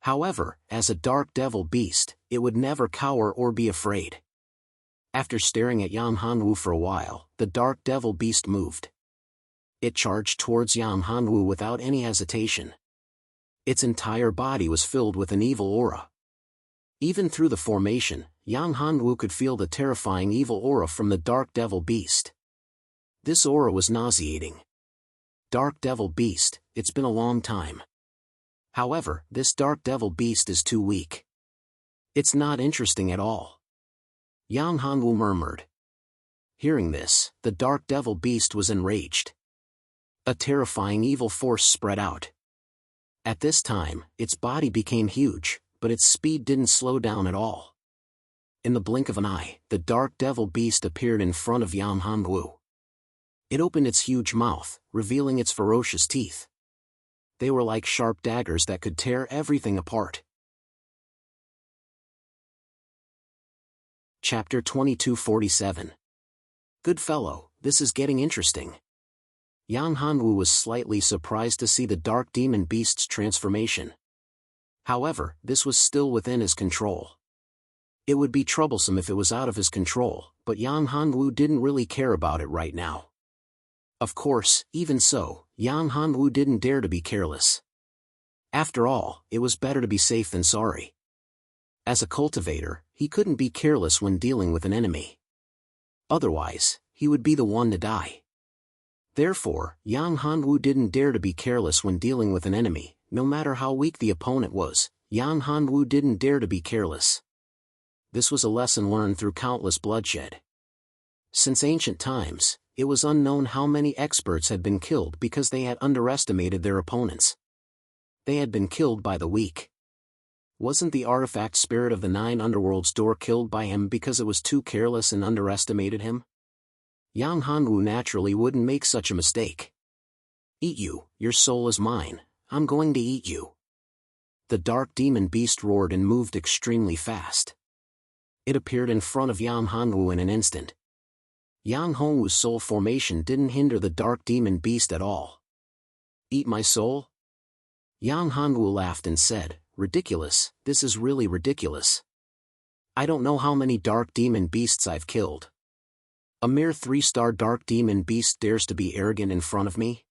However, as a dark devil beast, it would never cower or be afraid. After staring at Yang Hanwu for a while, the dark devil beast moved. It charged towards Yang Hanwu without any hesitation. Its entire body was filled with an evil aura. Even through the formation, Yang Hanwu could feel the terrifying evil aura from the dark devil beast. This aura was nauseating. Dark devil beast, it's been a long time. However, this dark devil beast is too weak. It's not interesting at all. Yang Hanwu murmured. Hearing this, the dark devil beast was enraged. A terrifying evil force spread out. At this time, its body became huge, but its speed didn't slow down at all. In the blink of an eye, the dark devil beast appeared in front of Yang Hanwu. It opened its huge mouth, revealing its ferocious teeth. They were like sharp daggers that could tear everything apart. Chapter 2247. Good fellow, this is getting interesting. Yang Hanwu was slightly surprised to see the dark demon beast's transformation. However, this was still within his control. It would be troublesome if it was out of his control, but Yang Hanwu didn't really care about it right now. Of course, even so, Yang Hanwu didn't dare to be careless. After all, it was better to be safe than sorry. As a cultivator, he couldn't be careless when dealing with an enemy. Otherwise, he would be the one to die. Therefore, Yang Hanwu didn't dare to be careless when dealing with an enemy, no matter how weak the opponent was. Yang Hanwu didn't dare to be careless. This was a lesson learned through countless bloodshed. Since ancient times, it was unknown how many experts had been killed because they had underestimated their opponents. They had been killed by the weak. Wasn't the artifact spirit of the Nine Underworlds Door killed by him because it was too careless and underestimated him? Yang Hanwu naturally wouldn't make such a mistake. Eat you, your soul is mine, I'm going to eat you. The dark demon beast roared and moved extremely fast. It appeared in front of Yang Hanwu in an instant. Yang Hanwu's soul formation didn't hinder the dark demon beast at all. Eat my soul? Yang Hanwu laughed and said, ridiculous, this is really ridiculous. I don't know how many dark demon beasts I've killed. A mere 3-star dark demon beast dares to be arrogant in front of me?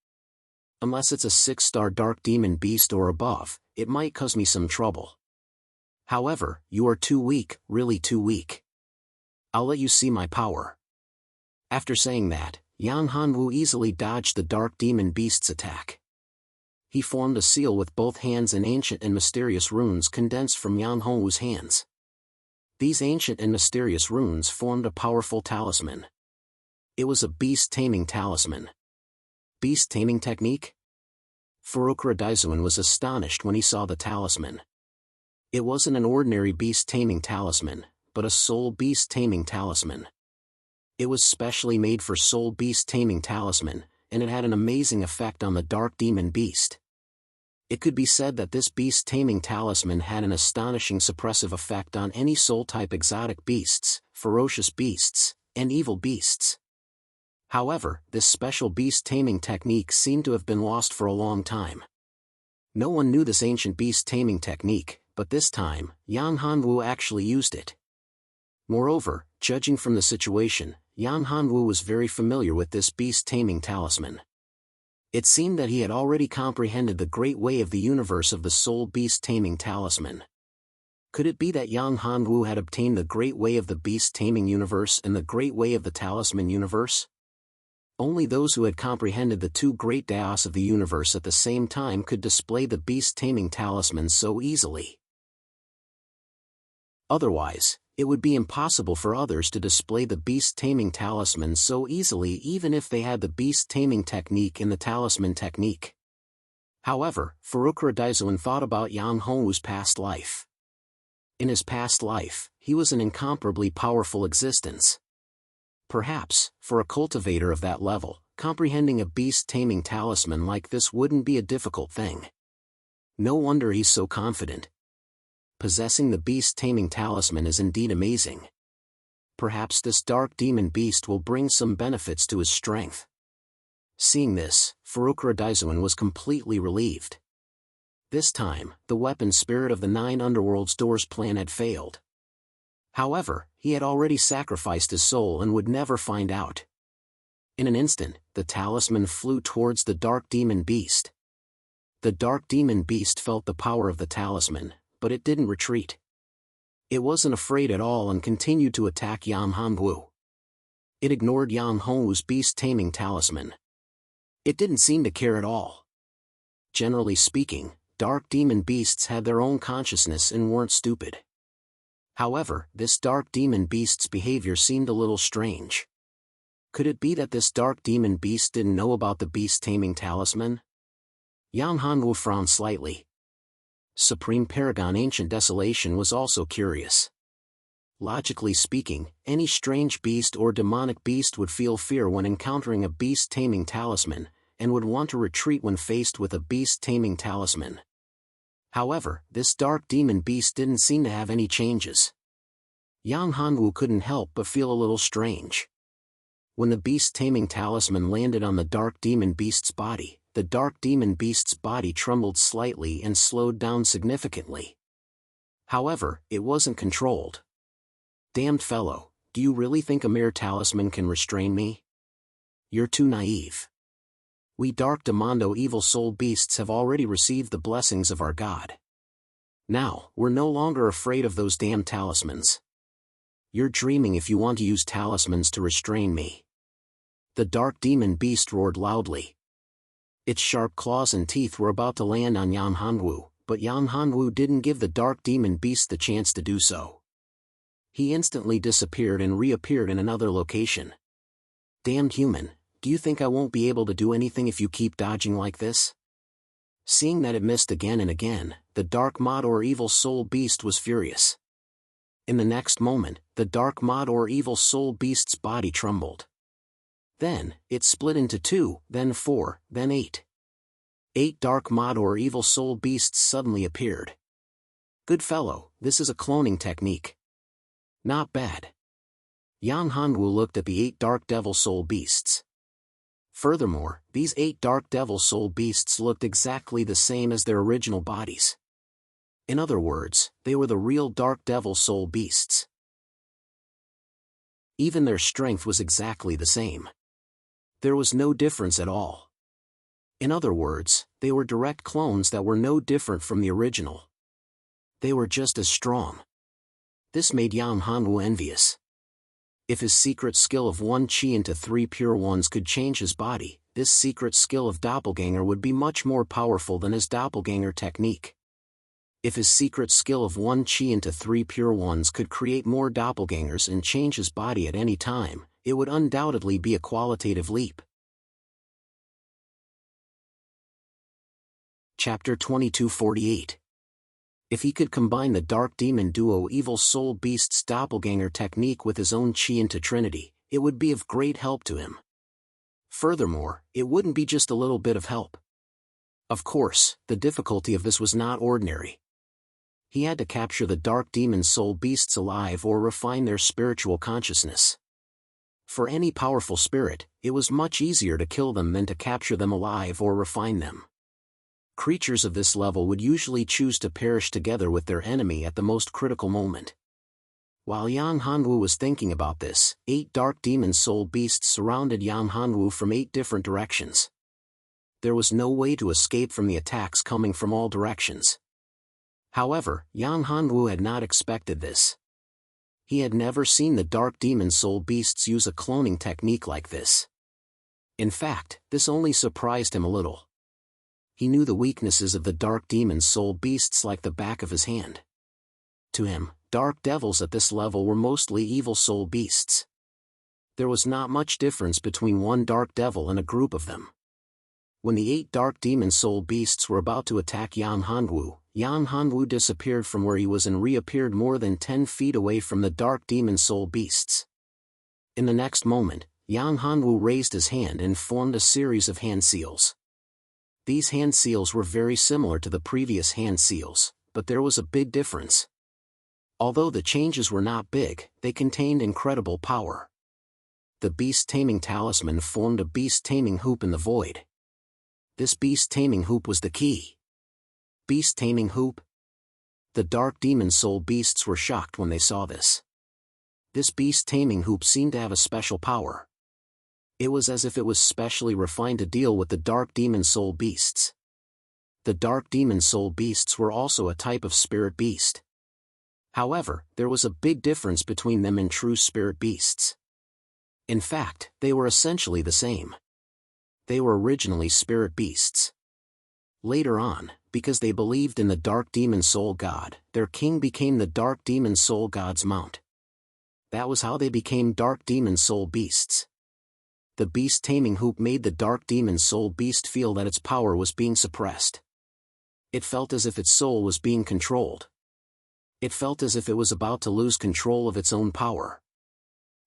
Unless it's a 6-star dark demon beast or above, it might cause me some trouble. However, you are too weak, really too weak. I'll let you see my power. After saying that, Yang Hanwu easily dodged the dark demon beast's attack. He formed a seal with both hands and ancient and mysterious runes condensed from Yang Hanwu's hands. These ancient and mysterious runes formed a powerful talisman. It was a beast-taming talisman. Beast-taming technique? Furukura Daizuan was astonished when he saw the talisman. It wasn't an ordinary beast-taming talisman, but a soul beast-taming talisman. It was specially made for soul beast-taming talisman, and it had an amazing effect on the dark demon beast. It could be said that this beast-taming talisman had an astonishing suppressive effect on any soul-type exotic beasts, ferocious beasts, and evil beasts. However, this special beast-taming technique seemed to have been lost for a long time. No one knew this ancient beast-taming technique, but this time, Yang Hanwu actually used it. Moreover, judging from the situation, Yang Hanwu was very familiar with this beast-taming talisman. It seemed that he had already comprehended the great way of the universe of the soul beast taming talisman. Could it be that Yang Hanwu had obtained the great way of the beast taming universe and the great way of the talisman universe? Only those who had comprehended the two great daos of the universe at the same time could display the beast taming talisman so easily. Otherwise, it would be impossible for others to display the beast taming talisman so easily even if they had the beast taming technique and the talisman technique. However, Farukra Daizuan thought about Yang Hongwu's past life. In his past life, he was an incomparably powerful existence. Perhaps, for a cultivator of that level, comprehending a beast taming talisman like this wouldn't be a difficult thing. No wonder he's so confident. Possessing the beast taming talisman is indeed amazing. Perhaps this dark demon beast will bring some benefits to his strength. Seeing this, Farukra Daizuan was completely relieved. This time, the weapon spirit of the 9 underworld's doors plan had failed. However, he had already sacrificed his soul and would never find out. In an instant, the talisman flew towards the dark demon beast. The dark demon beast felt the power of the talisman, but it didn't retreat. It wasn't afraid at all and continued to attack Yang Hongwu. It ignored Yang Hongwu's beast-taming talisman. It didn't seem to care at all. Generally speaking, dark demon beasts had their own consciousness and weren't stupid. However, this dark demon beast's behavior seemed a little strange. Could it be that this dark demon beast didn't know about the beast-taming talisman? Yang Hongwu frowned slightly. Supreme Paragon Ancient Desolation was also curious. Logically speaking, any strange beast or demonic beast would feel fear when encountering a beast-taming talisman, and would want to retreat when faced with a beast-taming talisman. However, this dark demon beast didn't seem to have any changes. Yang Hongwu couldn't help but feel a little strange. When the beast-taming talisman landed on the dark demon beast's body, the dark demon beast's body trembled slightly and slowed down significantly. However, it wasn't controlled. Damned fellow, do you really think a mere talisman can restrain me? You're too naive. We dark demondo evil soul beasts have already received the blessings of our God. Now, we're no longer afraid of those damn talismans. You're dreaming if you want to use talismans to restrain me. The dark demon beast roared loudly. Its sharp claws and teeth were about to land on Yang Hongwu, but Yang Hongwu didn't give the dark demon beast the chance to do so. He instantly disappeared and reappeared in another location. Damned human, do you think I won't be able to do anything if you keep dodging like this? Seeing that it missed again and again, the dark mod or evil soul beast was furious. In the next moment, the dark mod or evil soul beast's body trembled. Then, it split into 2, then 4, then 8. 8 dark mod or evil soul beasts suddenly appeared. Good fellow, this is a cloning technique. Not bad. Yang Hongwu looked at the 8 dark devil soul beasts. Furthermore, these 8 dark devil soul beasts looked exactly the same as their original bodies. In other words, they were the real dark devil soul beasts. Even their strength was exactly the same. There was no difference at all. In other words, they were direct clones that were no different from the original. They were just as strong. This made Yang Hongwu envious. If his secret skill of 1 chi into 3 pure ones could change his body, this secret skill of doppelganger would be much more powerful than his doppelganger technique. If his secret skill of 1 chi into 3 pure ones could create more doppelgangers and change his body at any time, it would undoubtedly be a qualitative leap. Chapter 2248. If he could combine the Dark Demon Duo Evil Soul Beast's doppelganger technique with his own chi into Trinity, it would be of great help to him. Furthermore, it wouldn't be just a little bit of help. Of course, the difficulty of this was not ordinary. He had to capture the Dark Demon Soul Beasts alive or refine their spiritual consciousness. For any powerful spirit, it was much easier to kill them than to capture them alive or refine them. Creatures of this level would usually choose to perish together with their enemy at the most critical moment. While Yang Hongwu was thinking about this, 8 dark demon soul beasts surrounded Yang Hongwu from 8 different directions. there was no way to escape from the attacks coming from all directions. However, Yang Hanwu had not expected this. He had never seen the dark demon soul beasts use a cloning technique like this. In fact, this only surprised him a little. He knew the weaknesses of the dark demon soul beasts like the back of his hand. To him, dark devils at this level were mostly evil soul beasts. There was not much difference between one dark devil and a group of them. When the 8 dark demon soul beasts were about to attack Yang Hanwu disappeared from where he was and reappeared more than 10 feet away from the dark demon soul beasts. In the next moment, Yang Hanwu raised his hand and formed a series of hand seals. These hand seals were very similar to the previous hand seals, but there was a big difference. Although the changes were not big, they contained incredible power. The beast taming talisman formed a beast taming hoop in the void. This beast taming hoop was the key. Beast taming hoop? The dark demon soul beasts were shocked when they saw this. This beast taming hoop seemed to have a special power. It was as if it was specially refined to deal with the dark demon soul beasts. The dark demon soul beasts were also a type of spirit beast. However, there was a big difference between them and true spirit beasts. In fact, they were essentially the same. They were originally spirit beasts. Later on, because they believed in the dark demon soul god, their king became the dark demon soul god's mount. That was how they became dark demon soul beasts. The beast taming hoop made the dark demon soul beast feel that its power was being suppressed. It felt as if its soul was being controlled. It felt as if it was about to lose control of its own power.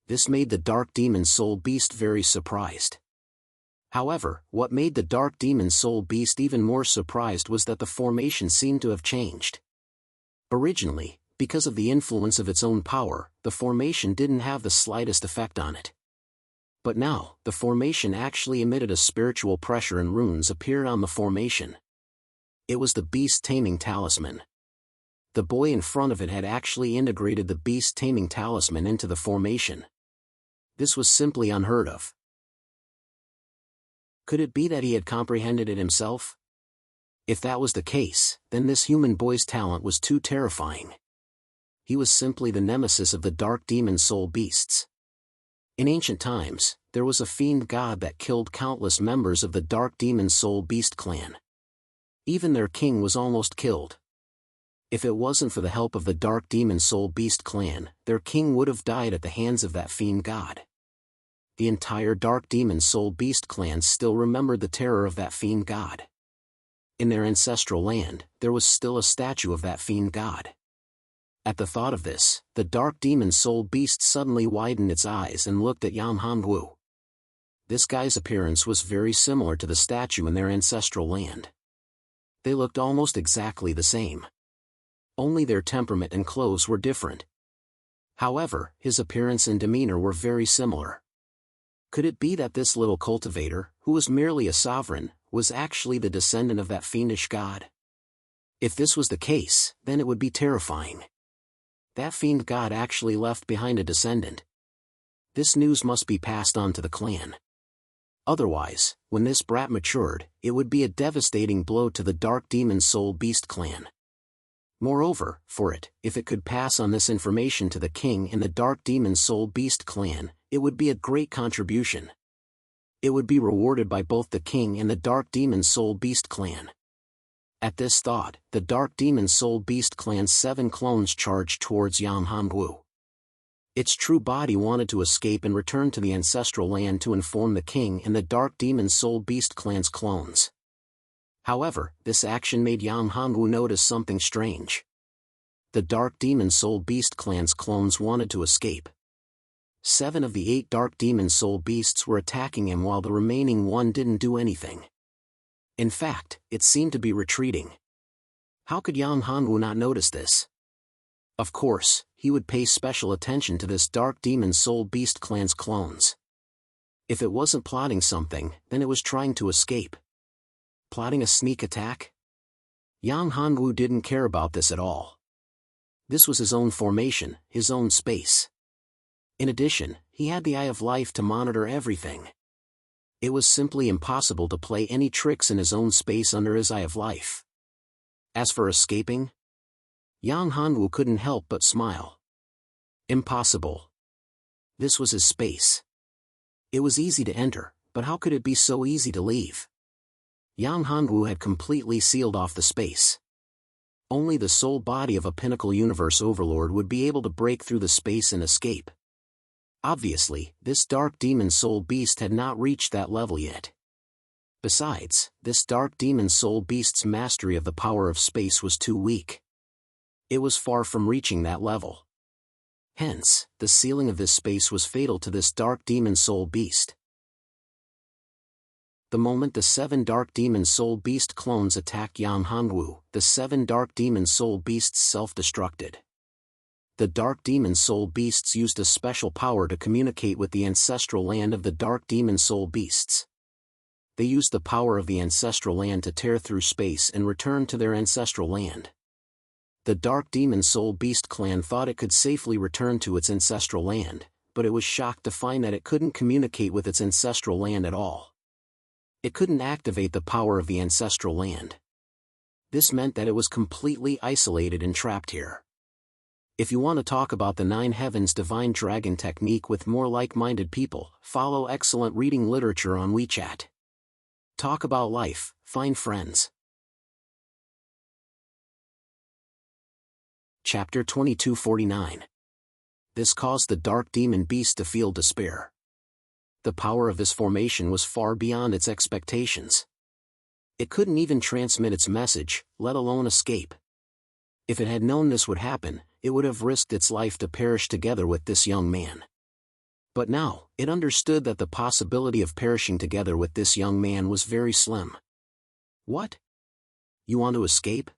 This made the dark demon soul beast very surprised. However, what made the dark demon soul beast even more surprised was that the formation seemed to have changed. Originally, because of the influence of its own power, the formation didn't have the slightest effect on it. But now, the formation actually emitted a spiritual pressure and runes appeared on the formation. It was the beast taming talisman. The boy in front of it had actually integrated the beast taming talisman into the formation. This was simply unheard of. Could it be that he had comprehended it himself? If that was the case, then this human boy's talent was too terrifying. He was simply the nemesis of the dark demon soul beasts. In ancient times, there was a fiend god that killed countless members of the dark demon soul beast clan. Even their king was almost killed. If it wasn't for the help of the dark demon soul beast clan, their king would have died at the hands of that fiend god. The entire dark demon soul beast clan still remembered the terror of that fiend god. In their ancestral land, there was still a statue of that fiend god. At the thought of this, the dark demon soul beast suddenly widened its eyes and looked at Yang Hanwu. This guy's appearance was very similar to the statue in their ancestral land. They looked almost exactly the same. Only their temperament and clothes were different. However, his appearance and demeanor were very similar. Could it be that this little cultivator, who was merely a sovereign, was actually the descendant of that fiendish god? If this was the case, then it would be terrifying. That fiend god actually left behind a descendant. This news must be passed on to the clan. Otherwise, when this brat matured, it would be a devastating blow to the dark demon soul beast clan. Moreover, if it could pass on this information to the king and the dark demon soul beast clan, it would be a great contribution. It would be rewarded by both the king and the dark demon soul beast clan. At this thought, the dark demon soul beast clan's 7 clones charged towards Yang Hanwu. Its true body wanted to escape and return to the ancestral land to inform the king and the dark demon soul beast clan's clones. However, this action made Yang Hanwu notice something strange. The dark demon soul beast clan's clones wanted to escape. 7 of the 8 dark demon soul beasts were attacking him while the remaining 1 didn't do anything. In fact, it seemed to be retreating. How could Yang Hanwu not notice this? Of course, he would pay special attention to this dark demon soul beast clan's clones. If it wasn't plotting something, then it was trying to escape. Plotting a sneak attack? Yang Hanwu didn't care about this at all. This was his own formation, his own space. In addition, he had the Eye of Life to monitor everything. It was simply impossible to play any tricks in his own space under his eye of life. As for escaping, Yang Hanwu couldn't help but smile. Impossible. This was his space. It was easy to enter, but how could it be so easy to leave? Yang Hanwu had completely sealed off the space. Only the sole body of a pinnacle universe overlord would be able to break through the space and escape. Obviously, this dark demon soul beast had not reached that level yet. Besides, this dark demon soul beast's mastery of the power of space was too weak. It was far from reaching that level. Hence, the sealing of this space was fatal to this dark demon soul beast. The moment the 7 dark demon soul beast clones attacked Yang Hanwu, the 7 dark demon soul beasts self-destructed. The dark demon soul beasts used a special power to communicate with the ancestral land of the dark demon soul beasts. They used the power of the ancestral land to tear through space and return to their ancestral land. The dark demon soul beast clan thought it could safely return to its ancestral land, but it was shocked to find that it couldn't communicate with its ancestral land at all. It couldn't activate the power of the ancestral land. This meant that it was completely isolated and trapped here. If you want to talk about the 9 Heavens Divine Dragon technique with more like-minded people, follow excellent reading literature on WeChat. Talk about life, find friends. Chapter 2249. This caused the dark demon beast to feel despair. The power of this formation was far beyond its expectations. It couldn't even transmit its message, let alone escape. If it had known this would happen, it would have risked its life to perish together with this young man. But now, it understood that the possibility of perishing together with this young man was very slim. What? You want to escape?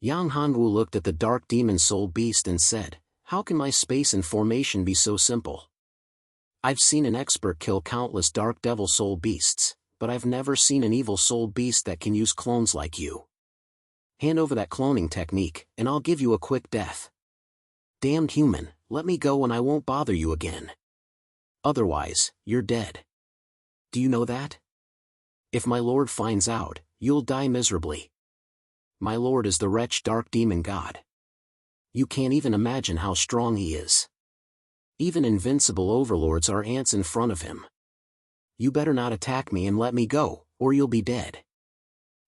Yang Hanwu looked at the dark demon soul beast and said, "How can my space and formation be so simple? I've seen an expert kill countless dark devil soul beasts, but I've never seen an evil soul beast that can use clones like you. Hand over that cloning technique, and I'll give you a quick death. Damned human, let me go and I won't bother you again. Otherwise, you're dead. Do you know that? If my lord finds out, you'll die miserably. My lord is the wretched dark demon god. You can't even imagine how strong he is. Even invincible overlords are ants in front of him. You better not attack me and let me go, or you'll be dead.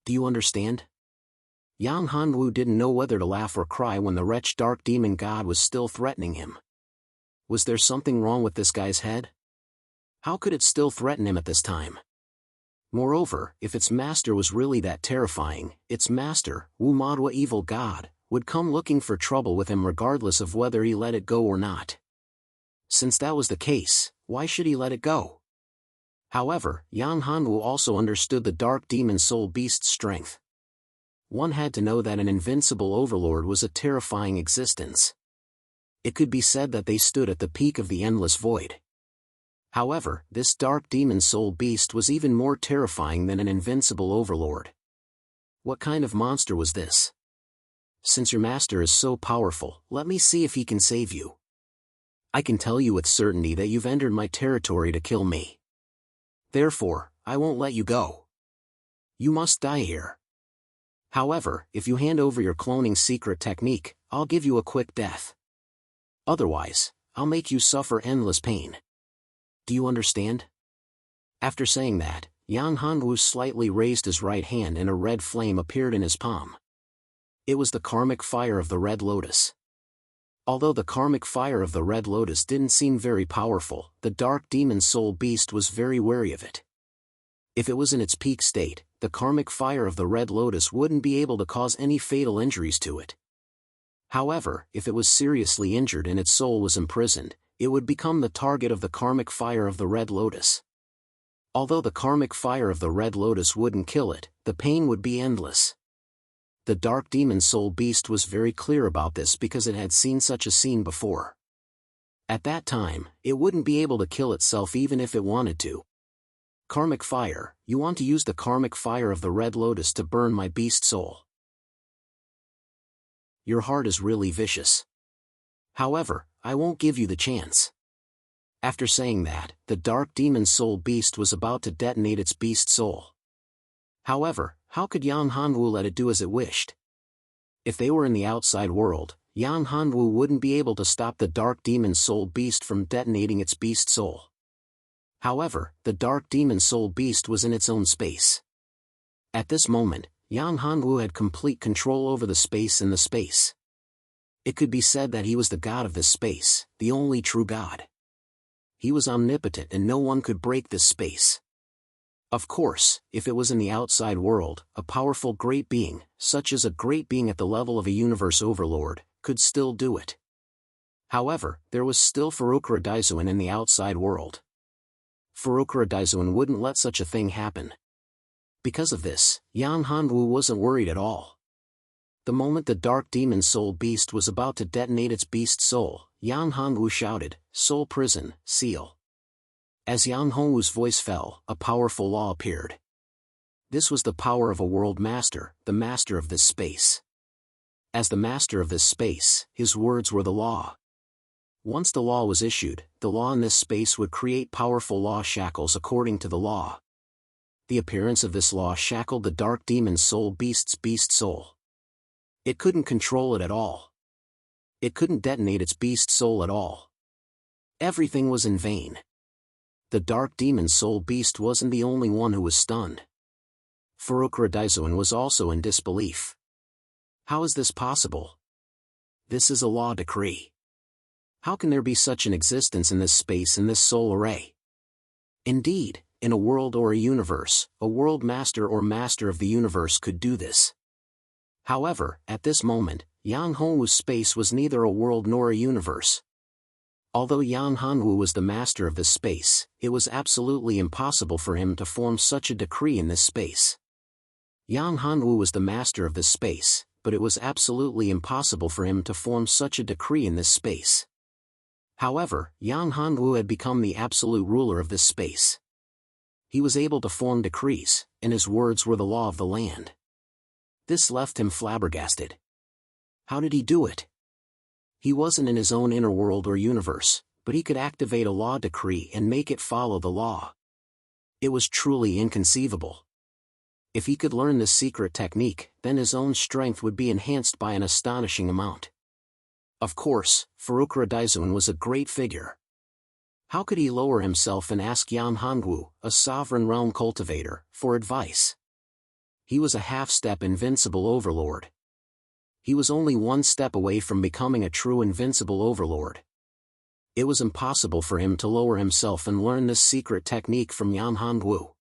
Do you understand?" Yang Hanwu didn't know whether to laugh or cry when the wretched dark demon god was still threatening him. Was there something wrong with this guy's head? How could it still threaten him at this time? Moreover, if its master was really that terrifying, its master, Wu Madwa evil god, would come looking for trouble with him regardless of whether he let it go or not. Since that was the case, why should he let it go? However, Yang Hanwu also understood the dark demon soul beast's strength. One had to know that an invincible overlord was a terrifying existence. It could be said that they stood at the peak of the endless void. However, this dark demon soul beast was even more terrifying than an invincible overlord. What kind of monster was this? Since your master is so powerful, let me see if he can save you. I can tell you with certainty that you've entered my territory to kill me. Therefore, I won't let you go. You must die here. However, if you hand over your cloning secret technique, I'll give you a quick death. Otherwise, I'll make you suffer endless pain. Do you understand?" After saying that, Yang Hanwu slightly raised his right hand and a red flame appeared in his palm. It was the karmic fire of the Red Lotus. Although the karmic fire of the Red Lotus didn't seem very powerful, the dark demon soul beast was very wary of it. If it was in its peak state, the karmic fire of the Red Lotus wouldn't be able to cause any fatal injuries to it. However, if it was seriously injured and its soul was imprisoned, it would become the target of the karmic fire of the Red Lotus. Although the karmic fire of the Red Lotus wouldn't kill it, the pain would be endless. The dark demon soul beast was very clear about this because it had seen such a scene before. At that time, it wouldn't be able to kill itself even if it wanted to. Karmic fire, you want to use the karmic fire of the Red Lotus to burn my beast soul. Your heart is really vicious. However, I won't give you the chance. After saying that, the dark demon soul beast was about to detonate its beast soul. However, how could Yan Hanwu let it do as it wished? If they were in the outside world, Yan Hanwu wouldn't be able to stop the dark demon soul beast from detonating its beast soul. However, the dark demon soul beast was in its own space. At this moment, Yan Hanwu had complete control over the space and the space. It could be said that he was the god of this space, the only true god. He was omnipotent and no one could break this space. Of course, if it was in the outside world, a powerful great being, such as a great being at the level of a universe overlord, could still do it. However, there was still Furukara Daizuan in the outside world. Furukara Daizuan wouldn't let such a thing happen. Because of this, Yan Hanwu wasn't worried at all. The moment the dark demon soul beast was about to detonate its beast soul, Yan Hanwu shouted, "Soul prison, seal." As Yan Hanwu's voice fell, a powerful law appeared. This was the power of a world master, the master of this space. As the master of this space, his words were the law. Once the law was issued, the law in this space would create powerful law shackles according to the law. The appearance of this law shackled the dark demon soul beast's beast soul. It couldn't control it at all. It couldn't detonate its beast soul at all. Everything was in vain. The dark demon soul beast wasn't the only one who was stunned. Furukara Daizuan was also in disbelief. How is this possible? This is a law decree. How can there be such an existence in this space in this soul array? Indeed, in a world or a universe, a world master or master of the universe could do this. However, at this moment, Yan Hanwu's space was neither a world nor a universe. Although Yan Hanwu was the master of this space, it was absolutely impossible for him to form such a decree in this space. Yan Hanwu was the master of this space, but it was absolutely impossible for him to form such a decree in this space. However, Yan Hanwu had become the absolute ruler of this space. He was able to form decrees, and his words were the law of the land. This left him flabbergasted. How did he do it? He wasn't in his own inner world or universe, but he could activate a law decree and make it follow the law. It was truly inconceivable. If he could learn this secret technique, then his own strength would be enhanced by an astonishing amount. Of course, Furukara Daizuan was a great figure. How could he lower himself and ask Yan Hanwu, a sovereign realm cultivator, for advice? He was a half-step invincible overlord. He was only one step away from becoming a true invincible overlord. It was impossible for him to lower himself and learn this secret technique from Yan Hanwu.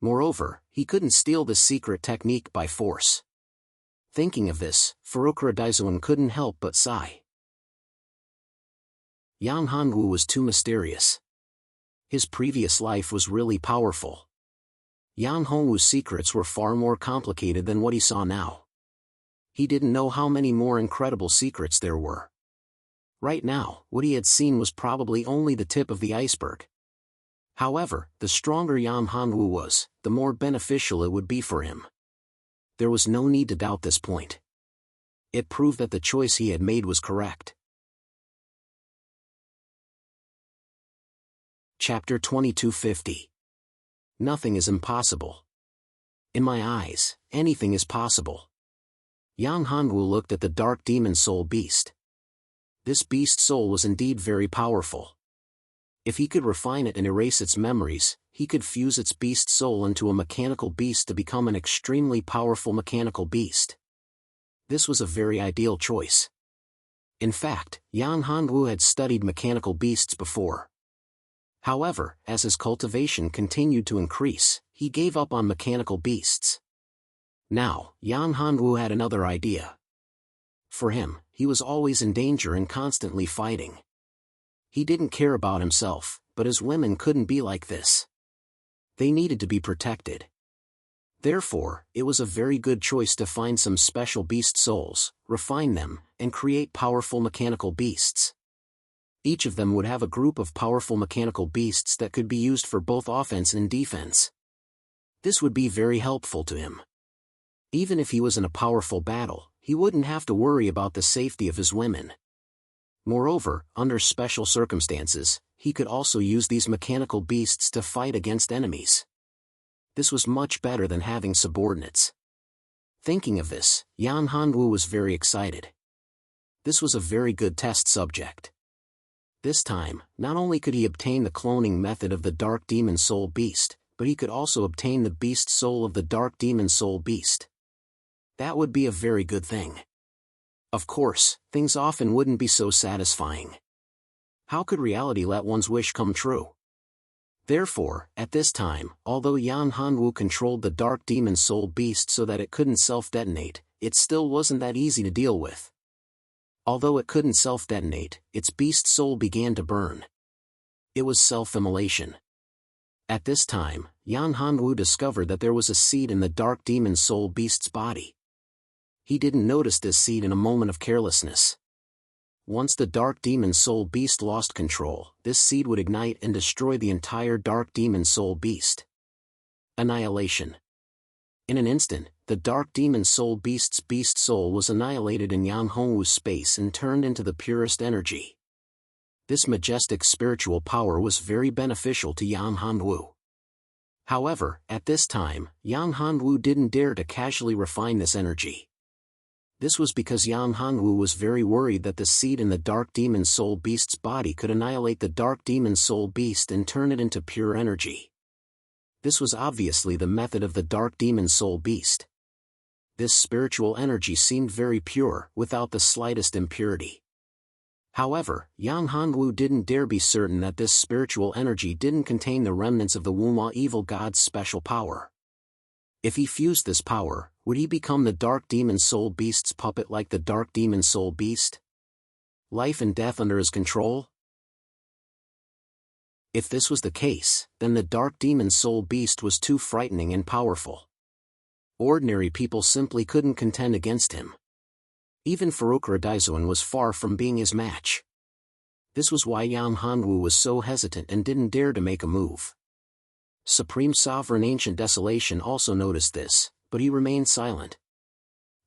Moreover, he couldn't steal this secret technique by force. Thinking of this, Furukara Daizuan couldn't help but sigh. Yan Hanwu was too mysterious. His previous life was really powerful. Yan Hanwu's secrets were far more complicated than what he saw now. He didn't know how many more incredible secrets there were. Right now, what he had seen was probably only the tip of the iceberg. However, the stronger Yan Hanwu was, the more beneficial it would be for him. There was no need to doubt this point. It proved that the choice he had made was correct. Chapter 2250. Nothing is impossible. In my eyes, anything is possible. Yan Hanwu looked at the dark demon soul beast. This beast soul was indeed very powerful. If he could refine it and erase its memories, he could fuse its beast soul into a mechanical beast to become an extremely powerful mechanical beast. This was a very ideal choice. In fact, Yan Hanwu had studied mechanical beasts before. However, as his cultivation continued to increase, he gave up on mechanical beasts. Now, Yan Hanwu had another idea. For him, he was always in danger and constantly fighting. He didn't care about himself, but his women couldn't be like this. They needed to be protected. Therefore, it was a very good choice to find some special beast souls, refine them, and create powerful mechanical beasts. Each of them would have a group of powerful mechanical beasts that could be used for both offense and defense. This would be very helpful to him. Even if he was in a powerful battle, he wouldn't have to worry about the safety of his women. Moreover, under special circumstances, he could also use these mechanical beasts to fight against enemies. This was much better than having subordinates. Thinking of this, Yan Hanwu was very excited. This was a very good test subject. This time, not only could he obtain the cloning method of the Dark Demon Soul Beast, but he could also obtain the beast soul of the Dark Demon Soul Beast. That would be a very good thing. Of course, things often wouldn't be so satisfying. How could reality let one's wish come true? Therefore, at this time, although Yan Hanwu controlled the Dark Demon Soul Beast so that it couldn't self-detonate, it still wasn't that easy to deal with. Although it couldn't self-detonate, its beast soul began to burn. It was self-immolation. At this time, Yan Hanwu discovered that there was a seed in the Dark Demon Soul Beast's body. He didn't notice this seed in a moment of carelessness. Once the Dark Demon Soul Beast lost control, this seed would ignite and destroy the entire Dark Demon Soul Beast. Annihilation. In an instant, the Dark Demon Soul Beast's beast soul was annihilated in Yan Hanwu's space and turned into the purest energy. This majestic spiritual power was very beneficial to Yan Hanwu. However, at this time, Yan Hanwu didn't dare to casually refine this energy. This was because Yan Hanwu was very worried that the seed in the Dark Demon Soul Beast's body could annihilate the Dark Demon Soul Beast and turn it into pure energy. This was obviously the method of the Dark Demon Soul Beast. This spiritual energy seemed very pure, without the slightest impurity. However, Yan Hanwu didn't dare be certain that this spiritual energy didn't contain the remnants of the Wuma evil god's special power. If he fused this power, would he become the Dark Demon Soul Beast's puppet like the Dark Demon Soul Beast? Life and death under his control? If this was the case, then the Dark Demon Soul Beast was too frightening and powerful. Ordinary people simply couldn't contend against him. Even Farukra Daizuan was far from being his match. This was why Yan Hanwu was so hesitant and didn't dare to make a move. Supreme Sovereign Ancient Desolation also noticed this, but he remained silent.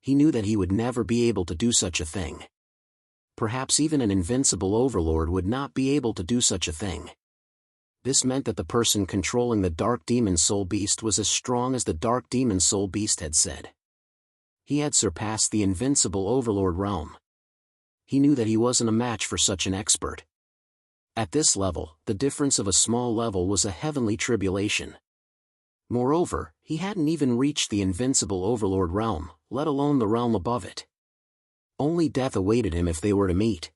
He knew that he would never be able to do such a thing. Perhaps even an invincible overlord would not be able to do such a thing. This meant that the person controlling the Dark Demon Soul Beast was as strong as the Dark Demon Soul Beast had said. He had surpassed the invincible overlord realm. He knew that he wasn't a match for such an expert. At this level, the difference of a small level was a heavenly tribulation. Moreover, he hadn't even reached the invincible overlord realm, let alone the realm above it. Only death awaited him if they were to meet.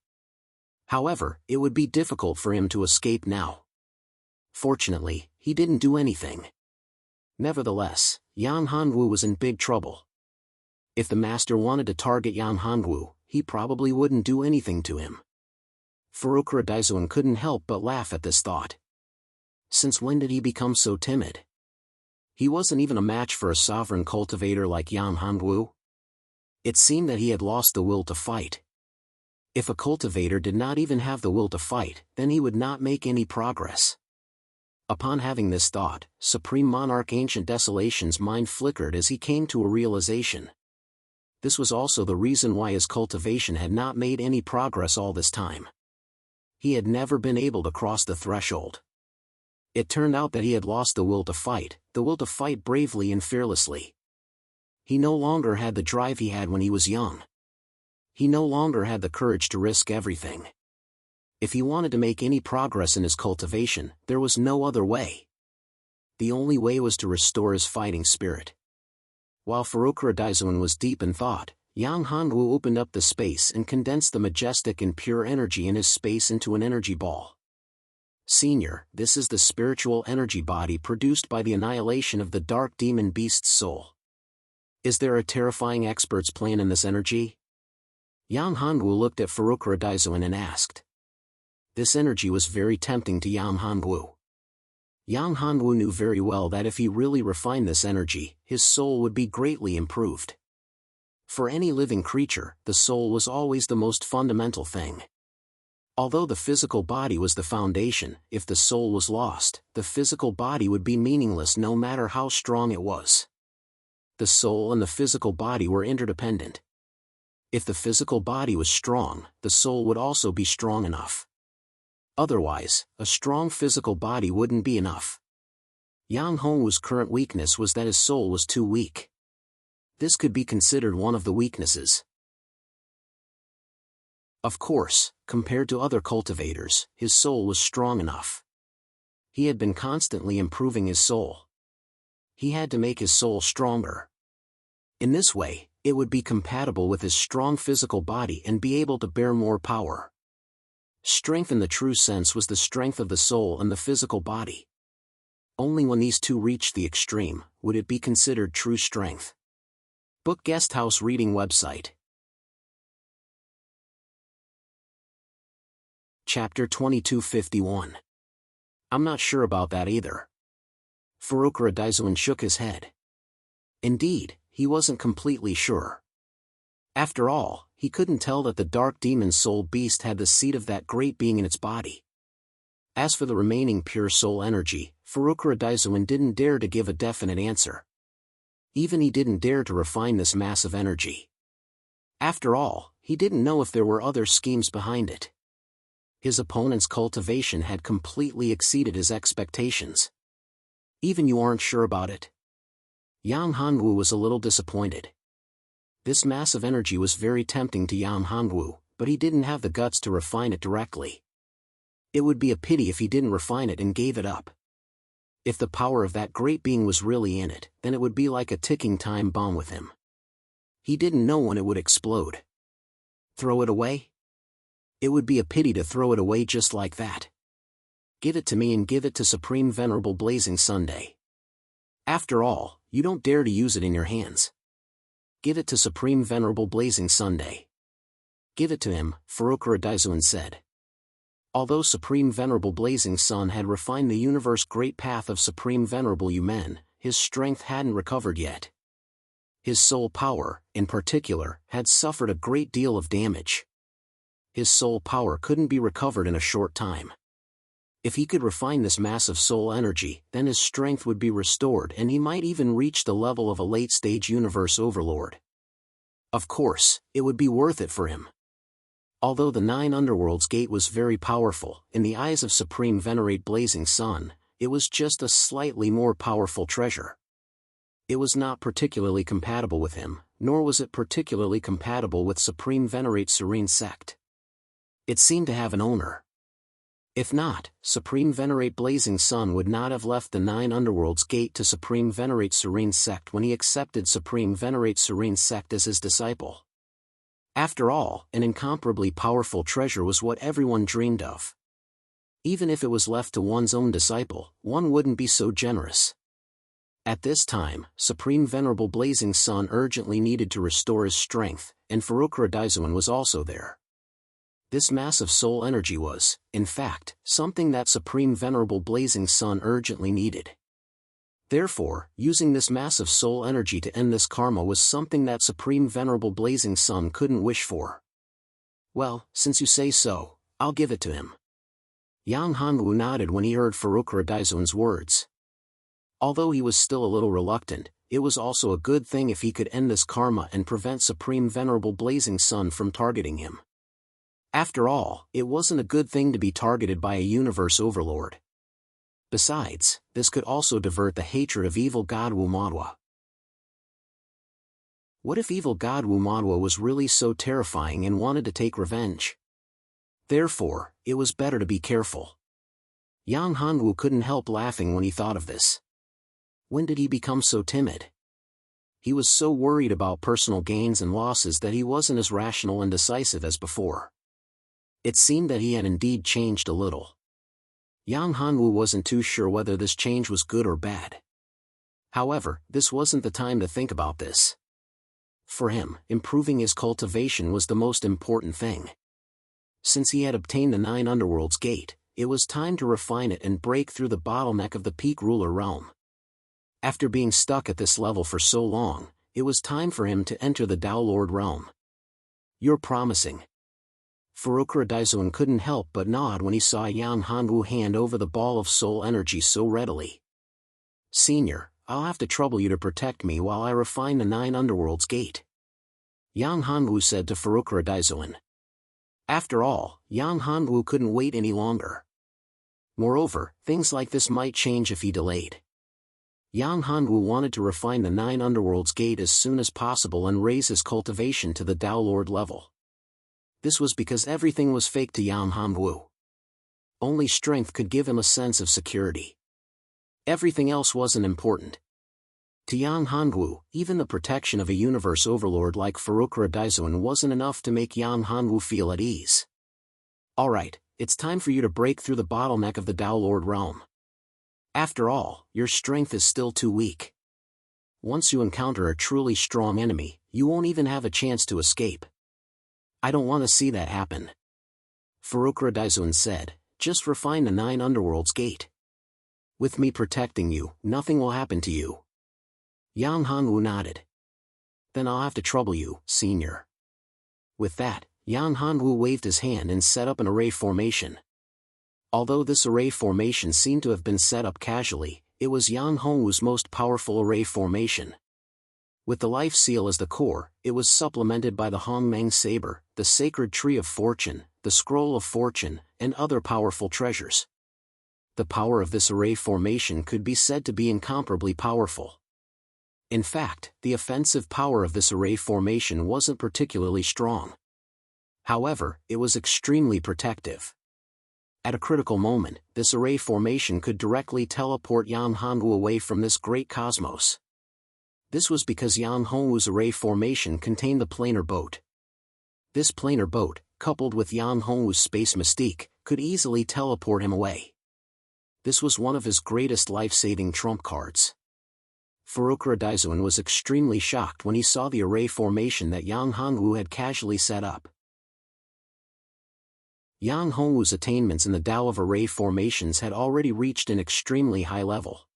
However, it would be difficult for him to escape now. Fortunately, he didn't do anything. Nevertheless, Yan Hanwu was in big trouble. If the master wanted to target Yan Hanwu, he probably wouldn't do anything to him. Farukra Daizuan couldn't help but laugh at this thought. Since when did he become so timid? He wasn't even a match for a sovereign cultivator like Yan Hanwu. It seemed that he had lost the will to fight. If a cultivator did not even have the will to fight, then he would not make any progress. Upon having this thought, Supreme Monarch Ancient Desolation's mind flickered as he came to a realization. This was also the reason why his cultivation had not made any progress all this time. He had never been able to cross the threshold. It turned out that he had lost the will to fight bravely and fearlessly. He no longer had the drive he had when he was young. He no longer had the courage to risk everything. If he wanted to make any progress in his cultivation, there was no other way. The only way was to restore his fighting spirit. While Farukra Daizuan was deep in thought, Yan Hanwu opened up the space and condensed the majestic and pure energy in his space into an energy ball. Senior, this is the spiritual energy body produced by the annihilation of the Dark Demon Beast's soul. Is there a terrifying expert's plan in this energy? Yan Hanwu looked at Farukra Daizuan and asked. This energy was very tempting to Yan Hanwu. Yan Hanwu knew very well that if he really refined this energy, his soul would be greatly improved. For any living creature, the soul was always the most fundamental thing. Although the physical body was the foundation, if the soul was lost, the physical body would be meaningless no matter how strong it was. The soul and the physical body were interdependent. If the physical body was strong, the soul would also be strong enough. Otherwise, a strong physical body wouldn't be enough. Yang Hongwu's current weakness was that his soul was too weak. This could be considered one of the weaknesses. Of course, compared to other cultivators, his soul was strong enough. He had been constantly improving his soul. He had to make his soul stronger. In this way, it would be compatible with his strong physical body and be able to bear more power. Strength in the true sense was the strength of the soul and the physical body. Only when these two reached the extreme, would it be considered true strength. Book Guesthouse Reading Website. Chapter 2251. I'm not sure about that either. Furukura Daizuin shook his head. Indeed, he wasn't completely sure. After all, he couldn't tell that the dark demon soul beast had the seed of that great being in its body. As for the remaining pure soul energy, Furukura Daizuin didn't dare to give a definite answer. Even he didn't dare to refine this mass of energy. After all, he didn't know if there were other schemes behind it. His opponent's cultivation had completely exceeded his expectations. Even you aren't sure about it? Yang Hongwu was a little disappointed. This mass of energy was very tempting to Yang Hongwu, but he didn't have the guts to refine it directly. It would be a pity if he didn't refine it and gave it up. If the power of that great being was really in it, then it would be like a ticking time bomb with him. He didn't know when it would explode. Throw it away? It would be a pity to throw it away just like that. Give it to me and give it to Supreme Venerable Blazing Sunday. After all, you don't dare to use it in your hands. Give it to Supreme Venerable Blazing Sunday. Give it to him, Furukura Daizuin said. Although Supreme Venerable Blazing Sun had refined the universe great path of Supreme Venerable Yumen, his strength hadn't recovered yet. His soul power, in particular, had suffered a great deal of damage. His soul power couldn't be recovered in a short time. If he could refine this massive soul energy, then his strength would be restored and he might even reach the level of a late-stage universe overlord. Of course, it would be worth it for him. Although the 9 Underworlds gate was very powerful, in the eyes of Supreme Venerate Blazing Sun, it was just a slightly more powerful treasure. It was not particularly compatible with him, nor was it particularly compatible with Supreme Venerate Serene sect. It seemed to have an owner. If not, Supreme Venerate Blazing Sun would not have left the 9 Underworlds gate to Supreme Venerate Serene sect when he accepted Supreme Venerate Serene sect as his disciple. After all, an incomparably powerful treasure was what everyone dreamed of. Even if it was left to one's own disciple, one wouldn't be so generous. At this time, Supreme Venerable Blazing Sun urgently needed to restore his strength, and Furukura Daizuin was also there. This massive soul energy was, in fact, something that Supreme Venerable Blazing Sun urgently needed. Therefore, using this massive soul energy to end this karma was something that Supreme Venerable Blazing Sun couldn't wish for. Well, since you say so, I'll give it to him. Yang Hongwu nodded when he heard Furukura Daizuin's words. Although he was still a little reluctant, it was also a good thing if he could end this karma and prevent Supreme Venerable Blazing Sun from targeting him. After all, it wasn't a good thing to be targeted by a universe overlord. Besides, this could also divert the hatred of evil god Wu Madwa. What if evil god Wu Madwa was really so terrifying and wanted to take revenge? Therefore, it was better to be careful. Yang Hongwu couldn't help laughing when he thought of this. When did he become so timid? He was so worried about personal gains and losses that he wasn't as rational and decisive as before. It seemed that he had indeed changed a little. Yang Hongwu wasn't too sure whether this change was good or bad. However, this wasn't the time to think about this. For him, improving his cultivation was the most important thing. Since he had obtained the 9 Underworlds gate, it was time to refine it and break through the bottleneck of the Peak Ruler realm. After being stuck at this level for so long, it was time for him to enter the Tao Lord realm. You're promising. Furukura Daizuin couldn't help but nod when he saw Yang Hongwu hand over the ball of soul energy so readily. Senior, I'll have to trouble you to protect me while I refine the 9 Underworlds gate. Yang Hongwu said to Furukura Daizuin. After all, Yang Hongwu couldn't wait any longer. Moreover, things like this might change if he delayed. Yang Hanwu wanted to refine the 9 underworlds gate as soon as possible and raise his cultivation to the Tao Lord level. This was because everything was fake to Yang Hanwu. Only strength could give him a sense of security. Everything else wasn't important. To Yang Hanwu, even the protection of a universe overlord like Furukura Daizuan wasn't enough to make Yang Hanwu feel at ease. Alright, it's time for you to break through the bottleneck of the Tao Lord realm. After all, your strength is still too weak. Once you encounter a truly strong enemy, you won't even have a chance to escape. I don't want to see that happen. Furukura Daizuan said, just refine the 9 underworlds gate. With me protecting you, nothing will happen to you. Yang Hanwu nodded. Then I'll have to trouble you, senior. With that, Yang Hanwu waved his hand and set up an array formation. Although this array formation seemed to have been set up casually, it was Yang Hanwu's most powerful array formation. With the life seal as the core, it was supplemented by the Hongmeng saber, the sacred tree of fortune, the scroll of fortune, and other powerful treasures. The power of this array formation could be said to be incomparably powerful. In fact, the offensive power of this array formation wasn't particularly strong. However, it was extremely protective. At a critical moment, this array formation could directly teleport Yang Hanwu away from this great cosmos. This was because Yang Hanwu's array formation contained the planar boat. This planar boat, coupled with Yang Hanwu's space mystique, could easily teleport him away. This was one of his greatest life-saving trump cards. Furukura Daizuan was extremely shocked when he saw the array formation that Yang Hanwu had casually set up. Yang Hanwu's attainments in the Tao of array formations had already reached an extremely high level.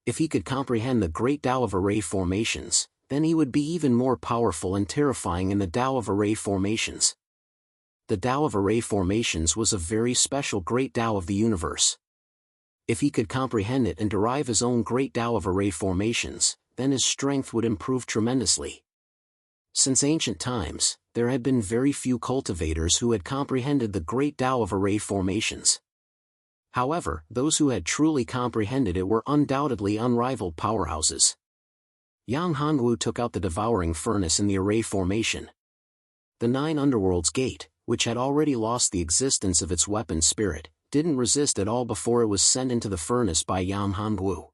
If he could comprehend the great Tao of array formations, then he would be even more powerful and terrifying in the Tao of array formations. The Tao of array formations was a very special great Tao of the universe. If he could comprehend it and derive his own great Tao of array formations, then his strength would improve tremendously. Since ancient times, there had been very few cultivators who had comprehended the great Tao of array formations. However, those who had truly comprehended it were undoubtedly unrivaled powerhouses. Yang Hanwu took out the devouring furnace in the array formation. The 9 underworlds gate, which had already lost the existence of its weapon spirit, didn't resist at all before it was sent into the furnace by Yang Hanwu.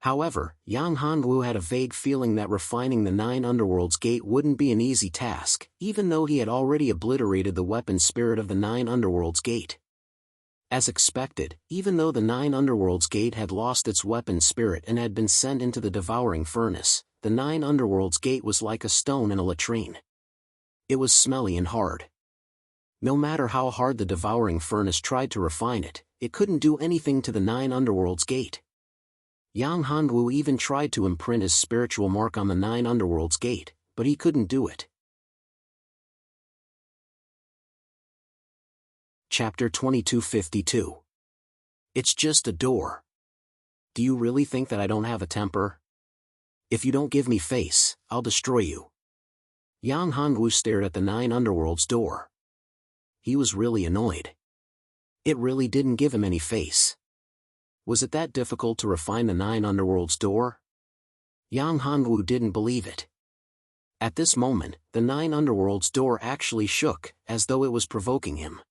However, Yang Hanwu had a vague feeling that refining the 9 underworlds gate wouldn't be an easy task, even though he had already obliterated the weapon spirit of the 9 underworlds gate. As expected, even though the 9 underworlds gate had lost its weapon spirit and had been sent into the devouring furnace, the 9 underworlds gate was like a stone in a latrine. It was smelly and hard. No matter how hard the devouring furnace tried to refine it, it couldn't do anything to the 9 underworlds gate. Yang Hanwu even tried to imprint his spiritual mark on the 9 underworlds gate, but he couldn't do it. Chapter 2252. It's just a door. Do you really think that I don't have a temper? If you don't give me face, I'll destroy you. Yang Hanwu stared at the 9 underworlds door. He was really annoyed. It really didn't give him any face. Was it that difficult to refine the 9 underworlds door? Yang Hanwu didn't believe it. At this moment, the 9 underworlds door actually shook, as though it was provoking him.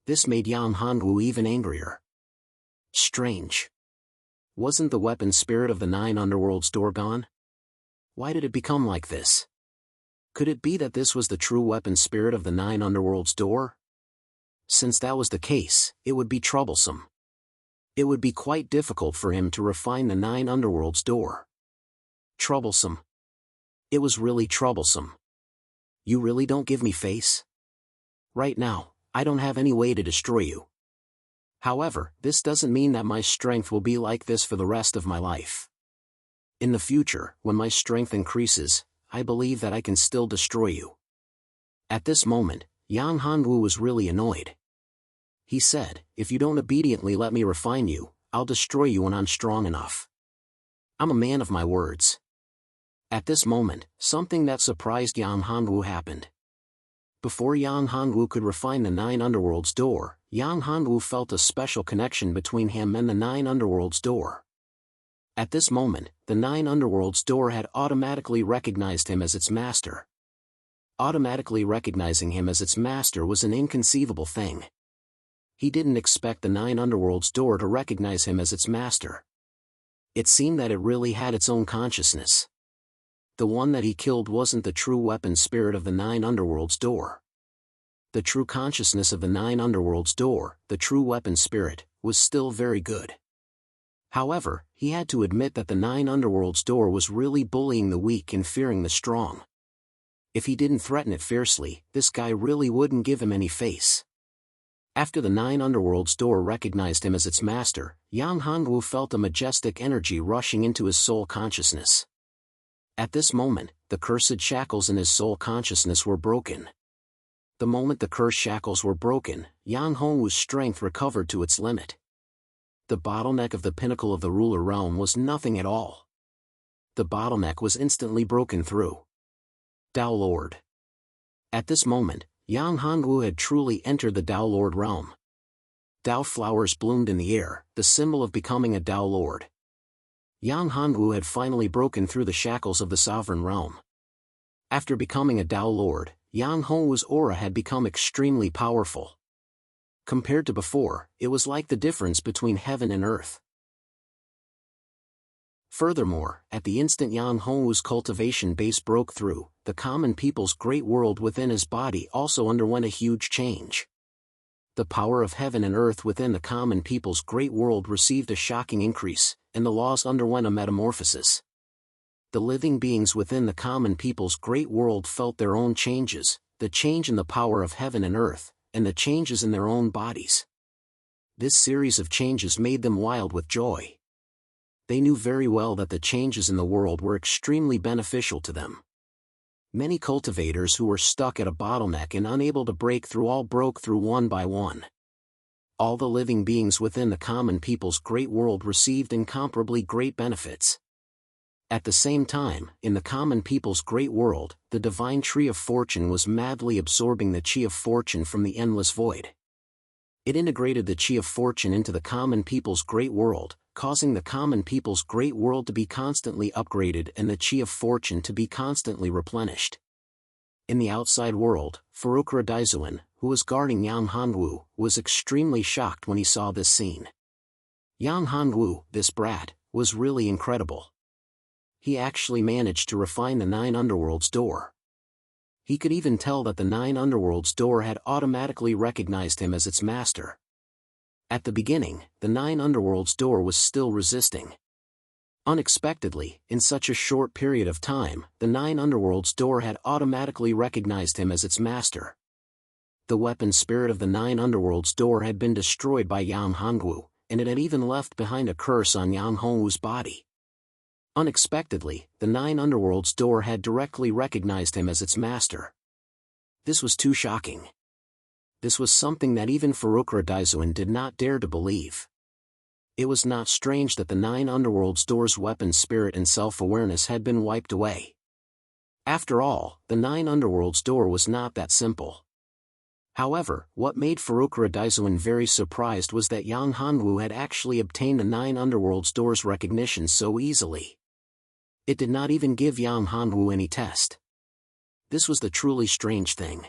This made Yang Hanwu even angrier. Strange. Wasn't the weapon spirit of the 9 underworlds door gone? Why did it become like this? Could it be that this was the true weapon spirit of the 9 underworlds door? Since that was the case, it would be troublesome. It would be quite difficult for him to refine the 9 underworlds door. Troublesome. It was really troublesome. You really don't give me face? Right now, I don't have any way to destroy you. However, this doesn't mean that my strength will be like this for the rest of my life. In the future, when my strength increases, I believe that I can still destroy you. At this moment, Yang Hanwu was really annoyed. He said, if you don't obediently let me refine you, I'll destroy you when I'm strong enough. I'm a man of my words. At this moment, something that surprised Yang Hanwu happened. Before Yang Hongwu could refine the Nine Underworlds door, Yang Hongwu felt a special connection between him and the Nine Underworlds door. At this moment, the Nine Underworlds door had automatically recognized him as its master. Automatically recognizing him as its master was an inconceivable thing. He didn't expect the Nine Underworlds door to recognize him as its master. It seemed that it really had its own consciousness. The one that he killed wasn't the true weapon spirit of the Nine Underworlds door. The true consciousness of the Nine Underworlds door, the true weapon spirit, was still very good. However, he had to admit that the Nine Underworlds door was really bullying the weak and fearing the strong. If he didn't threaten it fiercely, this guy really wouldn't give him any face. After the Nine Underworlds door recognized him as its master, Yang Hongwu felt a majestic energy rushing into his soul consciousness. At this moment, the cursed shackles in his soul consciousness were broken. The moment the cursed shackles were broken, Yang Hongwu's strength recovered to its limit. The bottleneck of the pinnacle of the ruler realm was nothing at all. The bottleneck was instantly broken through. Tao Lord. At this moment, Yang Hongwu had truly entered the Tao Lord realm. Tao flowers bloomed in the air, the symbol of becoming a Tao Lord. Yang Hongwu had finally broken through the shackles of the sovereign realm. After becoming a Tao Lord, Yang Hongwu's aura had become extremely powerful. Compared to before, it was like the difference between heaven and earth. Furthermore, at the instant Yang Hongwu's cultivation base broke through, the common people's great world within his body also underwent a huge change. The power of heaven and earth within the common people's great world received a shocking increase, and the laws underwent a metamorphosis. The living beings within the common people's great world felt their own changes, the change in the power of heaven and earth, and the changes in their own bodies. This series of changes made them wild with joy. They knew very well that the changes in the world were extremely beneficial to them. Many cultivators who were stuck at a bottleneck and unable to break through all broke through one by one. All the living beings within the common people's great world received incomparably great benefits. At the same time, in the common people's great world, the divine tree of fortune was madly absorbing the chi of fortune from the endless void. It integrated the chi of fortune into the common people's great world, causing the common people's great world to be constantly upgraded and the chi of fortune to be constantly replenished. In the outside world, Farukra Daizuan, who was guarding Yang Hongwu, was extremely shocked when he saw this scene. Yang Hongwu, this brat, was really incredible. He actually managed to refine the Nine Underworlds door. He could even tell that the Nine Underworlds door had automatically recognized him as its master. At the beginning, the Nine Underworlds door was still resisting. Unexpectedly, in such a short period of time, the Nine Underworlds door had automatically recognized him as its master. The weapon spirit of the Nine Underworlds door had been destroyed by Yang Hongwu, and it had even left behind a curse on Yang Hongwu's body. Unexpectedly, the Nine Underworlds door had directly recognized him as its master. This was too shocking. This was something that even Farukra Daizuan did not dare to believe. It was not strange that the Nine Underworlds door's weapon spirit and self-awareness had been wiped away. After all, the Nine Underworlds door was not that simple. However, what made Farukra Daizuan very surprised was that Yang Hongwu had actually obtained the Nine Underworlds door's recognition so easily. It did not even give Yang Hongwu any test. This was the truly strange thing.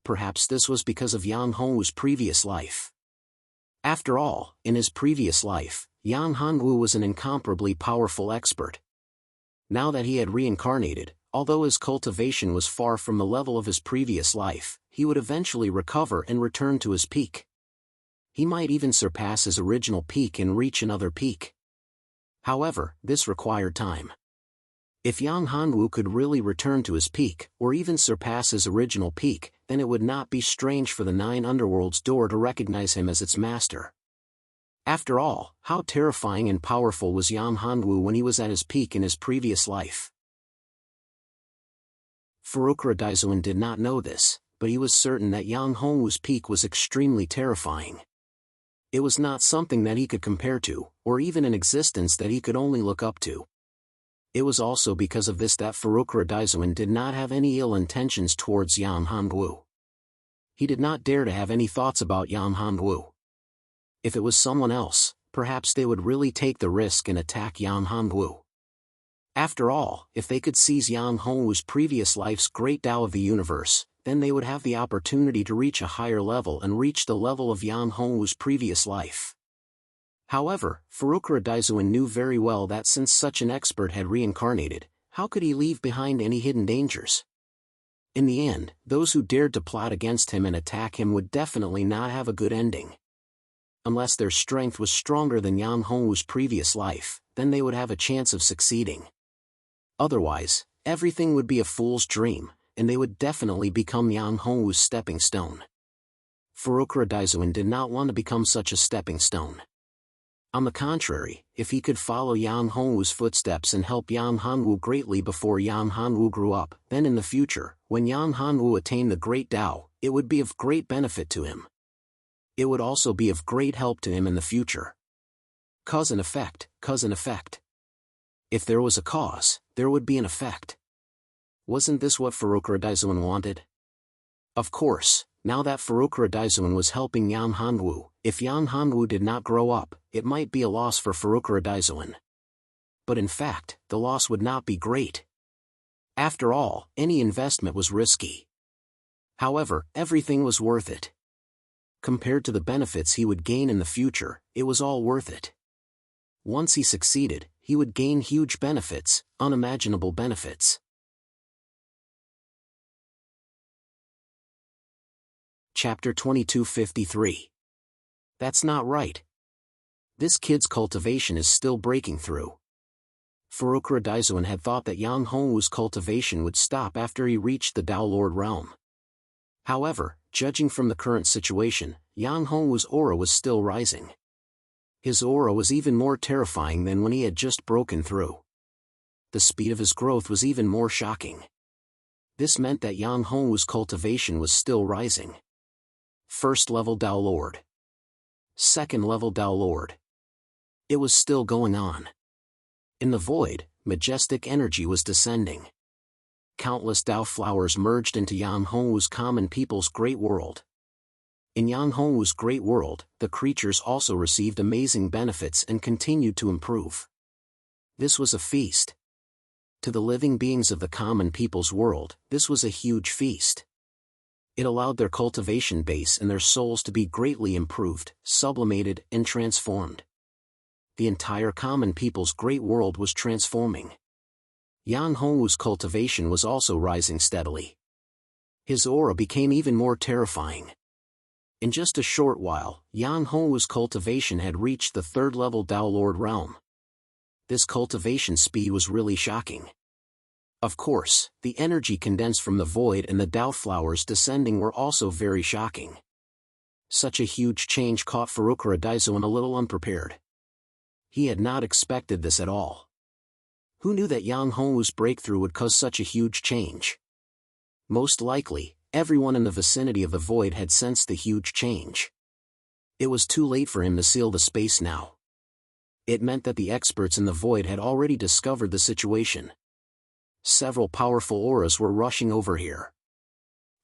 Perhaps this was because of Yang Hongwu's previous life. After all, in his previous life, Yang Hongwu was an incomparably powerful expert. Now that he had reincarnated, although his cultivation was far from the level of his previous life, he would eventually recover and return to his peak. He might even surpass his original peak and reach another peak. However, this required time. If Yang Hongwu could really return to his peak, or even surpass his original peak, then it would not be strange for the Nine Underworlds door to recognize him as its master. After all, how terrifying and powerful was Yang Hongwu when he was at his peak in his previous life? Farukra Daizuan did not know this, but he was certain that Yang Hongwu's peak was extremely terrifying. It was not something that he could compare to, or even an existence that he could only look up to. It was also because of this that Furukura Daizuin did not have any ill intentions towards Yan Hongwu. He did not dare to have any thoughts about Yan Hongwu. If it was someone else, perhaps they would really take the risk and attack Yan Hongwu. After all, if they could seize Yan Hongwu's previous life's great Tao of the universe, then they would have the opportunity to reach a higher level and reach the level of Yan Hongwu's previous life. However, Furukura Daizuin knew very well that since such an expert had reincarnated, how could he leave behind any hidden dangers? In the end, those who dared to plot against him and attack him would definitely not have a good ending. Unless their strength was stronger than Yan Hongwu's previous life, then they would have a chance of succeeding. Otherwise, everything would be a fool's dream, and they would definitely become Yan Hongwu's stepping stone. Furukura Daizuin did not want to become such a stepping stone. On the contrary, if he could follow Yan Hongwu's footsteps and help Yan Hongwu greatly before Yan Hongwu grew up, then in the future, when Yan Hongwu attained the great Tao, it would be of great benefit to him. It would also be of great help to him in the future. Cause and effect, cause and effect. If there was a cause, there would be an effect. Wasn't this what Furukura Daizuin wanted? Of course, now that Furukura Daizuin was helping Yan Hongwu, if Yan Hongwu did not grow up, it might be a loss for Furukura Daizuin. But in fact, the loss would not be great. After all, any investment was risky. However, everything was worth it. Compared to the benefits he would gain in the future, it was all worth it. Once he succeeded, he would gain huge benefits, unimaginable benefits. Chapter 2253. That's not right. This kid's cultivation is still breaking through. Furukura Daizuin had thought that Yan Hongwu's cultivation would stop after he reached the Tao Lord realm. However, judging from the current situation, Yan Hongwu's aura was still rising. His aura was even more terrifying than when he had just broken through. The speed of his growth was even more shocking. This meant that Yan Hongwu's cultivation was still rising. First level Tao Lord. Second level Tao Lord. It was still going on. In the void, majestic energy was descending. Countless Tao flowers merged into Yan Hongwu's common people's great world. In Yan Hongwu's great world, the creatures also received amazing benefits and continued to improve. This was a feast. To the living beings of the common people's world, this was a huge feast. It allowed their cultivation base and their souls to be greatly improved, sublimated, and transformed. The entire common people's great world was transforming. Yan Hongwu's cultivation was also rising steadily. His aura became even more terrifying. In just a short while, Yan Hongwu's cultivation had reached the third level Tao Lord realm. This cultivation speed was really shocking. Of course, the energy condensed from the void and the Tao flowers descending were also very shocking. Such a huge change caught Furukura Daizuin a little unprepared. He had not expected this at all. Who knew that Yan Hongwu's breakthrough would cause such a huge change? Most likely, everyone in the vicinity of the void had sensed the huge change. It was too late for him to seal the space now. It meant that the experts in the void had already discovered the situation. Several powerful auras were rushing over here.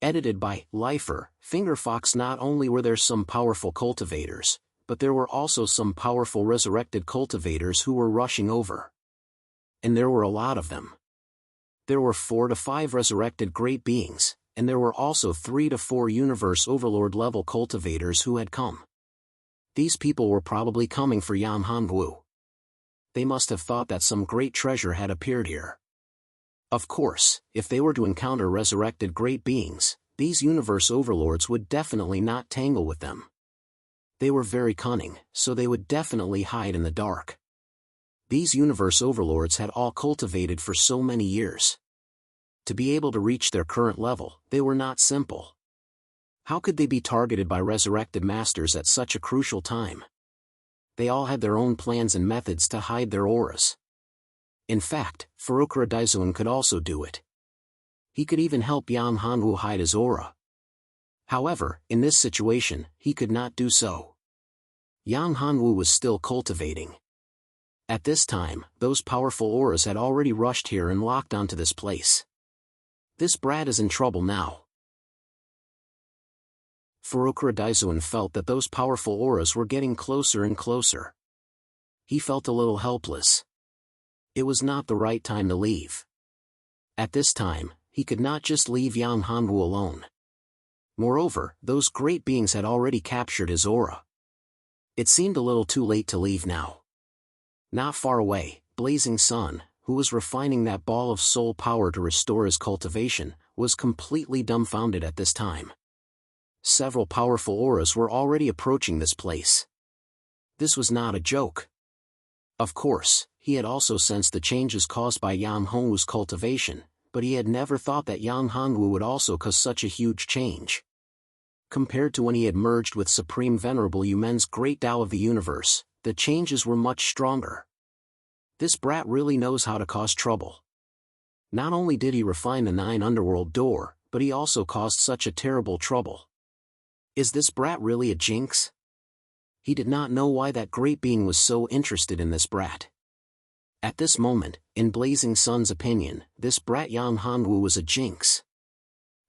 Edited by Lifer, Fingerfox. Not only were there some powerful cultivators, but there were also some powerful resurrected cultivators who were rushing over. And there were a lot of them. There were 4 to 5 resurrected great beings, and there were also 3 to 4 universe overlord level cultivators who had come. These people were probably coming for Yan Hongwu. They must have thought that some great treasure had appeared here. Of course, if they were to encounter resurrected great beings, these universe overlords would definitely not tangle with them. They were very cunning, so they would definitely hide in the dark. These universe overlords had all cultivated for so many years. To be able to reach their current level, they were not simple. How could they be targeted by resurrected masters at such a crucial time? They all had their own plans and methods to hide their auras. In fact, Furukura Daizuin could also do it. He could even help Yan Hongwu hide his aura. However, in this situation, he could not do so. Yan Hongwu was still cultivating. At this time, those powerful auras had already rushed here and locked onto this place. This brat is in trouble now. Furukura Daizuin felt that those powerful auras were getting closer and closer. He felt a little helpless. It was not the right time to leave. At this time, he could not just leave Yang Hanwu alone. Moreover, those great beings had already captured his aura. It seemed a little too late to leave now. Not far away, Blazing Sun, who was refining that ball of soul power to restore his cultivation, was completely dumbfounded at this time. Several powerful auras were already approaching this place. This was not a joke. Of course, he had also sensed the changes caused by Yang Hanwu's cultivation, but he had never thought that Yang Hanwu would also cause such a huge change. Compared to when he had merged with Supreme Venerable Yumen's Great Tao of the Universe, the changes were much stronger. This brat really knows how to cause trouble. Not only did he refine the 9 underworld door, but he also caused such a terrible trouble. Is this brat really a jinx? He did not know why that great being was so interested in this brat. At this moment, in Blazing Sun's opinion, this brat Yang Hanwu was a jinx.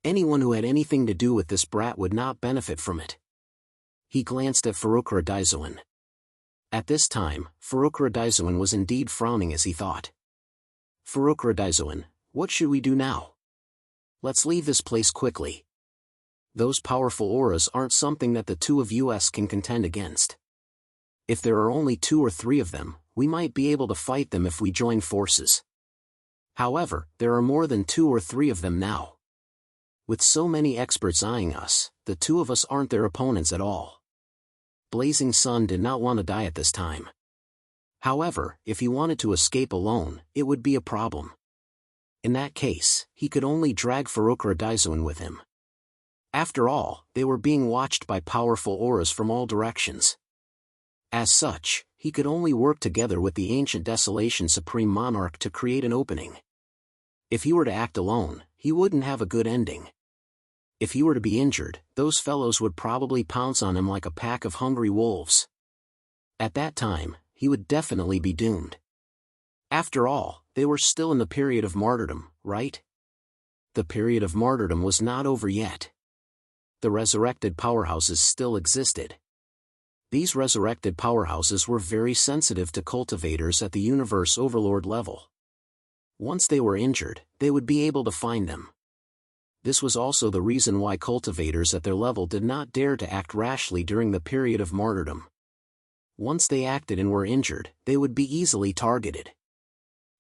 Anyone who had anything to do with this brat would not benefit from it. He glanced at Furukura Daizuin. At this time, Furukura Daizuin was indeed frowning as he thought. Furukura Daizuin, what should we do now? Let's leave this place quickly. Those powerful auras aren't something that the two of us can contend against. If there are only 2 or 3 of them, we might be able to fight them if we join forces. However, there are more than 2 or 3 of them now. With so many experts eyeing us, the 2 of us aren't their opponents at all. Blazing Sun did not want to die at this time. However, if he wanted to escape alone, it would be a problem. In that case, he could only drag Furukura Daizuin with him. After all, they were being watched by powerful auras from all directions. As such, he could only work together with the ancient Desolation Supreme Monarch to create an opening. If he were to act alone, he wouldn't have a good ending. If he were to be injured, those fellows would probably pounce on him like a pack of hungry wolves. At that time, he would definitely be doomed. After all, they were still in the period of martyrdom, right? The period of martyrdom was not over yet. The resurrected powerhouses still existed. These resurrected powerhouses were very sensitive to cultivators at the Universe Overlord level. Once they were injured, they would be able to find them. This was also the reason why cultivators at their level did not dare to act rashly during the period of martyrdom. Once they acted and were injured, they would be easily targeted.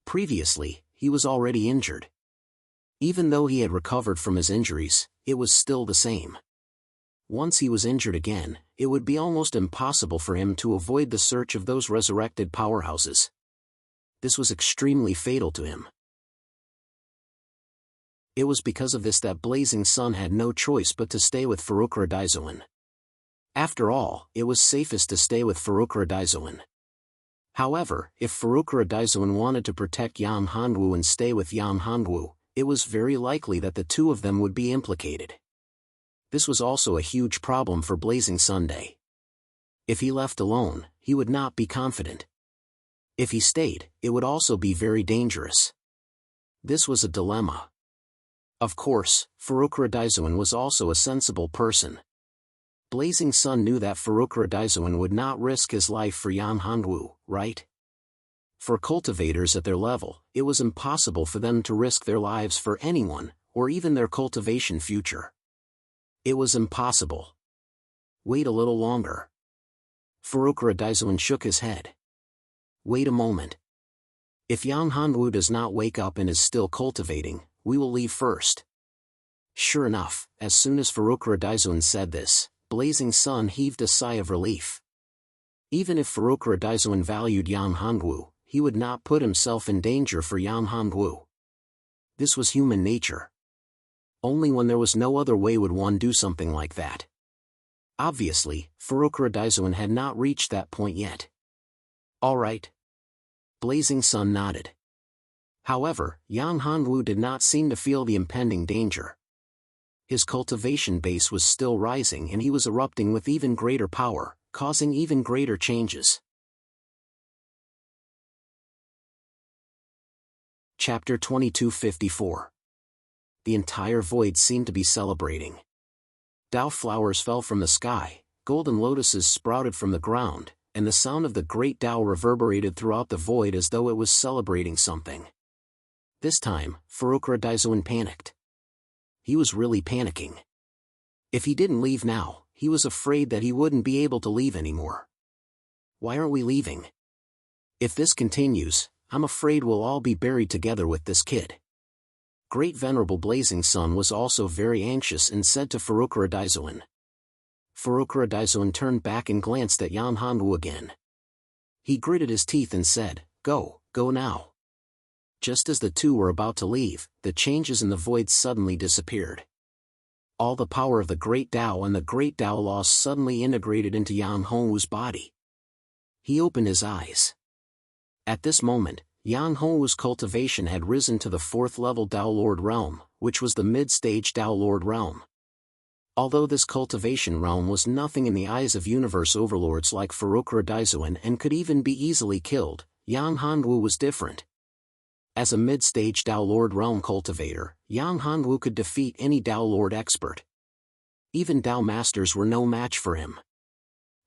Previously, he was already injured. Even though he had recovered from his injuries, it was still the same. Once he was injured again, it would be almost impossible for him to avoid the search of those resurrected powerhouses. This was extremely fatal to him. It was because of this that Blazing Sun had no choice but to stay with Furukura Daizuin. After all, it was safest to stay with Furukura Daizuin. However, if Furukura Daizuin wanted to protect Yang Hanwu and stay with Yang Hanwu, it was very likely that the 2 of them would be implicated. This was also a huge problem for Blazing Sunday. If he left alone, he would not be confident. If he stayed, it would also be very dangerous. This was a dilemma. Of course, Furukura Daizuin was also a sensible person. Blazing Sun knew that Furukura Daizuin would not risk his life for Yang Hanwu, right? For cultivators at their level, it was impossible for them to risk their lives for anyone, or even their cultivation future. It was impossible. Wait a little longer. Furukura Daizuin shook his head. Wait a moment. If Yang Hanwu does not wake up and is still cultivating, we will leave first. Sure enough, as soon as Furukura Daizuin said this, Blazing Sun heaved a sigh of relief. Even if Furukura Daizuin valued Yang Hanwu, he would not put himself in danger for Yang Hanwu. This was human nature. Only when there was no other way would one do something like that. Obviously, Furukura Daizuin had not reached that point yet. All right. Blazing Sun nodded. However, Yang Hanwu did not seem to feel the impending danger. His cultivation base was still rising and he was erupting with even greater power, causing even greater changes. Chapter 2254. The entire void seemed to be celebrating. Dao flowers fell from the sky, golden lotuses sprouted from the ground, and the sound of the great Dao reverberated throughout the void as though it was celebrating something. This time, Farokura Daizuan panicked. He was really panicking. If he didn't leave now, he was afraid that he wouldn't be able to leave anymore. Why aren't we leaving? If this continues, I'm afraid we'll all be buried together with this kid. Great Venerable Blazing Sun was also very anxious and said to Farokura Daizuan. Farokura Daizuan turned back and glanced at Yan Hanwu again. He gritted his teeth and said, "Go, go now." Just as the two were about to leave, the changes in the void suddenly disappeared. All the power of the Great Tao and the Great Tao Law suddenly integrated into Yan Hongwu's body. He opened his eyes. At this moment, Yan Hongwu's cultivation had risen to the 4th level Tao Lord realm, which was the mid-stage Tao Lord realm. Although this cultivation realm was nothing in the eyes of universe overlords like Farokura Daizuan and could even be easily killed, Yan Hongwu was different. As a mid-stage Tao Lord realm cultivator, Yan Hongwu could defeat any Tao Lord expert. Even Tao masters were no match for him.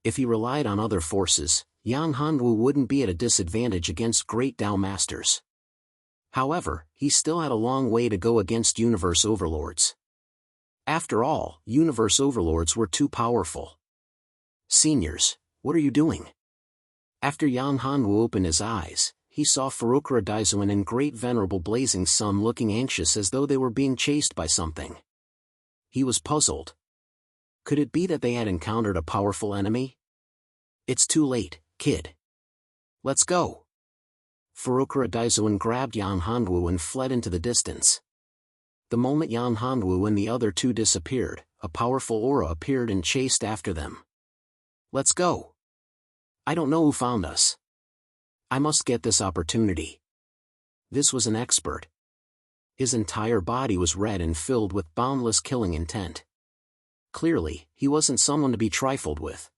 If he relied on other forces, Yan Hanwu wouldn't be at a disadvantage against great Tao masters. However, he still had a long way to go against universe overlords. After all, universe overlords were too powerful. "Seniors, what are you doing?" After Yan Hanwu opened his eyes, he saw Farokura Daizuan and Great Venerable Blazing Sun looking anxious as though they were being chased by something. He was puzzled. Could it be that they had encountered a powerful enemy? "It's too late, kid. Let's go." Farokura Daizuan grabbed Yan Hanwu and fled into the distance. The moment Yan Hanwu and the other two disappeared, a powerful aura appeared and chased after them. "Let's go. I don't know who found us. I must get this opportunity." This was an expert. His entire body was red and filled with boundless killing intent. Clearly, he wasn't someone to be trifled with.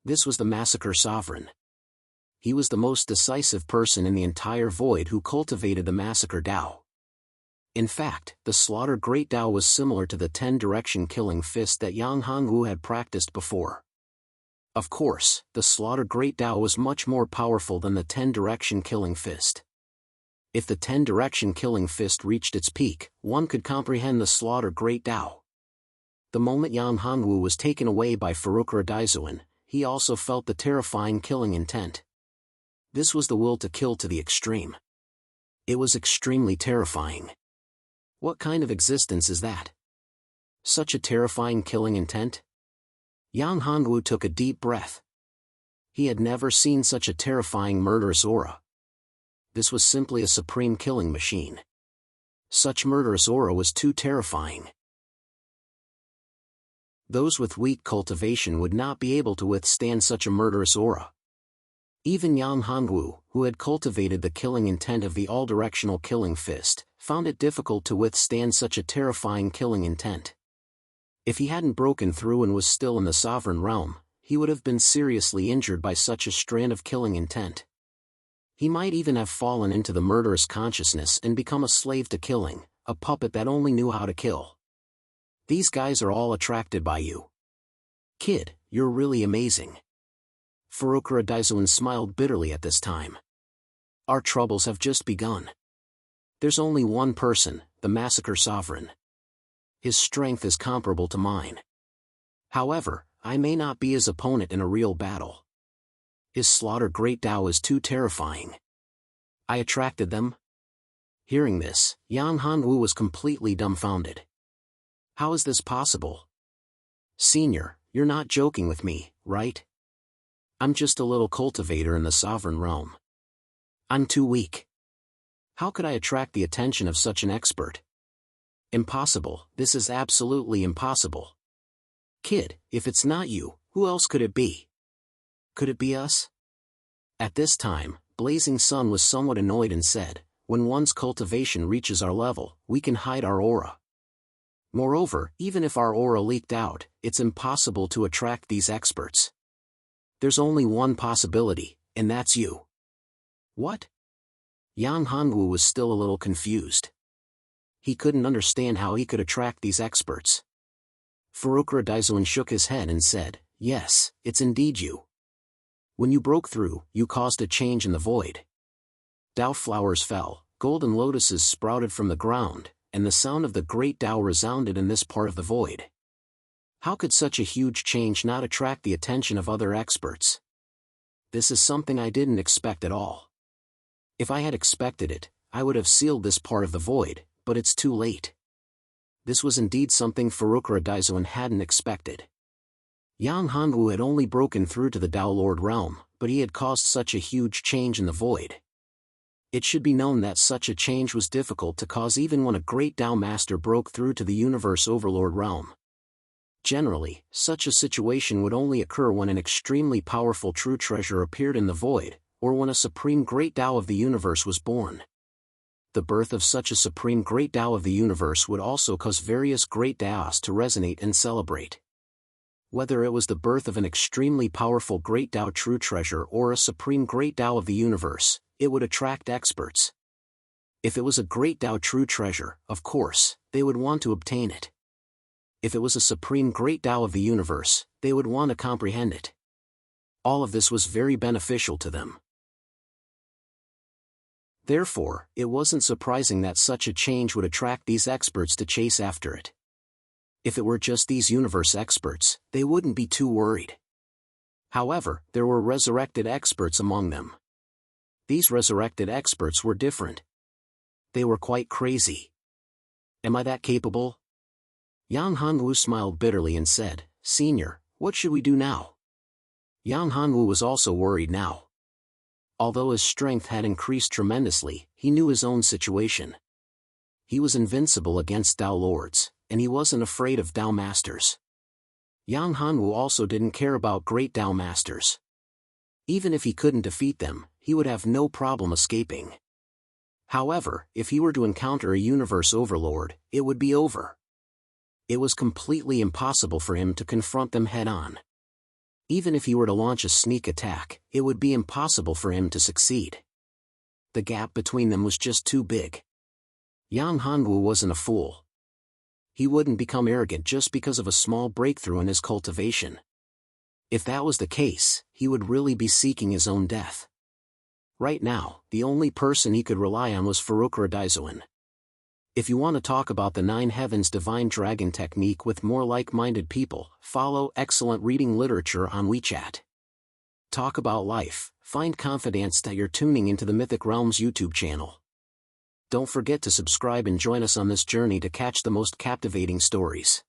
This was the Massacre Sovereign. He was the most decisive person in the entire void who cultivated the Massacre Tao. In fact, the Slaughter Great Tao was similar to the 10-direction killing fist that Yang Hongwu had practiced before. Of course, the Slaughter Great Tao was much more powerful than the 10-direction killing fist. If the 10-direction killing fist reached its peak, one could comprehend the Slaughter Great Tao. The moment Yan Hongwu was taken away by Farokura Daizuan, he also felt the terrifying killing intent. This was the will to kill to the extreme. It was extremely terrifying. What kind of existence is that? Such a terrifying killing intent? Yan Hongwu took a deep breath. He had never seen such a terrifying murderous aura. This was simply a supreme killing machine. Such murderous aura was too terrifying. Those with weak cultivation would not be able to withstand such a murderous aura. Even Yan Hongwu, who had cultivated the killing intent of the all-directional killing fist, found it difficult to withstand such a terrifying killing intent. If he hadn't broken through and was still in the sovereign realm, he would have been seriously injured by such a strand of killing intent. He might even have fallen into the murderous consciousness and become a slave to killing, a puppet that only knew how to kill. These guys are all attracted by you. Kid, you're really amazing. Farokura Daizuan smiled bitterly at this time. Our troubles have just begun. There's only one person, the Massacre Sovereign. His strength is comparable to mine. However, I may not be his opponent in a real battle. His Slaughter Great Tao is too terrifying. I attracted them? Hearing this, Yan Hongwu was completely dumbfounded. How is this possible? Senior, you're not joking with me, right? I'm just a little cultivator in the sovereign realm. I'm too weak. How could I attract the attention of such an expert? Impossible, this is absolutely impossible. Kid, if it's not you, who else could it be? Could it be us? At this time, Blazing Sun was somewhat annoyed and said, when one's cultivation reaches our level, we can hide our aura. Moreover, even if our aura leaked out, it's impossible to attract these experts. There's only one possibility, and that's you. What? Yang Hanwu was still a little confused. He couldn't understand how he could attract these experts. Farukra Daizuan shook his head and said, "Yes, it's indeed you. When you broke through, you caused a change in the void. Tao flowers fell, golden lotuses sprouted from the ground, and the sound of the great Tao resounded in this part of the void. How could such a huge change not attract the attention of other experts? This is something I didn't expect at all. If I had expected it, I would have sealed this part of the void, but it's too late." This was indeed something Farukra Daizuan hadn't expected. Yang Hanwu had only broken through to the Tao Lord realm, but he had caused such a huge change in the void. It should be known that such a change was difficult to cause even when a great Tao Master broke through to the Universe Overlord realm. Generally, such a situation would only occur when an extremely powerful true treasure appeared in the void, or when a supreme great Tao of the universe was born. The birth of such a supreme great Tao of the universe would also cause various great Taos to resonate and celebrate. Whether it was the birth of an extremely powerful great Tao true treasure or a supreme great Tao of the universe, it would attract experts. If it was a great Tao true treasure, of course, they would want to obtain it. If it was a supreme great Tao of the universe, they would want to comprehend it. All of this was very beneficial to them. Therefore, it wasn't surprising that such a change would attract these experts to chase after it. If it were just these universe experts, they wouldn't be too worried. However, there were resurrected experts among them. These resurrected experts were different. They were quite crazy. Am I that capable? Yang Hanwu smiled bitterly and said, "Senior, what should we do now?" Yang Hanwu was also worried now. Although his strength had increased tremendously, he knew his own situation. He was invincible against Tao Lords, and he wasn't afraid of Tao Masters. Yang Hanwu also didn't care about great Tao Masters. Even if he couldn't defeat them, he would have no problem escaping. However, if he were to encounter a universe overlord, it would be over. It was completely impossible for him to confront them head-on. Even if he were to launch a sneak attack, it would be impossible for him to succeed. The gap between them was just too big. Yang Hanwu wasn't a fool. He wouldn't become arrogant just because of a small breakthrough in his cultivation. If that was the case, he would really be seeking his own death. Right now, the only person he could rely on was Farukra Daizuan. If you want to talk about the 9 Heavens Divine Dragon technique with more like-minded people, follow Excellent Reading Literature on WeChat. Talk about life, find confidence that you're tuning into the Mythic Realms YouTube channel. Don't forget to subscribe and join us on this journey to catch the most captivating stories.